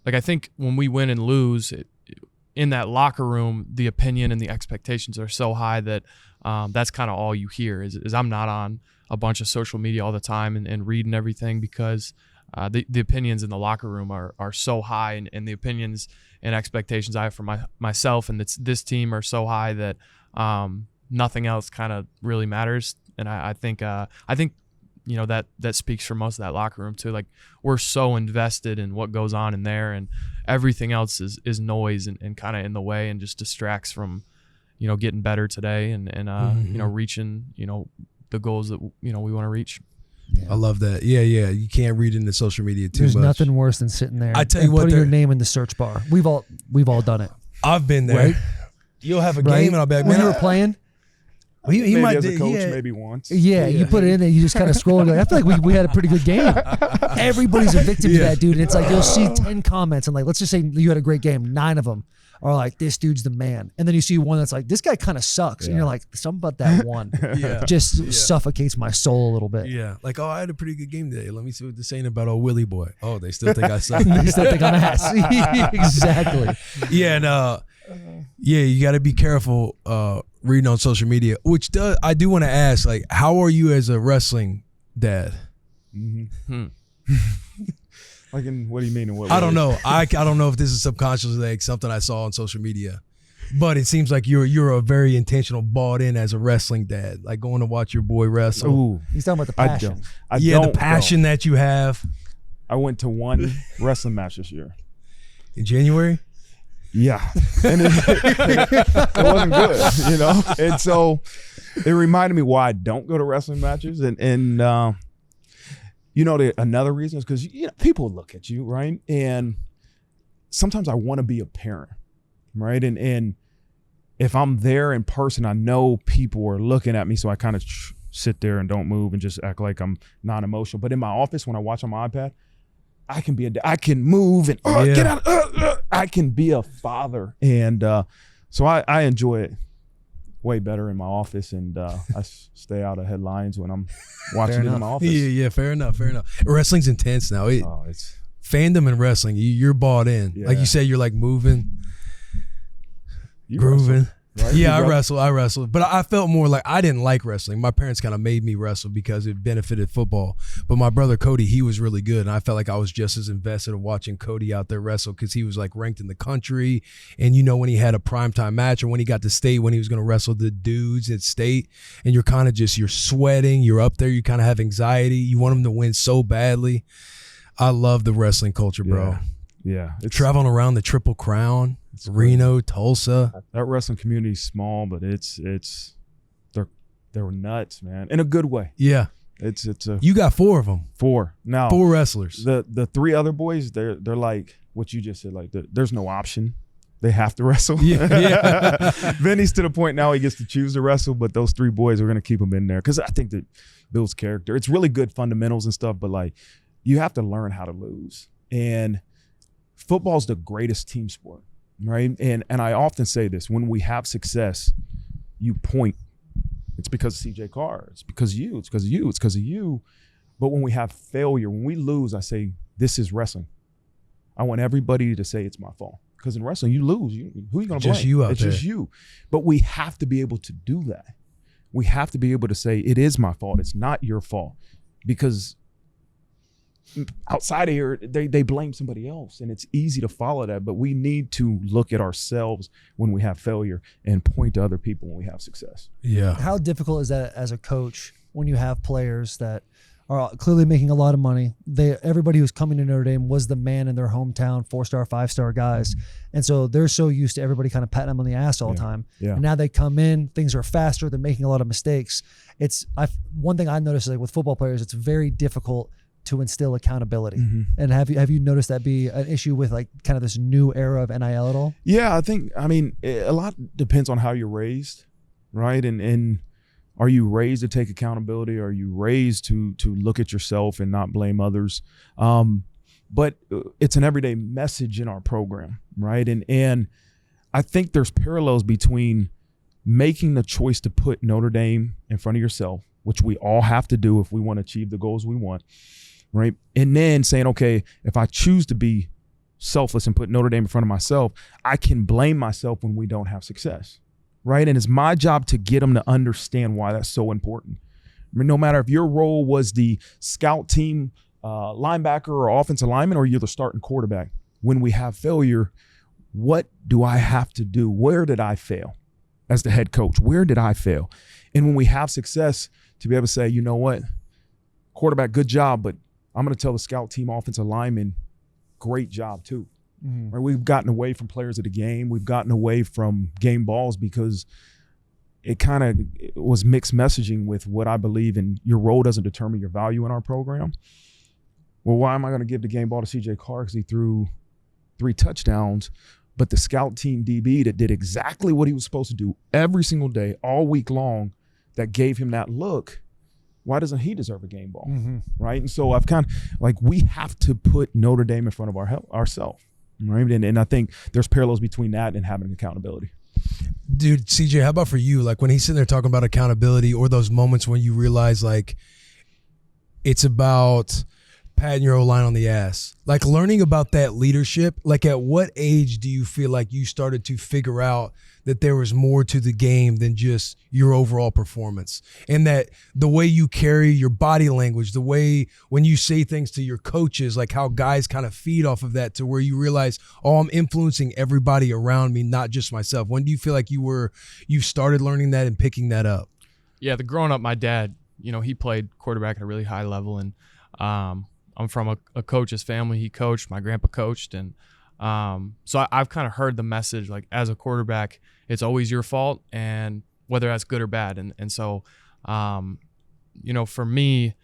think when we win and lose, in that locker room, the opinion and the expectations are so high that that's kind of all you hear is I'm not on a bunch of social media all the time and reading everything because the opinions in the locker room are so high and the opinions and expectations I have for myself and this team are so high that nothing else kind of really matters. And I think that speaks for most of that locker room too. Like, we're so invested in what goes on in there, and everything else is noise and kind of in the way and just distracts from getting better today and reaching the goals that we want to reach. Yeah. I love that. Yeah. You can't read into social media too much. There's nothing worse than sitting there. I tell you what, putting your name in the search bar. We've all done it. I've been there. Right? You'll have a game and I'll be like, man, when you were playing, He maybe might as a do- coach, yeah. maybe once. Yeah, you put it in there, you just kind of scroll and you're like, I feel like we had a pretty good game. Everybody's a victim to that, dude. And it's like you'll see 10 comments and like, let's just say you had a great game. 9 of them are like, this dude's the man. And then you see one that's like, this guy kind of sucks. And you're like, something about that one just suffocates my soul a little bit. Yeah, like, oh, I had a pretty good game today. Let me see what they're saying about old Willie boy. Oh, they still think I suck. They still think I'm ass. Exactly. Yeah, and you got to be careful reading on social media. Which I do want to ask, like, how are you as a wrestling dad? Like, what do you mean? In what I don't way? know. I don't know if this is subconsciously like something I saw on social media, but it seems like you're a very intentional, bought in as a wrestling dad, like going to watch your boy wrestle. Ooh, He's talking about the I passion. don't. I Yeah, don't the passion that you have. I went to one wrestling match this year. In January? Yeah. And it wasn't good, you know? And so it reminded me why I don't go to wrestling matches. And you know, another reason is because, you know, people look at you, right? And sometimes I want to be a parent, right? And if I'm there in person, I know people are looking at me, so I kind of sit there and don't move and just act like I'm non-emotional. But in my office, when I watch on my iPad, I can move and get out. I can be a father, and so I enjoy it way better in my office, and I stay out of headlines when I'm watching it in my office. Yeah, fair enough. Wrestling's intense now. It's fandom in wrestling. You're bought in. Yeah. Like you said, you're like moving, grooving. Right? Yeah, I wrestle. But I felt more like I didn't like wrestling. My parents kind of made me wrestle because it benefited football. But my brother Cody, he was really good. And I felt like I was just as invested in watching Cody out there wrestle because he was like ranked in the country. And you know, when he had a primetime match or when he got to state, when he was going to wrestle the dudes at state, and you're kind of just, you're sweating, you're up there, you kind of have anxiety. You want him to win so badly. I love the wrestling culture, bro. Yeah. Traveling around the Triple Crown. Reno, Tulsa. That wrestling community is small, but they're nuts, man, in a good way. Yeah, it's a. You got 4 of them. 4 now. 4 wrestlers. The 3 other boys, they're like what you just said. Like there's no option. They have to wrestle. Yeah. Vinny's to the point now he gets to choose to wrestle, but those 3 boys are gonna keep him in there because I think that builds character. It's really good fundamentals and stuff, but like you have to learn how to lose. And football's the greatest team sport. Right. And I often say this, when we have success, you point. It's because of CJ Carr. It's because of you. It's because of you. It's because of you. But when we have failure, when we lose, I say, this is wrestling. I want everybody to say it's my fault. Because in wrestling, you lose. Who are you going to blame? Just you out there. It's just you. But we have to be able to do that. We have to be able to say, it is my fault. It's not your fault. Because outside of here, they blame somebody else, and it's easy to follow that. But we need to look at ourselves when we have failure and point to other people when we have success. Yeah. How difficult is that as a coach when you have players that are clearly making a lot of money? Everybody who's coming to Notre Dame was the man in their hometown, 4-star, 5-star guys, and so they're so used to everybody kind of patting them on the ass all the time. Yeah. And now they come in, things are faster, they're making a lot of mistakes. One thing I noticed is like with football players, it's very difficult to instill accountability. Mm-hmm. And have you noticed that be an issue with like kind of this new era of NIL at all? Yeah, I mean, a lot depends on how you're raised, right? And are you raised to take accountability? Are you raised to look at yourself and not blame others? But it's an everyday message in our program, right? And I think there's parallels between making the choice to put Notre Dame in front of yourself, which we all have to do if we want to achieve the goals we want, right? And then saying, okay, if I choose to be selfless and put Notre Dame in front of myself, I can blame myself when we don't have success, right? And it's my job to get them to understand why that's so important. I mean, no matter if your role was the scout team linebacker or offensive lineman, or you're the starting quarterback, when we have failure, what do I have to do? Where did I fail as the head coach? Where did I fail? And when we have success, to be able to say, you know what, quarterback, good job, but I'm going to tell the scout team offensive lineman, great job too. Mm-hmm. Right? We've gotten away from players of the game. We've gotten away from game balls because it kind of was mixed messaging with what I believe in. Your role doesn't determine your value in our program. Well, why am I going to give the game ball to CJ Carr because he threw 3 touchdowns? But the scout team DB that did exactly what he was supposed to do every single day, all week long, that gave him that look, why doesn't he deserve a game ball? Mm-hmm. Right? And so I've kind of like, we have to put Notre Dame in front of ourselves. Right? And I think there's parallels between that and having accountability. Dude, CJ, how about for you? Like when he's sitting there talking about accountability, or those moments when you realize like it's about patting your O-line on the ass, like learning about that leadership. Like at what age do you feel like you started to figure out that there was more to the game than just your overall performance, and that the way you carry your body language, the way when you say things to your coaches, like how guys kind of feed off of that to where you realize, oh, I'm influencing everybody around me, not just myself? When do you feel like you started learning that and picking that up? Yeah, growing up, my dad, he played quarterback at a really high level, and I'm from a coach's family. He coached, my grandpa coached, and so I've kind of heard the message, like as a quarterback, it's always your fault, and whether that's good or bad. And so, for me,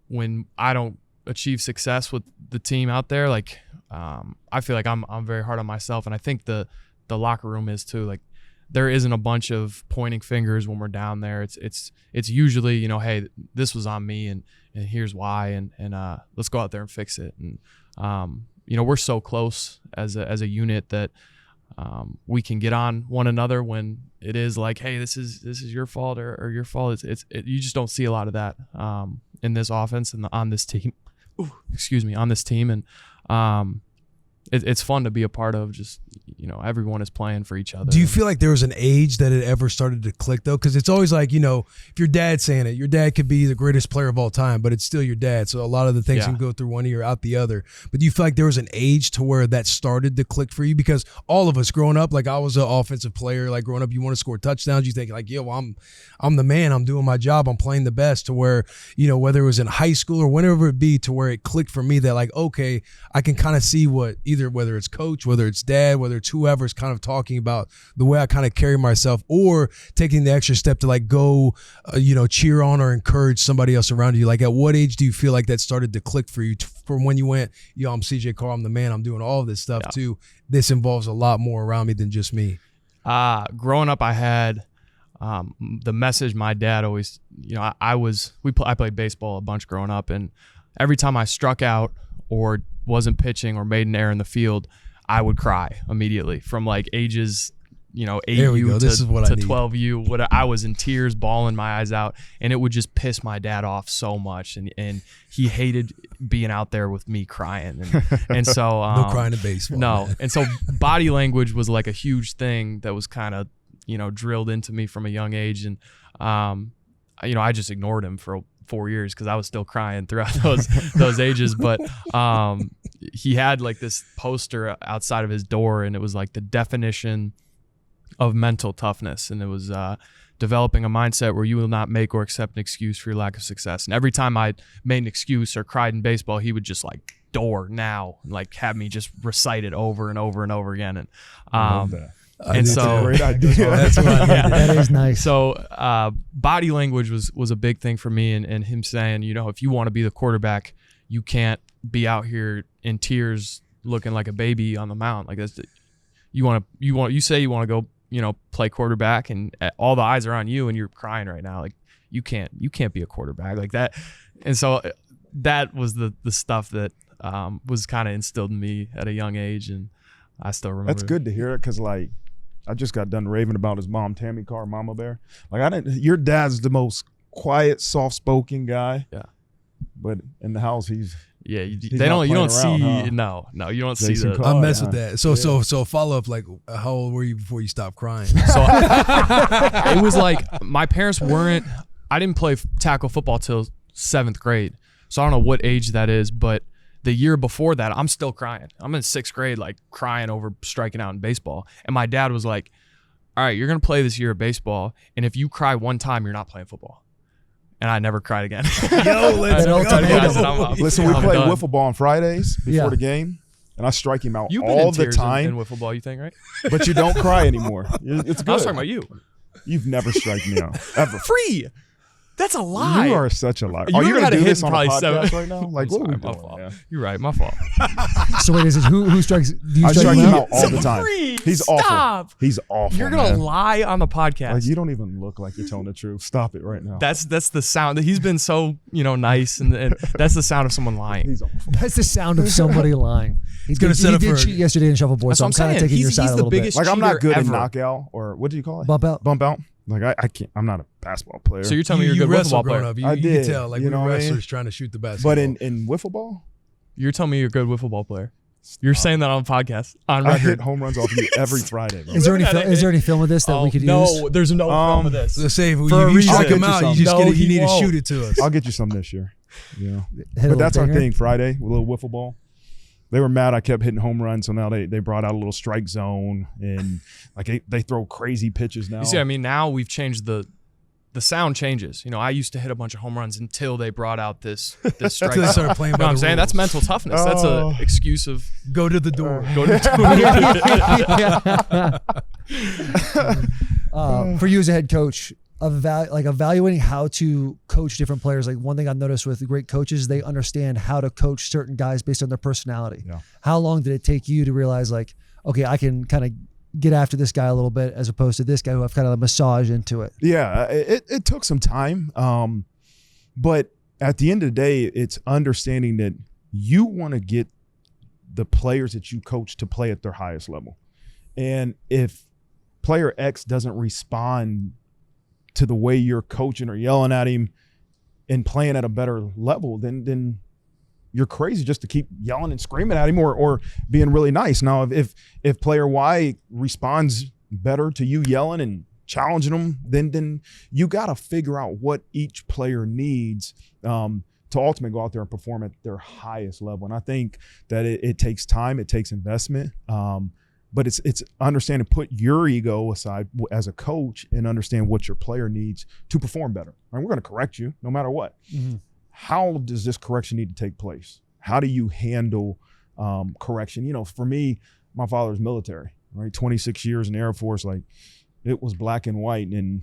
when I don't achieve success with the team out there, like I feel like I'm very hard on myself, and I think the locker room is too. Like there isn't a bunch of pointing fingers when we're down there. It's usually, hey, this was on me, and here's why, and let's go out there and fix it. And we're so close as a unit that we can get on one another when it is like, hey, this is your fault or your fault. You just don't see a lot of that in this offense and on this team. On this team, and it's fun to be a part of. Just everyone is playing for each other. Do you feel like there was an age that it ever started to click though? Because it's always like, if your dad's saying it, your dad could be the greatest player of all time, but it's still your dad. So a lot of the things can go through one ear out the other. But do you feel like there was an age to where that started to click for you? Because all of us growing up, like I was an offensive player, like growing up, you want to score touchdowns. You think like, I'm the man. I'm doing my job. I'm playing the best. To where, whether it was in high school or whenever it be, to where it clicked for me that like, okay, I can kind of see whether it's coach, whether it's dad, whether it's whoever is kind of talking about the way I kind of carry myself, or taking the extra step to like go, cheer on or encourage somebody else around you. Like at what age do you feel like that started to click for you from when you went, I'm CJ Carr, I'm the man, I'm doing all of this stuff too. This involves a lot more around me than just me. Growing up, I had the message my dad always, I played baseball a bunch growing up, and every time I struck out or wasn't pitching or made an error in the field, I would cry immediately from like ages, 8U to 12U. I was in tears, bawling my eyes out, and it would just piss my dad off so much. And he hated being out there with me crying. And so no crying in baseball. No. Man. And so body language was like a huge thing that was kind of, drilled into me from a young age. And, I just ignored him for 4 years because I was still crying throughout those ages. But he had like this poster outside of his door, and it was like the definition of mental toughness, and it was developing a mindset where you will not make or accept an excuse for your lack of success. And every time I made an excuse or cried in baseball, he would just like like have me just recite it over and over and over again. And I love that. And so great idea. That's what That is nice. So body language was a big thing for me, and him saying, if you want to be the quarterback, you can't be out here in tears looking like a baby on the mound. Like that's you say you want to go, play quarterback, and all the eyes are on you and you're crying right now. Like you can't be a quarterback like that. And so that was the stuff that was kind of instilled in me at a young age, and I still remember. That's good to hear it, because like I just got done raving about his mom, Tammy Carr, Mama Bear. Like your dad's the most quiet, soft-spoken guy. Yeah. But in the house, he's you don't around, see huh? No, you don't Jason see the. Carr. I mess with that. So follow up, like how old were you before you stopped crying? So it was like my parents weren't. I didn't play tackle football till 7th grade, so I don't know what age that is, but the year before that, I'm still crying. I'm in 6th grade, like crying over striking out in baseball. And my dad was like, all right, you're going to play this year of baseball, and if you cry one time, you're not playing football. And I never cried again. Yo, let's go. Listen, we play wiffle ball on Fridays before the game, and I strike him out You've been all in the tears time. in wiffle ball, you think, right? But you don't cry anymore. It's good. I was talking about you. You've never strike me out, ever. Free. That's a lie. You are such a liar. You Are you already going had to a do hit this on a probably podcast seven. right now? Like, what are we doing, man? You're right. My fault. So wait, is it who strikes? Do you I strike strike him him out? out all the time. He's awful. Stop. He's awful. You're gonna man. lie on the podcast. Like, you don't even look like you're telling the truth. Stop it right now. That's the sound. He's been so nice, and that's the sound of someone lying. He's awful. That's the sound of somebody lying. He gonna set up did for- cheat yesterday in Shuffleboard, That's so what I'm I'm kind of saying. taking your He's side a the little bit. biggest Like, I'm not cheater good ever. at knockout, or what do you call it? Bump out. Bump out. Like, I can't. I'm not a basketball player. So you're telling me You you're a good wiffle wrestled ball growing player? up. You, I you did. can tell, like, You we know what I mean? wrestlers trying to shoot the basketball. But in wiffle ball, You're telling me you're a good wiffle ball player. You're saying that on the podcast, on I record. hit home runs off you every Friday, bro. Is there any film of this that we could no, use? there's no film of this. Let's say if For a you reason. strike him I'll out, get you you just some. get it, you No, need he to won't. shoot it to us. I'll get you some this year. You know, Hit a but little that's our dinger? thing. Friday, a little wiffle ball. They were mad I kept hitting home runs, so now they brought out a little strike zone, and like they throw crazy pitches now. You see, I mean, now we've changed the sound changes. I used to hit a bunch of home runs until they brought out this strike. Until they started playing by I'm the saying that's rules. mental toughness. That's an excuse of Go to the door. go to For you as a head coach, evaluating how to coach different players. Like one thing I've noticed with great coaches, they understand how to coach certain guys based on their personality. Yeah. How long did it take you to realize, like, okay, I can kind of get after this guy a little bit as opposed to this guy who I've kind of massaged into it? Yeah, it took some time, but at the end of the day, it's understanding that you want to get the players that you coach to play at their highest level, and if player X doesn't respond to the way you're coaching or yelling at him and playing at a better level, then you're crazy just to keep yelling and screaming at him or being really nice. Now, if player Y responds better to you yelling and challenging them, then you got to figure out what each player needs to ultimately go out there and perform at their highest level. And I think that it takes time, it takes investment, but it's understanding, put your ego aside as a coach and understand what your player needs to perform better. Right? We're going to correct you no matter what. Mm-hmm. How does this correction need to take place? How do you handle correction? For me, my father's military, right? 26 years in the Air Force, like it was black and white, and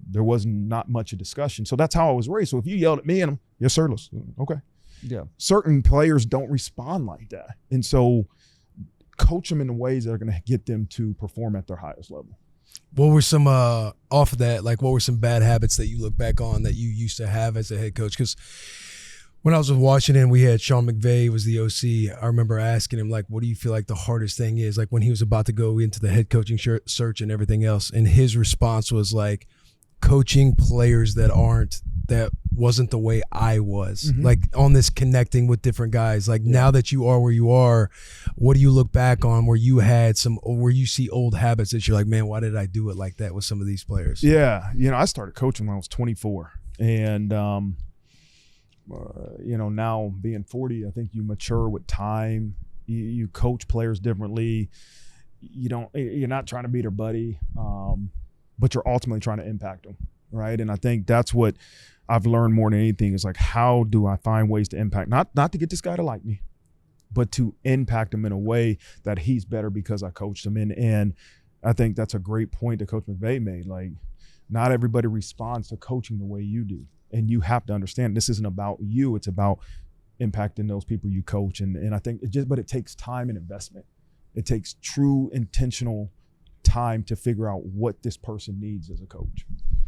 there was not much of discussion. So that's how I was raised. So if you yelled at me and I'm, yes, sir, okay. Yeah. Certain players don't respond like that. And so coach them in the ways that are going to get them to perform at their highest level. What were some off of that? Like, what were some bad habits that you look back on that you used to have as a head coach? Because when I was with Washington, we had Sean McVay was the OC. I remember asking him, like, what do you feel like the hardest thing is? Like when he was about to go into the head coaching search and everything else, and his response was like, coaching players that wasn't the way I was. Mm-hmm. Like on this connecting with different guys. Like now that you are where you are, what do you look back on where you see old habits that you're like, man, why did I do it like that with some of these players? Yeah. I started coaching when I was 24, and now being 40, I think you mature with time. You coach players differently. You're not trying to be their buddy, but you're ultimately trying to impact them, right? And I think that's what I've learned more than anything is like, how do I find ways to impact, not to get this guy to like me, but to impact him in a way that he's better because I coached him in. And I think that's a great point that Coach McVay made. Like, not everybody responds to coaching the way you do. And you have to understand this isn't about you. It's about impacting those people you coach. And I think but it takes time and investment. It takes true intentional time to figure out what this person needs as a coach.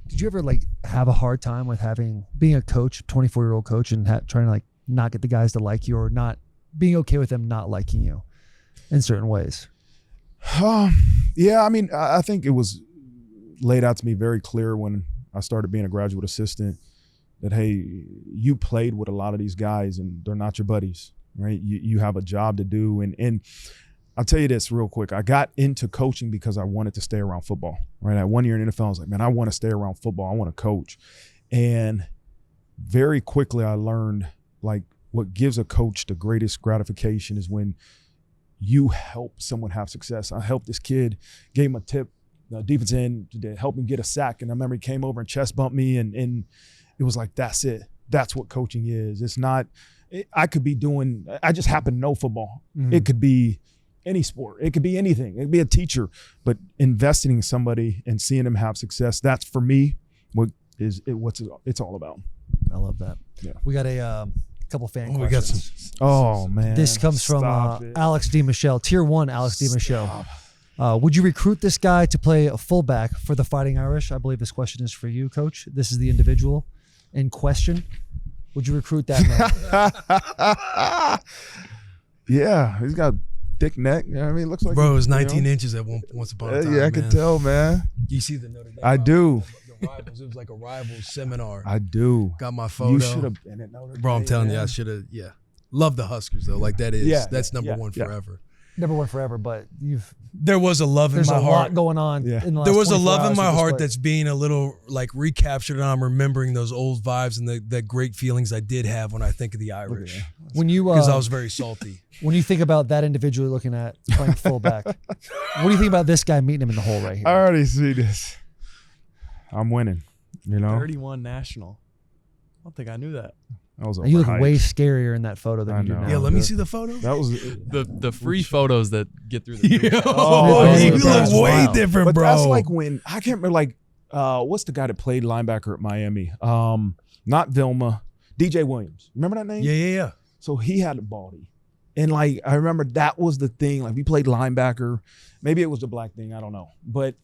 Did you ever have a hard time with being a coach, 24-year-old coach, and trying to not get the guys to like you, or not being okay with them not liking you in certain ways? Yeah, I mean, I think it was laid out to me very clear when I started being a graduate assistant that, hey, you played with a lot of these guys and they're not your buddies, right? You have a job to do. And I'll tell you this real quick. I got into coaching because I wanted to stay around football, right? At 1 year in the NFL, I was like, man, I want to stay around football. I want to coach. And very quickly I learned what gives a coach the greatest gratification is when you help someone have success. I helped this kid, gave him a tip, defense end, to help him get a sack. And I remember he came over and chest bumped me, and it was like, that's it. That's what coaching is. It's not, I just happen to know football. Mm-hmm. It could be any sport. It could be anything. It could be a teacher. But investing in somebody and seeing them have success, that's for me what what it's all about. I love that. Yeah. We got a couple fan We got questions. Oh man, This comes from Alex D. Michelle, Tier 1 Alex D. Michelle. Would you recruit this guy to play a fullback for the Fighting Irish? I believe this question is for you, Coach. This is the individual in question. Would you recruit that man? Yeah, he's got a thick neck. You know what I mean, looks like Bro, it was 19 inches at once upon a time. Yeah, I can tell, man. You see the Notre Dame? I do. The rivals. It was like a rival seminar. I do. Got my photo. You should have been at Notre Dame. Bro, I'm telling you, man. I should have. Yeah, love the Huskers though. Like that is that's number one forever. Number one forever, but There was a love in there's my a heart. lot going on. Yeah. In the last There was a 24 love in hours my with this heart play. that's being a little like recaptured, and I'm remembering those old vibes and the great feelings I did have when I think of the Irish. When you Because I was very salty. When you think about that individual you're looking at playing fullback, what do you think about this guy meeting him in the hole right here? I already see this. I'm winning. You know, 31 national. I don't think I knew that. that was You look overhyped. way scarier in that photo than I you do know. now. Yeah, let me see the photo. That was The free photos that get through the group chat. Oh, you that's look way wild. different, But bro. that's like when I can't remember. Like, what's the guy that played linebacker at Miami? Not Vilma, DJ Williams. Remember that name? Yeah. So he had a baldy. And like I remember that was the thing. Like we played linebacker. Maybe it was the black thing. I don't know. But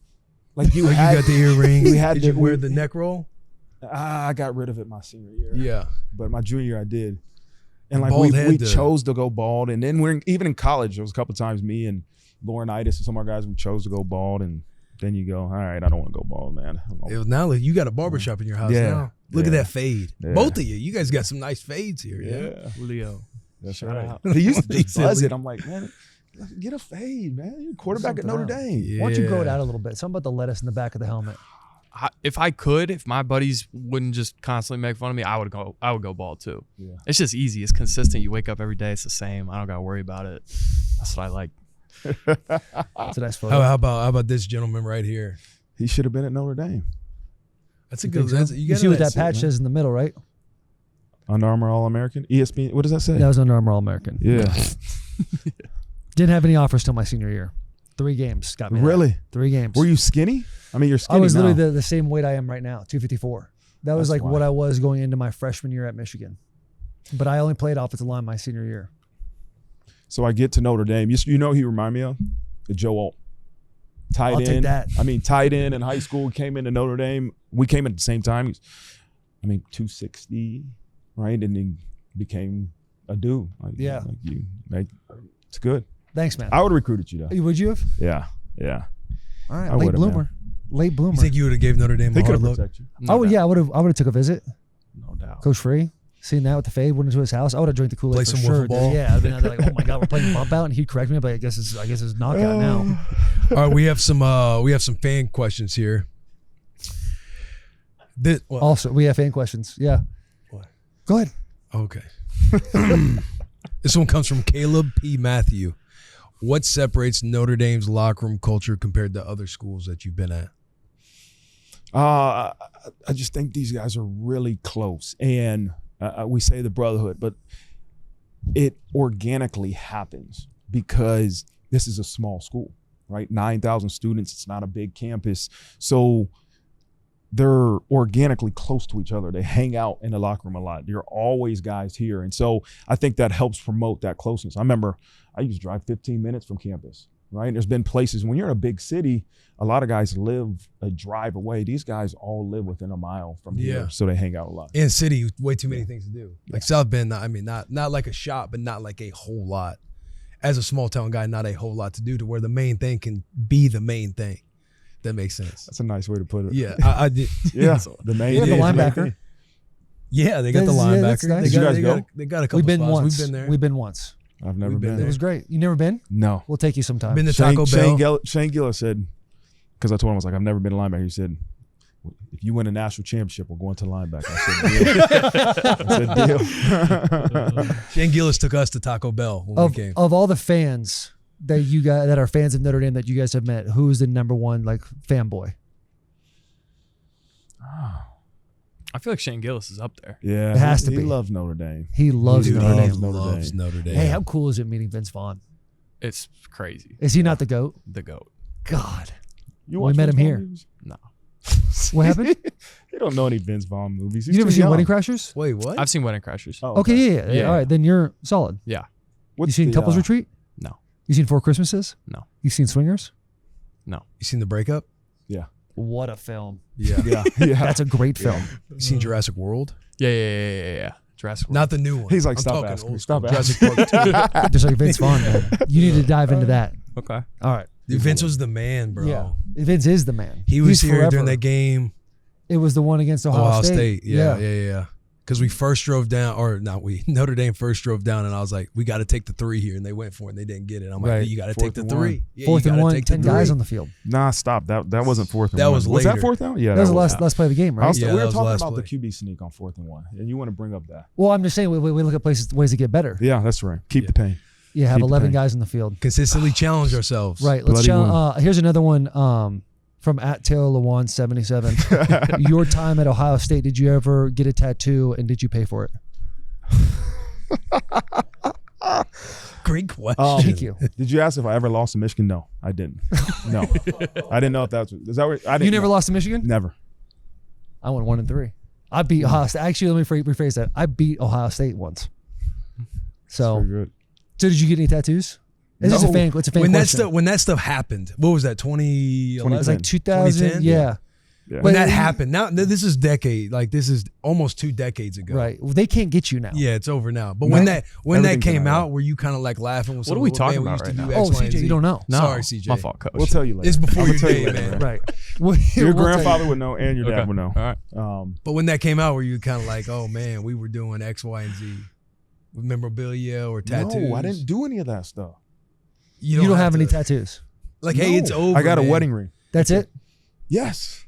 like you You had got the earrings. we had Did to- you wear the neck roll? I got rid of it my senior year. Yeah. But my junior year I did. And like Bald we head, chose to go bald. And then even in college, there was a couple of times me and Laurinaitis and some of our guys, we chose to go bald. And then you go, all right, I don't want to go bald, man. Now you got a barbershop in your house Yeah. now. Look at Yeah. that fade. Yeah. Both of you. You guys got some nice fades here. Yeah. Julio. That's Shout right. out. He used to He just said buzz we- it. I'm like, man, get a fade, man. You're a quarterback at Something Notre else. Dame. Why don't you grow it out a little bit? Something about the lettuce in the back of the helmet. If my buddies wouldn't just constantly make fun of me, I would go bald too. Yeah. It's just easy. It's consistent. You wake up every day. It's the same. I don't gotta worry about it. That's what I like. That's a nice photo. How about this gentleman right here? He should have been at Notre Dame. That's a good. That's, You see what that patch says in the middle, right? Under Armour All-American? ESPN, what does that say? That was Under Armour All-American. Yeah. Didn't have any offers till my senior year. 3 games got me. Really? That. 3 games. Were you skinny? I mean, you're skinny I was now. literally the same weight I am right now, 254. That was That's like wild. what I was going into my freshman year at Michigan. But I only played offensive line my senior year. So I get to Notre Dame. You know who he remind me of? The Joe Alt. Tight I'll end. take that. I mean, tight end in high school, came into Notre Dame. We came at the same time. He's, 260, right? And he became a dude. Yeah. It's good. Thanks, man. I would have recruited you, though. Would you have? Yeah. All right, I late would've, bloomer. man. Late bloomer. You think you would have gave Notre Dame He a could hard have look? protected you. I would. Yeah, I would have took a visit. No doubt. Coach Free, seen that with the fade, went into his house. I would have drank the Kool-Aid Play for some sure. wiffle ball. Yeah, I'd been out there like, oh my god, we're playing bump out, and he'd correct me, but I guess it's knockout now. All right, we have some fan questions here. Also, we have fan questions. Yeah. What? Go ahead. Okay. This one comes from Caleb P. Matthew. What separates Notre Dame's locker room culture compared to other schools that you've been at? I just think these guys are really close, and we say the brotherhood, but it organically happens because this is a small school, right? 9,000 students. It's not a big campus, so they're organically close to each other. They hang out in the locker room a lot. There are always guys here, and so I think that helps promote that closeness. I remember I used to drive 15 minutes from campus. Right? There's been places when you're in a big city, a lot of guys live a drive away. These guys all live within a mile from here, so they hang out a lot. In city, way too many things to do. Like South Bend, not like a shop, but not like a whole lot. As a small town guy, not a whole lot to do to where the main thing can be the main thing. That makes sense. That's a nice way to put it. Yeah, I did. Yeah, the main. They have the linebacker. Yeah, they got the Yeah, linebacker. that's nice. They got a couple We've been spots. once. We've been there. We've been once. I've never We've been been. It there. was great. You never been? No. We'll take you sometime. Been to Taco Bell. Shane Gillis said, because I told him, I was like, I've never been a linebacker. He said, if you win a national championship, we're going to linebacker. I said, deal. Shane Gillis took us to Taco Bell when we came. Of all the fans that you guys that are fans of Notre Dame that you guys have met, who's the number one like fanboy? I feel like Shane Gillis is up there. Yeah, It has to he be. loves Notre Dame. He loves Dude, Notre he Dame. loves Notre Dame. Hey, how cool is it meeting Vince Vaughn? It's crazy. Is he not the GOAT? The GOAT. God. You We watch met him Vince here. Vaughn? No. What happened? He They don't know any Vince Vaughn movies. He's You never too seen young. Wedding Crashers? Wait, what? I've seen Wedding Crashers. Oh, Okay, yeah. Yeah. All right, then you're solid. Yeah. You seen Couples Retreat? No. You seen Four Christmases? No. You seen Swingers? No. You seen The Breakup? Yeah. What a film. Yeah. Yeah. That's a great film. You seen Jurassic World? Yeah. Jurassic World. Not the new one. He's like, I'm stop talking asking me. old Stop school. asking. Jurassic Park 2. Just like Vince Vaughn, man. You need to dive into that. Okay. All right. Dude, Vince was the man, bro. Yeah. Vince is the man. He was He's here forever. during that game. It was the one against Ohio State. Yeah. Because we first drove down, or not we, Notre Dame first drove down, and I was like, we got to take the 3 here, and they went for it, and they didn't get it. I'm like, Right. you got to Fourth take the and 3. one. Yeah, Fourth you and gotta one, take the 10 guys 3. on the field. Nah, stop. That wasn't 4th and That 1. was Was that later. 4th down? Yeah, That was the last play of the game, right? we Yeah, were that was talking last about play. the QB sneak on 4th and 1, and you want to bring up that. Well, I'm just saying we look at ways to get better. Yeah, that's right. Keep the pain. Yeah, have Keep the 11 pain. guys in the field. Consistently challenge ourselves. Right. Let's Bloody challenge. Here's another one from at Taylor Lewan 77. Your time at Ohio State, did you ever get a tattoo and did you pay for it? Great question. Thank you. Did you ask if I ever lost to Michigan? No, I didn't. No, I didn't know if that was. Is that what I didn't? You never know. lost to Michigan? Never. I went 1-3. I beat Ohio State. Actually, let me rephrase that. I beat Ohio State once. So, Very good. so did you get any tattoos? It's just a fan. It's a fan when question. when that stuff happened, what was that? 2011? It was like 2000. 2010? Yeah. Yeah. When But- that happened, now this is decade. Like this is almost 2 decades ago. Right. Well, they can't get you now. Yeah, it's over now. But No. when that Everything's came been out, were you kind of like laughing? With What are we someone, talking man, about used to right do now? X, Oh, Y, and CJ, Z." you don't know. No. Sorry, CJ. My fault, coach. We'll tell you later. It's before I'm your gonna tell you day, later, man. Right. Your We'll tell you. grandfather would know, and your Okay. dad would know. All right. But when that came out, were you kind of like, oh man, we were doing X, Y, and Z with memorabilia or tattoos? No, I didn't do any of that stuff. You don't have any tattoos. Like, hey, it's No. over. I got a man. wedding ring. That's it. Yes.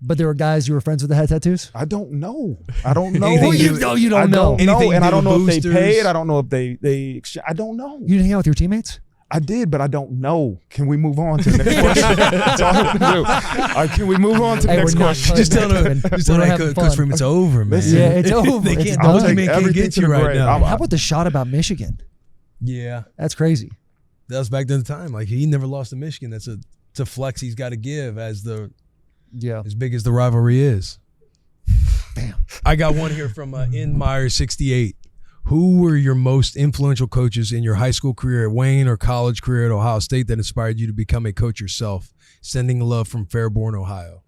But there were guys you were friends with that had tattoos. I don't know. I don't know. Anything you know you don't I know. don't know, Anything and I to don't do know with if they boosters? paid. I don't know if they. I don't know. You didn't hang out with your teammates. I did, but I don't know. Can we move on to the next question? That's all I want to do. All right, can we move on to the Hey, next we're not question? playing Just tell that, them, man. just tell We're that having Coach fun. Freeman, it's over, man. Listen, Yeah, it's over. They It's can't. done. Those men can't Everything get to you the right grave. now. How about the shot about Michigan? Yeah, That's crazy. that was back then. The time, like he never lost to Michigan. It's a flex he's got to give as big as the rivalry is. Damn. I got one here from Nmeyer68. Who were your most influential coaches in your high school career at Wayne or college career at Ohio State that inspired you to become a coach yourself? Sending love from Fairborn, Ohio.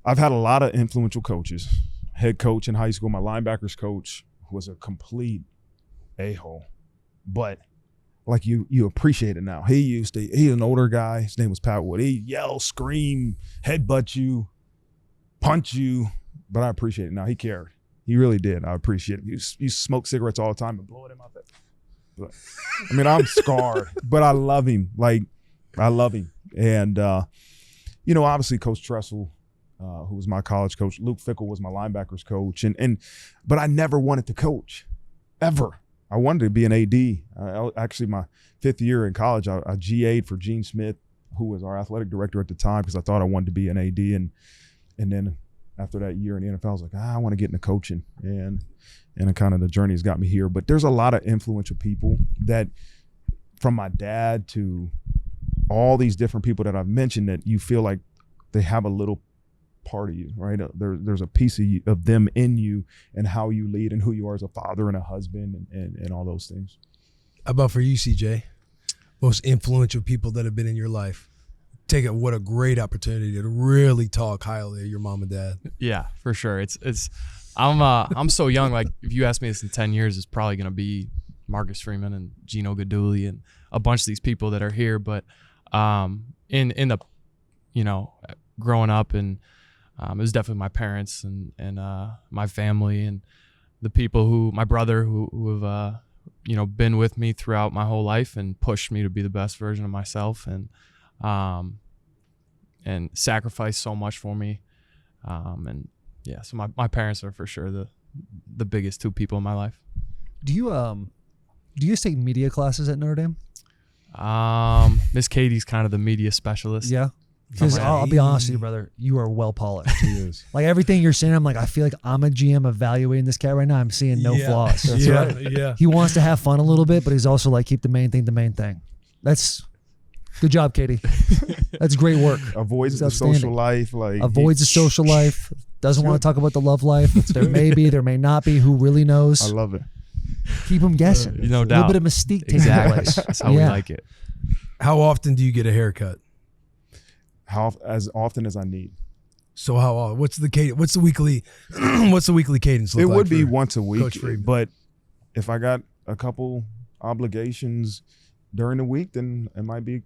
I've had a lot of influential coaches. Head coach in high school, my linebackers coach was a complete a-hole, but like you appreciate it now. He's an older guy. His name was Pat Wood. He yell, scream, headbutt you, punch you, but I appreciate it now. He cared. He really did. I appreciate it. You smoke cigarettes all the time and blow it in my face. But, I mean, I'm scarred, but I love him. Like, I love him. And, obviously Coach Tressel, who was my college coach. Luke Fickle was my linebackers coach. But I never wanted to coach, ever. I wanted to be an AD. Actually, my 5th year in college, I GA'd for Gene Smith, who was our athletic director at the time, because I thought I wanted to be an AD. And then after that year in the NFL, I was like, I want to get into coaching. And kind of the journey has got me here. But there's a lot of influential people that, from my dad to all these different people that I've mentioned, that you feel like they have a little part of you, right? There's a piece of them in you and how you lead and who you are as a father and a husband and all those things. How about for you, CJ? Most influential people that have been in your life. Take it. What a great opportunity to really talk highly of your mom and dad. Yeah, for sure. I'm so young. Like, if you ask me this in 10 years, it's probably gonna be Marcus Freeman and Gino Gaduli and a bunch of these people that are here. But in the growing up, and it was definitely my parents and my family and the people my brother who have been with me throughout my whole life and pushed me to be the best version of myself and sacrificed so much for me. So my parents are for sure the biggest 2 people in my life. Do you take media classes at Notre Dame? Miss Katie's kind of the media specialist. Yeah. Because I'll be honest with you, brother, you are well polished. He is. Like, everything you're saying, I'm like, I feel like I'm a GM evaluating this cat right now. I'm seeing no flaws. That's right. Yeah. He wants to have fun a little bit, but he's also like, keep the main thing the main thing. That's Good job, Katie. That's great work. Avoids It's the social life. Like avoids the social life. Doesn't want to talk about the love life. There may be, there may not be. Who really knows? I love it. Keep them guessing. No A doubt. little bit of mystique taking Exactly. place. That's how we like it. How often do you get a haircut? As often as I need. So how often? What's the cadence? What's the weekly? What's the weekly cadence look It like would be for once a week, Coach Freeman? but if I got a couple obligations during the week, then it might be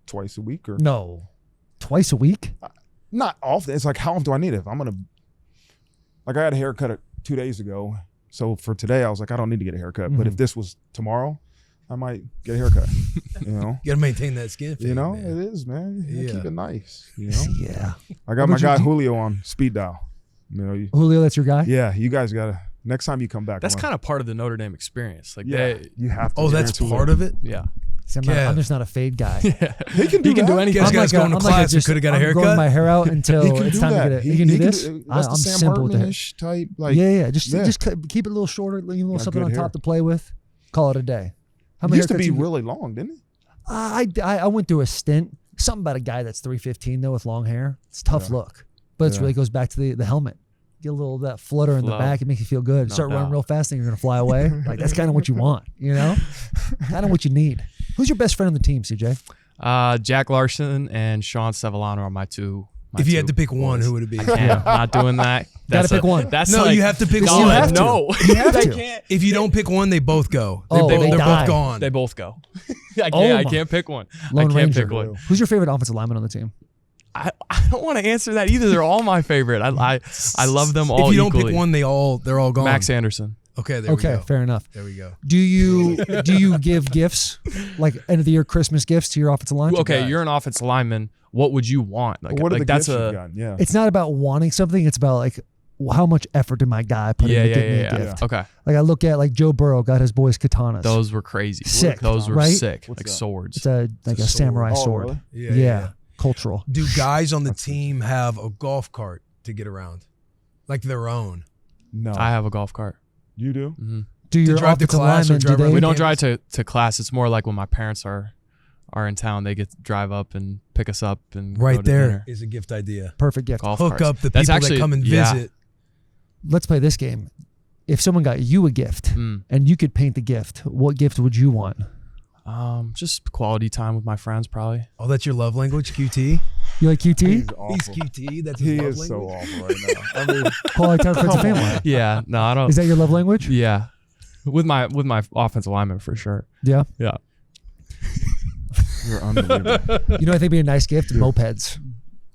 twice a week or No. Twice a week? not often. It's like, how often do I need it? If I'm gonna, like, I had a haircut 2 days ago, so for today I was like, I don't need to get a haircut. But if this was tomorrow, I might get a haircut. You know, You gotta maintain that skin. you know, man. it is, man. You Yeah. keep it nice. You know, Yeah. I got my guy Julio on speed dial. You know, Julio, that's your guy? yeah, you guys gotta next time you come back. That's kind of part of the Notre Dame experience. Like yeah. You have to. Oh, that's experience part Julio. of it. yeah. See, I'm Kev. just not a fade guy. He can do He can do that. anything. You guys going to class and could have got a I'm growing haircut. my hair out until He can it's do time that. to get it. He can do this? That's I'm the Sam simple with the hair. Hartman-ish type. Like, Yeah. Just yeah. keep it a little shorter, leave a little Got something good on top hair. to play with. Call it a day. How it many used to haircuts be you- really long, didn't it? I went through a stint. Something about a guy that's 315 though with long hair. It's a tough look, but it really goes back to the helmet. Get a little of that flutter in the Flow. back. It makes you feel good. No Start running doubt. real fast, and you're gonna fly away. Like that's kind of what you want, you know? Kind of what you need. Who's your best friend on the team, CJ? Jack Larson and Sean Sevillano are my two. If you had to pick one, who would it be? I can't. I'm not doing that. Gotta pick one. That's No, like, you have to pick You one. have to. No, You have I to. can't. If you don't pick one, they both go. Oh, they're they die. both gone. They both go. I Oh can't. I my. can't pick one. Lone I can't Ranger. pick one. Who's your favorite offensive lineman on the team? I don't want to answer that either. They're all my favorite. I love them all. If you don't equally. pick one, they're all gone. Max Anderson. Okay, there we go. Fair enough. There we go. Do you give gifts like end of the year Christmas gifts to your offensive line? Okay, you're an offensive lineman. What would you want? Like, What are like the that's gifts a you've gotten? Yeah. It's not about wanting something. It's about like how much effort did my guy put in to get me a gift. Okay, Like I look at like Joe Burrow got his boys katanas. those were crazy. Sick, Those were right? sick. What's like that? swords. It's a samurai Oh, sword. really? Yeah. Cultural. Do guys on the team have a golf cart to get around, like their own? No. I have a golf cart. You do? Mm-hmm. Do your drive to offensive class or linemen do drive they? around We the don't drive campus? to class. It's more like when my parents are in town. They get to drive up and pick us up and go Right to there dinner. is a gift idea. Perfect gift. Golf Hook carts. up the That's people actually- that come and yeah. visit. Let's play this game. If someone got you a gift and you could paint the gift, what gift would you want? Just quality time with my friends, probably. Oh, that's your love language, QT. You like QT? He's awful. He's QT. That's his He love is so language. awful right now. I mean, Quality time with friends and family. Yeah, no, I don't. Is that your love language? Yeah, with my offensive lineman for sure. Yeah. Yeah. you're unbelievable. You know, I think it'd be a nice gift. Mopeds.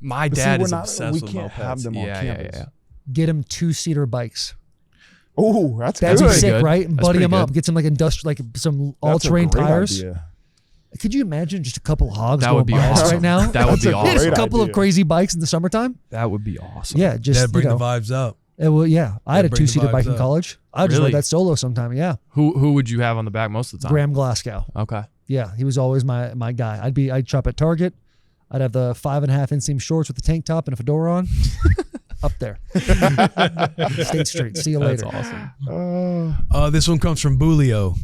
My But see, dad we're is not- obsessed we with can't mopeds. have them on yeah, campus. Yeah. Get him 2-seater bikes. Oh, that's That'd good. be sick, good. right? That's Buddy pretty him up. good. Get some like industrial, like some That's a all-terrain great tires. idea. Could you imagine just a couple hogs That going would be by us awesome. right now? That would be That's a awesome. Just a great couple of idea. crazy bikes in the summertime. That would be awesome. Yeah, just That'd bring you know, the vibes up. well, yeah. I had a That'd bring the 2-seater bike vibes in up. college. I just Really? rode that solo sometime. Yeah, Who would you have on the back most of the time? Graham Glasgow. Okay. Yeah, he was always my guy. I'd shop at Target. I'd have the 5.5 inseam shorts with the tank top and a fedora on. Up there, State Street. See you That's later. awesome. This one comes from Bulio.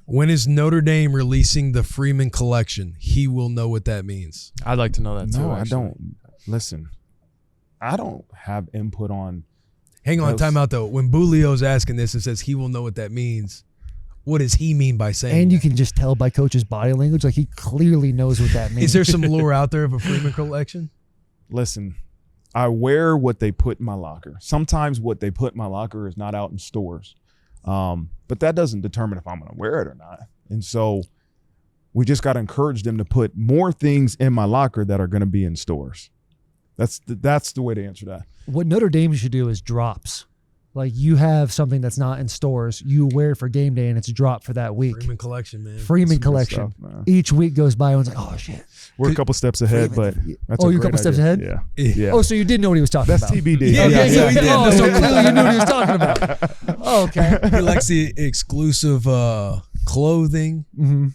When is Notre Dame releasing the Freeman Collection? He will know what that means. I'd like to know that too. No, I actually. don't. Listen, I don't have input on. Hang on, Those- time out though. When Bulio's asking this and says he will know what that means, what does he mean by saying And you that? can just tell by Coach's body language, like he clearly knows what that means. Is there some lore out there of a Freeman Collection? Listen, I wear what they put in my locker. Sometimes what they put in my locker is not out in stores. But that doesn't determine if I'm going to wear it or not. And so we just got to encourage them to put more things in my locker that are going to be in stores. That's the way to answer that. What Notre Dame should do is drops. Like you have something that's not in stores, you wear it for game day, and it's a drop for that week. Freeman Collection, man. Freeman Some good Collection. stuff, man. Each week goes by, and it's like, oh shit. We're a couple steps ahead, but that's Oh, a you're a great couple steps idea. ahead? Yeah. Yeah. Oh, so you did know what he was talking That's about. TBD. Okay, Yeah, so he did. Oh, so clearly you knew what he was talking about. Oh, okay. He likes the exclusive clothing,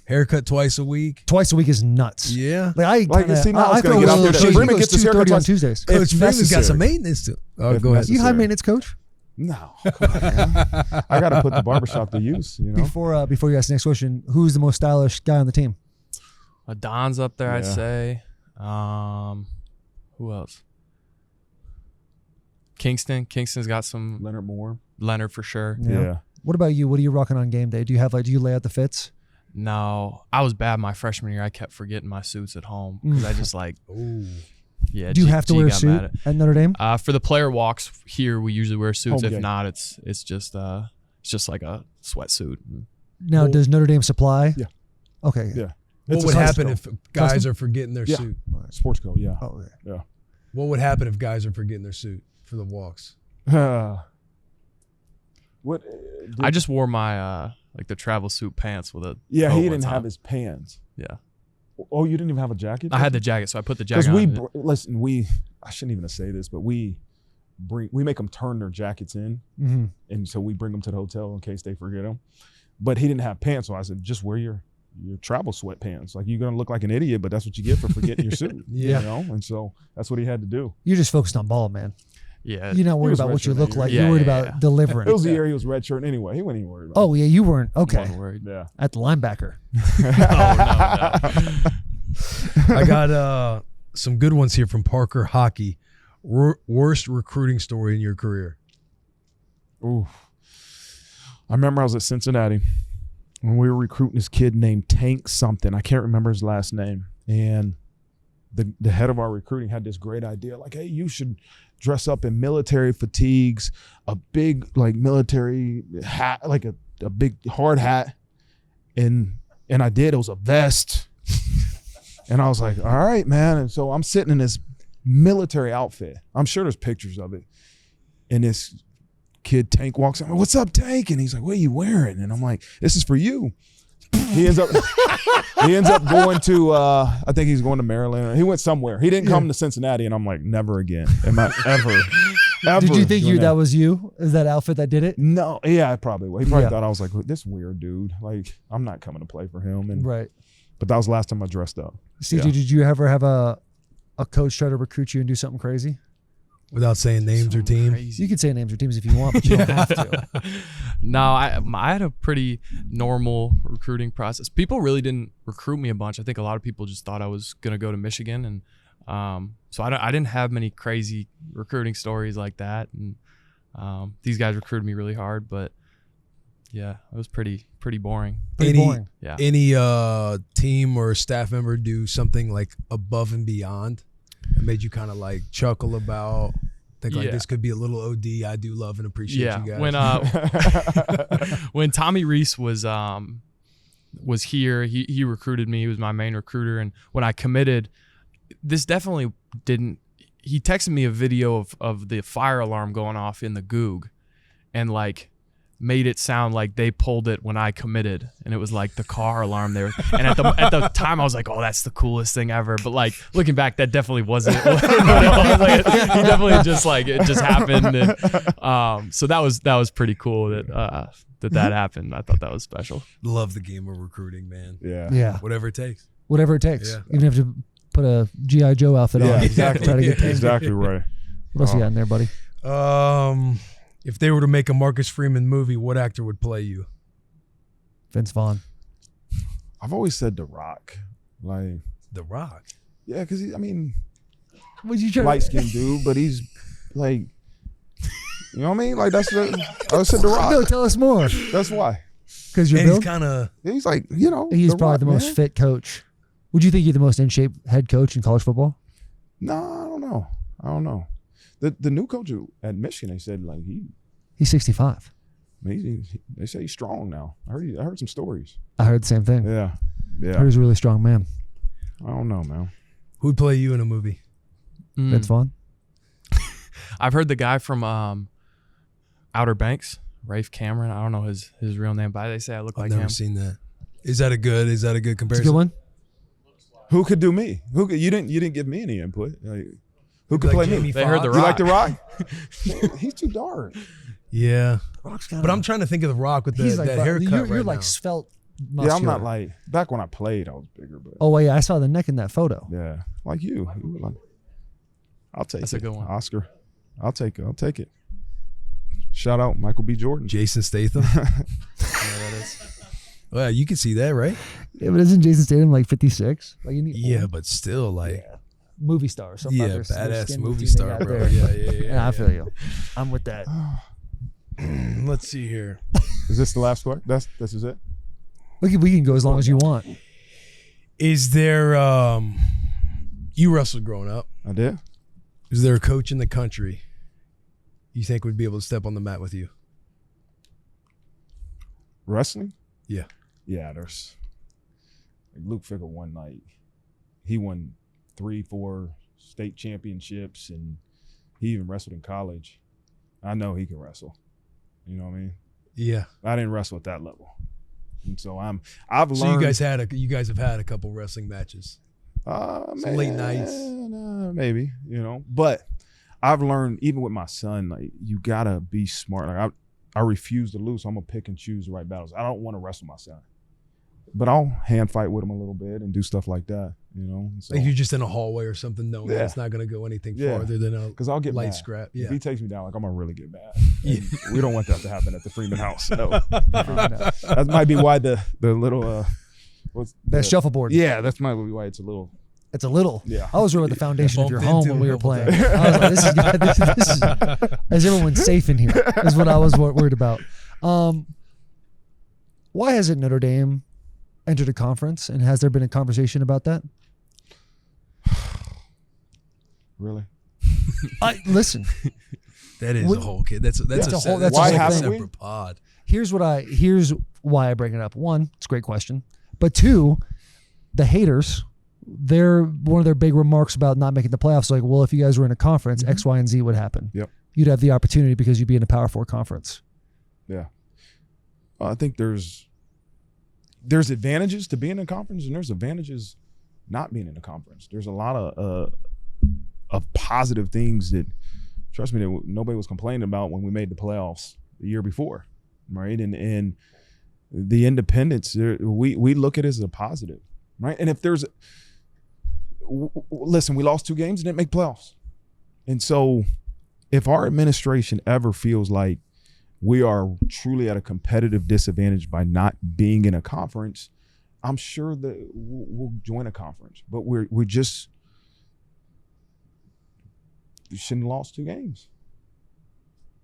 haircut twice a week. Twice a week is nuts. Yeah. Like I Like, kinda, see, now I it's gonna throw get a out little there. shade. He Freeman goes gets his 2:30 haircut on twice. Tuesdays. Coach If Freeman's got necessary. some maintenance too. Oh, If go ahead. You high necessary. maintenance coach? No. Come on, man. I got to put the barbershop to use, you know? Before you ask the next question, who's the most stylish guy on the team? Don's up there, I'd Yeah. say. Who else? Kingston's got some. Leonard Moore. Leonard for sure. Yeah. What about you? What are you rocking on game day? Do you lay out the fits? No, I was bad my freshman year. I kept forgetting my suits at home because I just like. Ooh. Yeah. Do you have to wear a got suit mad at Notre Dame? For the player walks here, we usually wear suits. Home If game. not, it's just like a sweatsuit. Now, does Notre Dame supply? Yeah. Okay. Yeah. What It's would a happen custom. if guys Custom? are forgetting their Yeah. suit? Sports coat. Yeah. Oh, okay. Yeah. What would happen if guys are forgetting their suit for the walks? What? I just wore my like the travel suit pants with a. Yeah, coat he one didn't time. have his pants. Yeah. Oh, you didn't even have a jacket? I had the jacket, so I put the Because jacket on. listen, I shouldn't even say this, but we make them turn their jackets in, Mm-hmm. and so we bring them to the hotel in case they forget them. But he didn't have pants, so I said, just wear your travel sweatpants. Like, you're gonna look like an idiot, but that's what you get for forgetting your suit. Yeah. You know, and so that's what he had to do. You're just focused on ball, man. Yeah. You're not worried was about what you redshirt look that like. year. You're Yeah, worried yeah, about yeah. delivering. It was the year he was redshirting anyway. He wasn't even worried about Oh yeah, you weren't okay Wasn't worried. it. Yeah. at the linebacker. I got some good ones here from Parker Hockey. Worst recruiting story in your career? Ooh. I remember I was at Cincinnati when we were recruiting this kid named Tank something. I can't remember his last name. And the head of our recruiting had this great idea, like, hey, you should dress up in military fatigues, a big like military hat, like a big hard hat. And I did. It was a vest. And I was like, all right, man. And so I'm sitting in this military outfit. I'm sure there's pictures of it. And this kid Tank walks in. What's up, Tank? And he's like, what are you wearing? And I'm like, this is for you. He ends up going to I think he's going to Maryland. He went somewhere. He didn't come to Cincinnati, and I'm like, never again. Am I ever Did you think doing that was you? Is that outfit that did it? No, yeah, I probably would. He probably Yeah. thought I was like, this weird dude. Like, I'm not coming to play for him. And Right. but that was the last time I dressed up. CJ, Yeah. did you ever have a coach try to recruit you and do something crazy? Without saying names or team? You can say names or teams if you want, but you don't have to. No, I had a pretty normal recruiting process. People really didn't recruit me a bunch. I think a lot of people just thought I was gonna go to Michigan, and so I didn't have many crazy recruiting stories like that. And these guys recruited me really hard, but yeah, it was pretty boring. Pretty boring. Yeah. Any team or staff member do something like above and beyond that made you kind of like chuckle about, think like Yeah. this could be a little OD? I do love and appreciate you guys. When Tommy Reese was here, he recruited me. He was my main recruiter, and when I committed, this definitely didn't. He texted me a video of the fire alarm going off in the Goog, and like made it sound like they pulled it when I committed, and it was like the car alarm there. And at the time, I was like, "Oh, that's the coolest thing ever." But like looking back, that definitely wasn't. But it was like, he definitely just like it just happened. And, so that was pretty cool that happened. I thought that was special. Love the game of recruiting, man. Yeah. Yeah. Whatever it takes. Whatever it takes. Yeah. Even if you have to put a G.I. Joe outfit on. Yeah, exactly. Try to get paid. Exactly right. What else you got in there, buddy? If they were to make a Marcus Freeman movie, what actor would play you? Vince Vaughn. I've always said The Rock. Like, The Rock. yeah, because Would you try? light skinned dude, but he's like, you know what I mean? Like, I said The Rock. No, tell us more. That's why. Because you're And he's Bill. kind of He's like, you know, He's probably Rock, the most man. fit coach. Would you think you're the most in shape head coach in college football? No, I don't know. The new coach at Michigan, they said like He's 65. they say he's strong now. I heard some stories. I heard the same thing. Yeah, I heard he's a really strong man. I don't know, man. who'd play you in a movie? Vince Vaughn. I've heard the guy from Outer Banks, Rafe Cameron. I don't know his real name, but they say I look I've like never him. seen that. Is that a good It's comparison? a good one. Who could do me? You didn't give me any input. Like, who could Like play Jamie me? They heard The Foxx? You Rock. like The Rock? He's too dark. Yeah. Rock's kinda, But I'm trying to think of The Rock with he's that like, haircut you're right like now. svelte. Yeah, I'm muscular. not like back when I played. I was bigger, but Oh yeah, I saw the neck in that photo. yeah, like you. You were like, I'll take That's it. a good one. Oscar. I'll take it. Shout out Michael B. Jordan. Jason Statham. Yeah, that is. Well, you can see that, right? Yeah, but isn't Jason Statham like 56? Like you need Yeah, but still, like, movie star. Something yeah, about their badass skin movie routine they star, got bro. there. Yeah. I feel you. I'm with that. Let's see here. Is this the last one? This is it? We can go as long as you want. Is there you wrestled growing up? I did. Is there a coach in the country you think would be able to step on the mat with you? Wrestling? Yeah. Yeah, there's like Luke Fickle won he won 3-4 state championships, and he even wrestled in college. I know he can wrestle. You know what I mean? Yeah. I didn't wrestle at that level. And so I've learned. So you guys have had a couple wrestling matches. Some late nights. Maybe, But I've learned, even with my son, like, you gotta be smart. Like I refuse to lose, so I'm gonna pick and choose the right battles. I don't want to wrestle my son, but I'll hand fight with him a little bit and do stuff like that. So, Like you're just in a hallway or something, knowing that it's not gonna go anything farther than a because I'll get light mad. scrap. If Yeah. he takes me down, like, I'm gonna really get mad. And we don't want that to happen at the Freeman house. So that might be why the little That shuffleboard. Yeah, that's might be why it's a little. It's a little. Yeah. I was worried about the foundation of your Bumped home into when we a were couple playing. I was like, this is is everyone safe in here? Is what I was worried about. Why hasn't Notre Dame entered a conference, and has there been a conversation about that? Really? Listen. That is a whole kid. That's a whole separate pod. Here's why I bring it up. One, it's a great question. But two, the haters, one of their big remarks about not making the playoffs, like, well, if you guys were in a conference, X, Y, and Z would happen. Yep. You'd have the opportunity because you'd be in a Power 4 conference. Yeah. I think there's advantages to being in a conference, and there's advantages not being in a conference. There's a lot of positive things that, trust me, that nobody was complaining about when we made the playoffs the year before, right? And the independence, we look at it as a positive, right? And if there's, listen, we lost 2 games and didn't make playoffs. And so if our administration ever feels like we are truly at a competitive disadvantage by not being in a conference, I'm sure that we'll join a conference. But we shouldn't have lost 2 games.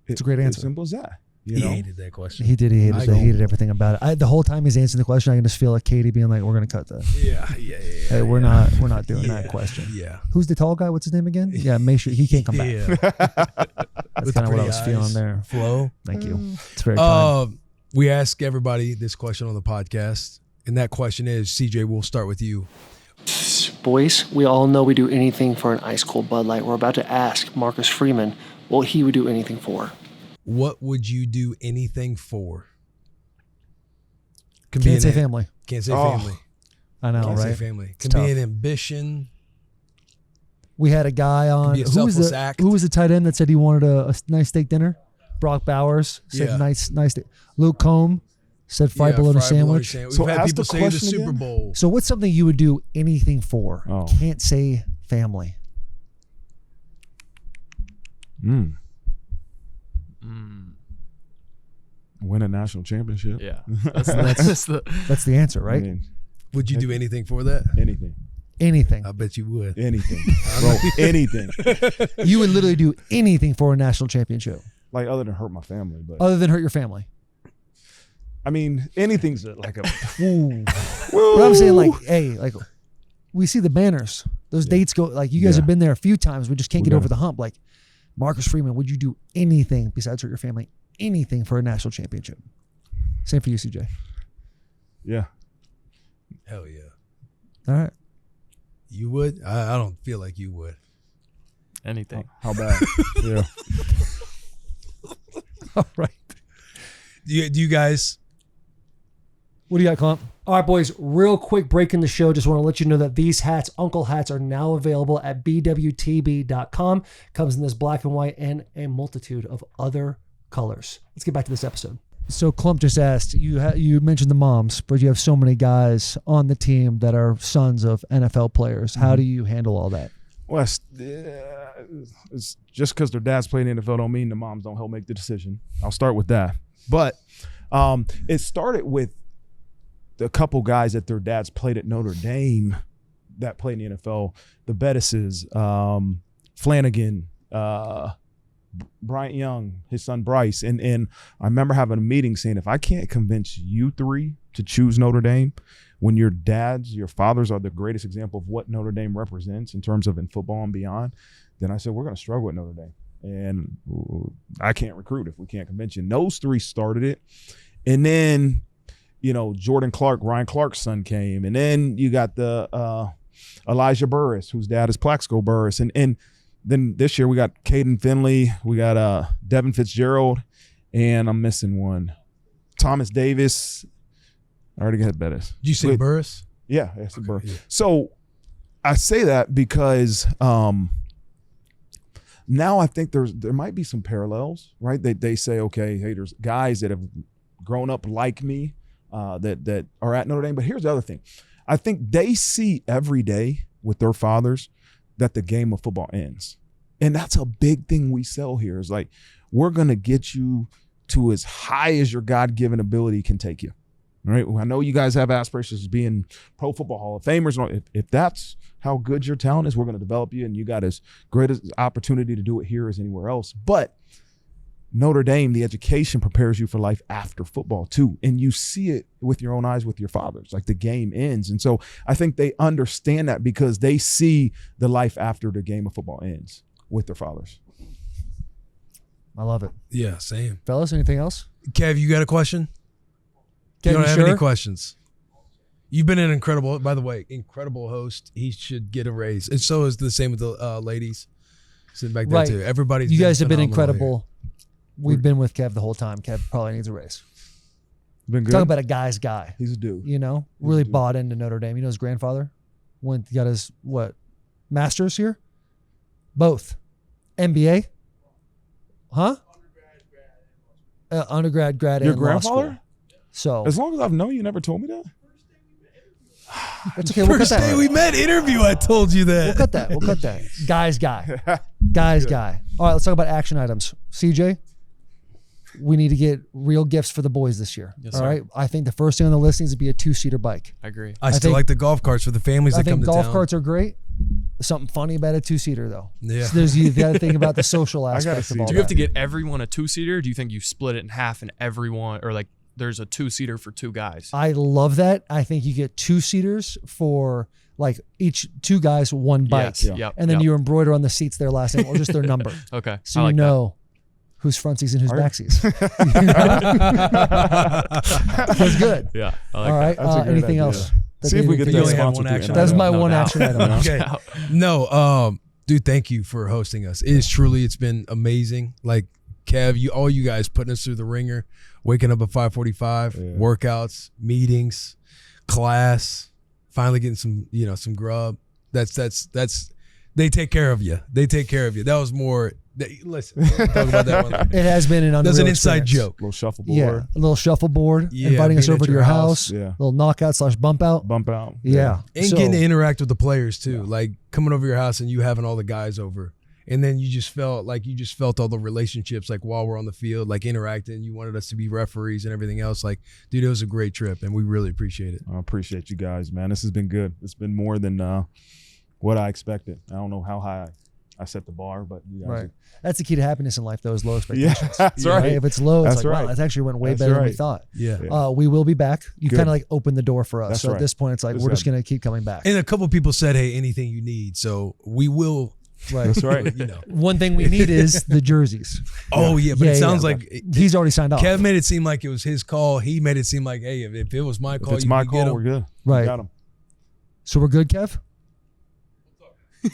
It's a great answer. As simple as that. He hated that question. He did. He hated everything about it. The whole time he's answering the question, I can just feel like Katie being like, "We're gonna cut that." Yeah. Hey, we're not doing that question. Yeah. Who's the tall guy? What's his name again? Yeah, make sure he can't come back. Yeah. That's kind of what I was feeling there. Flo. Thank you. It's very kind. We ask everybody this question on the podcast, and that question is, CJ, we'll start with you. Boys, we all know we do anything for an ice cold Bud Light. We're about to ask Marcus Freeman what he would do anything for. What would you do anything for? Can't say family. Can't say family. I know, Can't right? say family. It's Can be tough. an ambition. We had a guy on. Be a selfless act. Who was the tight end that said he wanted a nice steak dinner? Brock Bowers said Yeah. nice. Luke Combs said fried bologna sandwich. We've So had ask people the say the question Super again? Bowl. So what's something you would do anything for? Oh. Can't say family. Win a national championship. Yeah, that's the That's the answer, right? I mean, Would you do anything for that? anything. Anything. I bet you would. Anything. Bro, anything. You would literally do anything for a national championship, Like, other than hurt my family. But other than hurt your family. I mean, anything's like a. Ooh. But I'm saying, like, hey, like, we see the banners. Those dates go, like, you guys have been there a few times. We just can't get over the hump. Like, Marcus Freeman, would you do anything besides hurt your family? Anything for a national championship? Same for you, CJ. Yeah. Hell yeah. All right. You would? I don't feel like you would. anything. How bad? Yeah. All right. Do you guys? What do you got, Clump? All right, boys, real quick break in the show. Just want to let you know that these hats, Uncle Hats, are now available at bwtb.com. Comes in this black and white and a multitude of other colors. Let's get back to this episode. So Clump just asked, you mentioned the moms, but you have so many guys on the team that are sons of NFL players. How do you handle all that? Well, it's just because their dads play in the NFL don't mean the moms don't help make the decision. I'll start with that. But it started with a couple guys that their dads played at Notre Dame that played in the NFL, the Bettises, Flanagan, Bryant Young, his son Bryce. And I remember having a meeting saying, if I can't convince you three to choose Notre Dame, when your dads, your fathers are the greatest example of what Notre Dame represents in terms of in football and beyond, then I said, we're going to struggle with Notre Dame. And I can't recruit if we can't convince you. And those three started it. And then, Jordan Clark, Ryan Clark's son came. And then you got the Elijah Burris, whose dad is Plaxico Burris. And then this year we got Caden Finley, we got Devin Fitzgerald, and I'm missing one. Thomas Davis. I already got Bettis. Did you say Burris? Yeah, I said Burris. Yeah. So I say that because now I think there might be some parallels, right? They say, okay, hey, there's guys that have grown up like me that are at Notre Dame. But here's the other thing. I think they see every day with their fathers that the game of football ends. And that's a big thing we sell here is like, we're going to get you to as high as your God-given ability can take you. All right. I know you guys have aspirations of being Pro Football Hall of Famers. If that's how good your talent is, we're going to develop you, and you got as great an opportunity to do it here as anywhere else. But Notre Dame, the education prepares you for life after football too. And you see it with your own eyes with your fathers, like the game ends. And so I think they understand that because they see the life after the game of football ends with their fathers. I love it. Yeah, same. Fellas, anything else? Kev, you got a question? Kev, you don't you have sure? any questions? You've been an incredible, by the way, incredible host. He should get a raise. And so is the same with the ladies sitting back there too. Everybody's you guys have been phenomenal incredible. We've been with Kev the whole time. Kev probably needs a raise. Been good. Talk about a guy's guy. He's a dude. Really bought into Notre Dame. His grandfather got his master's here? Both. MBA? Huh? Undergrad, grad, Your and law school. grandfather? So as long as I've known you, never told me that. That's okay. We'll cut First that. day we met interview, I told you that. We'll cut that. Guy's guy. Guy's guy. All right, let's talk about action items. CJ, we need to get real gifts for the boys this year. Yes, all sir. right. I think the first thing on the list needs to be a 2-seater bike. I agree. I still like the golf carts for the families that come to town. I think golf carts are great. Something funny about a 2-seater though. Yeah. So you got to think about the social aspect of all Do you have that. to get everyone a 2-seater? Do you think you split it in half and everyone, or like there's a 2-seater for 2 guys? I love that. I think you get 2-seaters for like each 2 guys, 1 bike. Yes. Yep. And then Yep. you embroider on the seats their last name or just their number. Okay. So I like you know whose front seats and whose back seats. That's good. Yeah. I like all right. that. That's a great anything idea. else? See if we get You that only have sponsor one through action NIL. That's my No one doubt. action item. Okay. No, dude, thank you for hosting us. It's been amazing. Like Kev, all you guys putting us through the ringer, waking up at 5:45, workouts, meetings, class, finally getting some grub. That's they take care of you. They take care of you. That was more. Listen, we'll talk about that one later. It has been an unreal That's an inside experience. joke. Little shuffleboard. Yeah, a little shuffleboard, Yeah, inviting us being over at to your your house. house. Yeah. Little knockout/bump out. Bump out. Yeah. And So- getting to interact with the players too, like coming over your house and you having all the guys over, and then you just felt all the relationships like while we're on the field, like interacting. You wanted us to be referees and everything else. Like, dude, it was a great trip, and we really appreciate it. I appreciate you guys, man. This has been good. It's been more than what I expected. I don't know how high I set the bar, but you guys Right. That's the key to happiness in life, though, is low Yeah, expectations. that's right. If it's low, it's That's like, right. wow, that actually went way That's better than we right. thought. Yeah. We will be back. You Good. kind of like opened the door for us. That's So at right. this point, it's like, Just we're just have- going to keep coming back. And a couple people said, "Hey, anything you need," so we will. Right. That's right. One thing we need is the jerseys. Oh yeah, but it sounds like he's already signed off. Kev made it seem like it was his call. He made it seem like, hey, if it was my call, If it's you my could get call, him. we're good. Right. We got 'em. So we're good, Kev?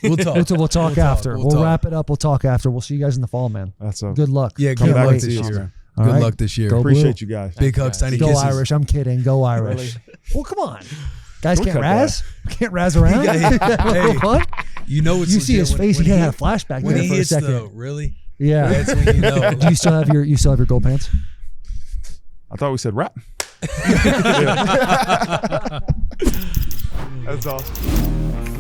We'll talk. We'll talk after. We'll talk. wrap it up. We'll talk after. We'll see you guys in the fall, man. That's a Good luck. Yeah, Can't good luck wait. this year. All Good right. luck this year. Go Appreciate Blue. you guys. Big hugs, tiny Go kisses. Irish. I'm kidding. Go Irish. Well, come on. Guys We'll can't cut razz? Can't razz around? Hey, Fun? you know it's You see his legit face, when he had a flashback when there he for a hits second. the really. Yeah. That's when you know. Do you still have your gold pants? I thought we said rap. That's awesome.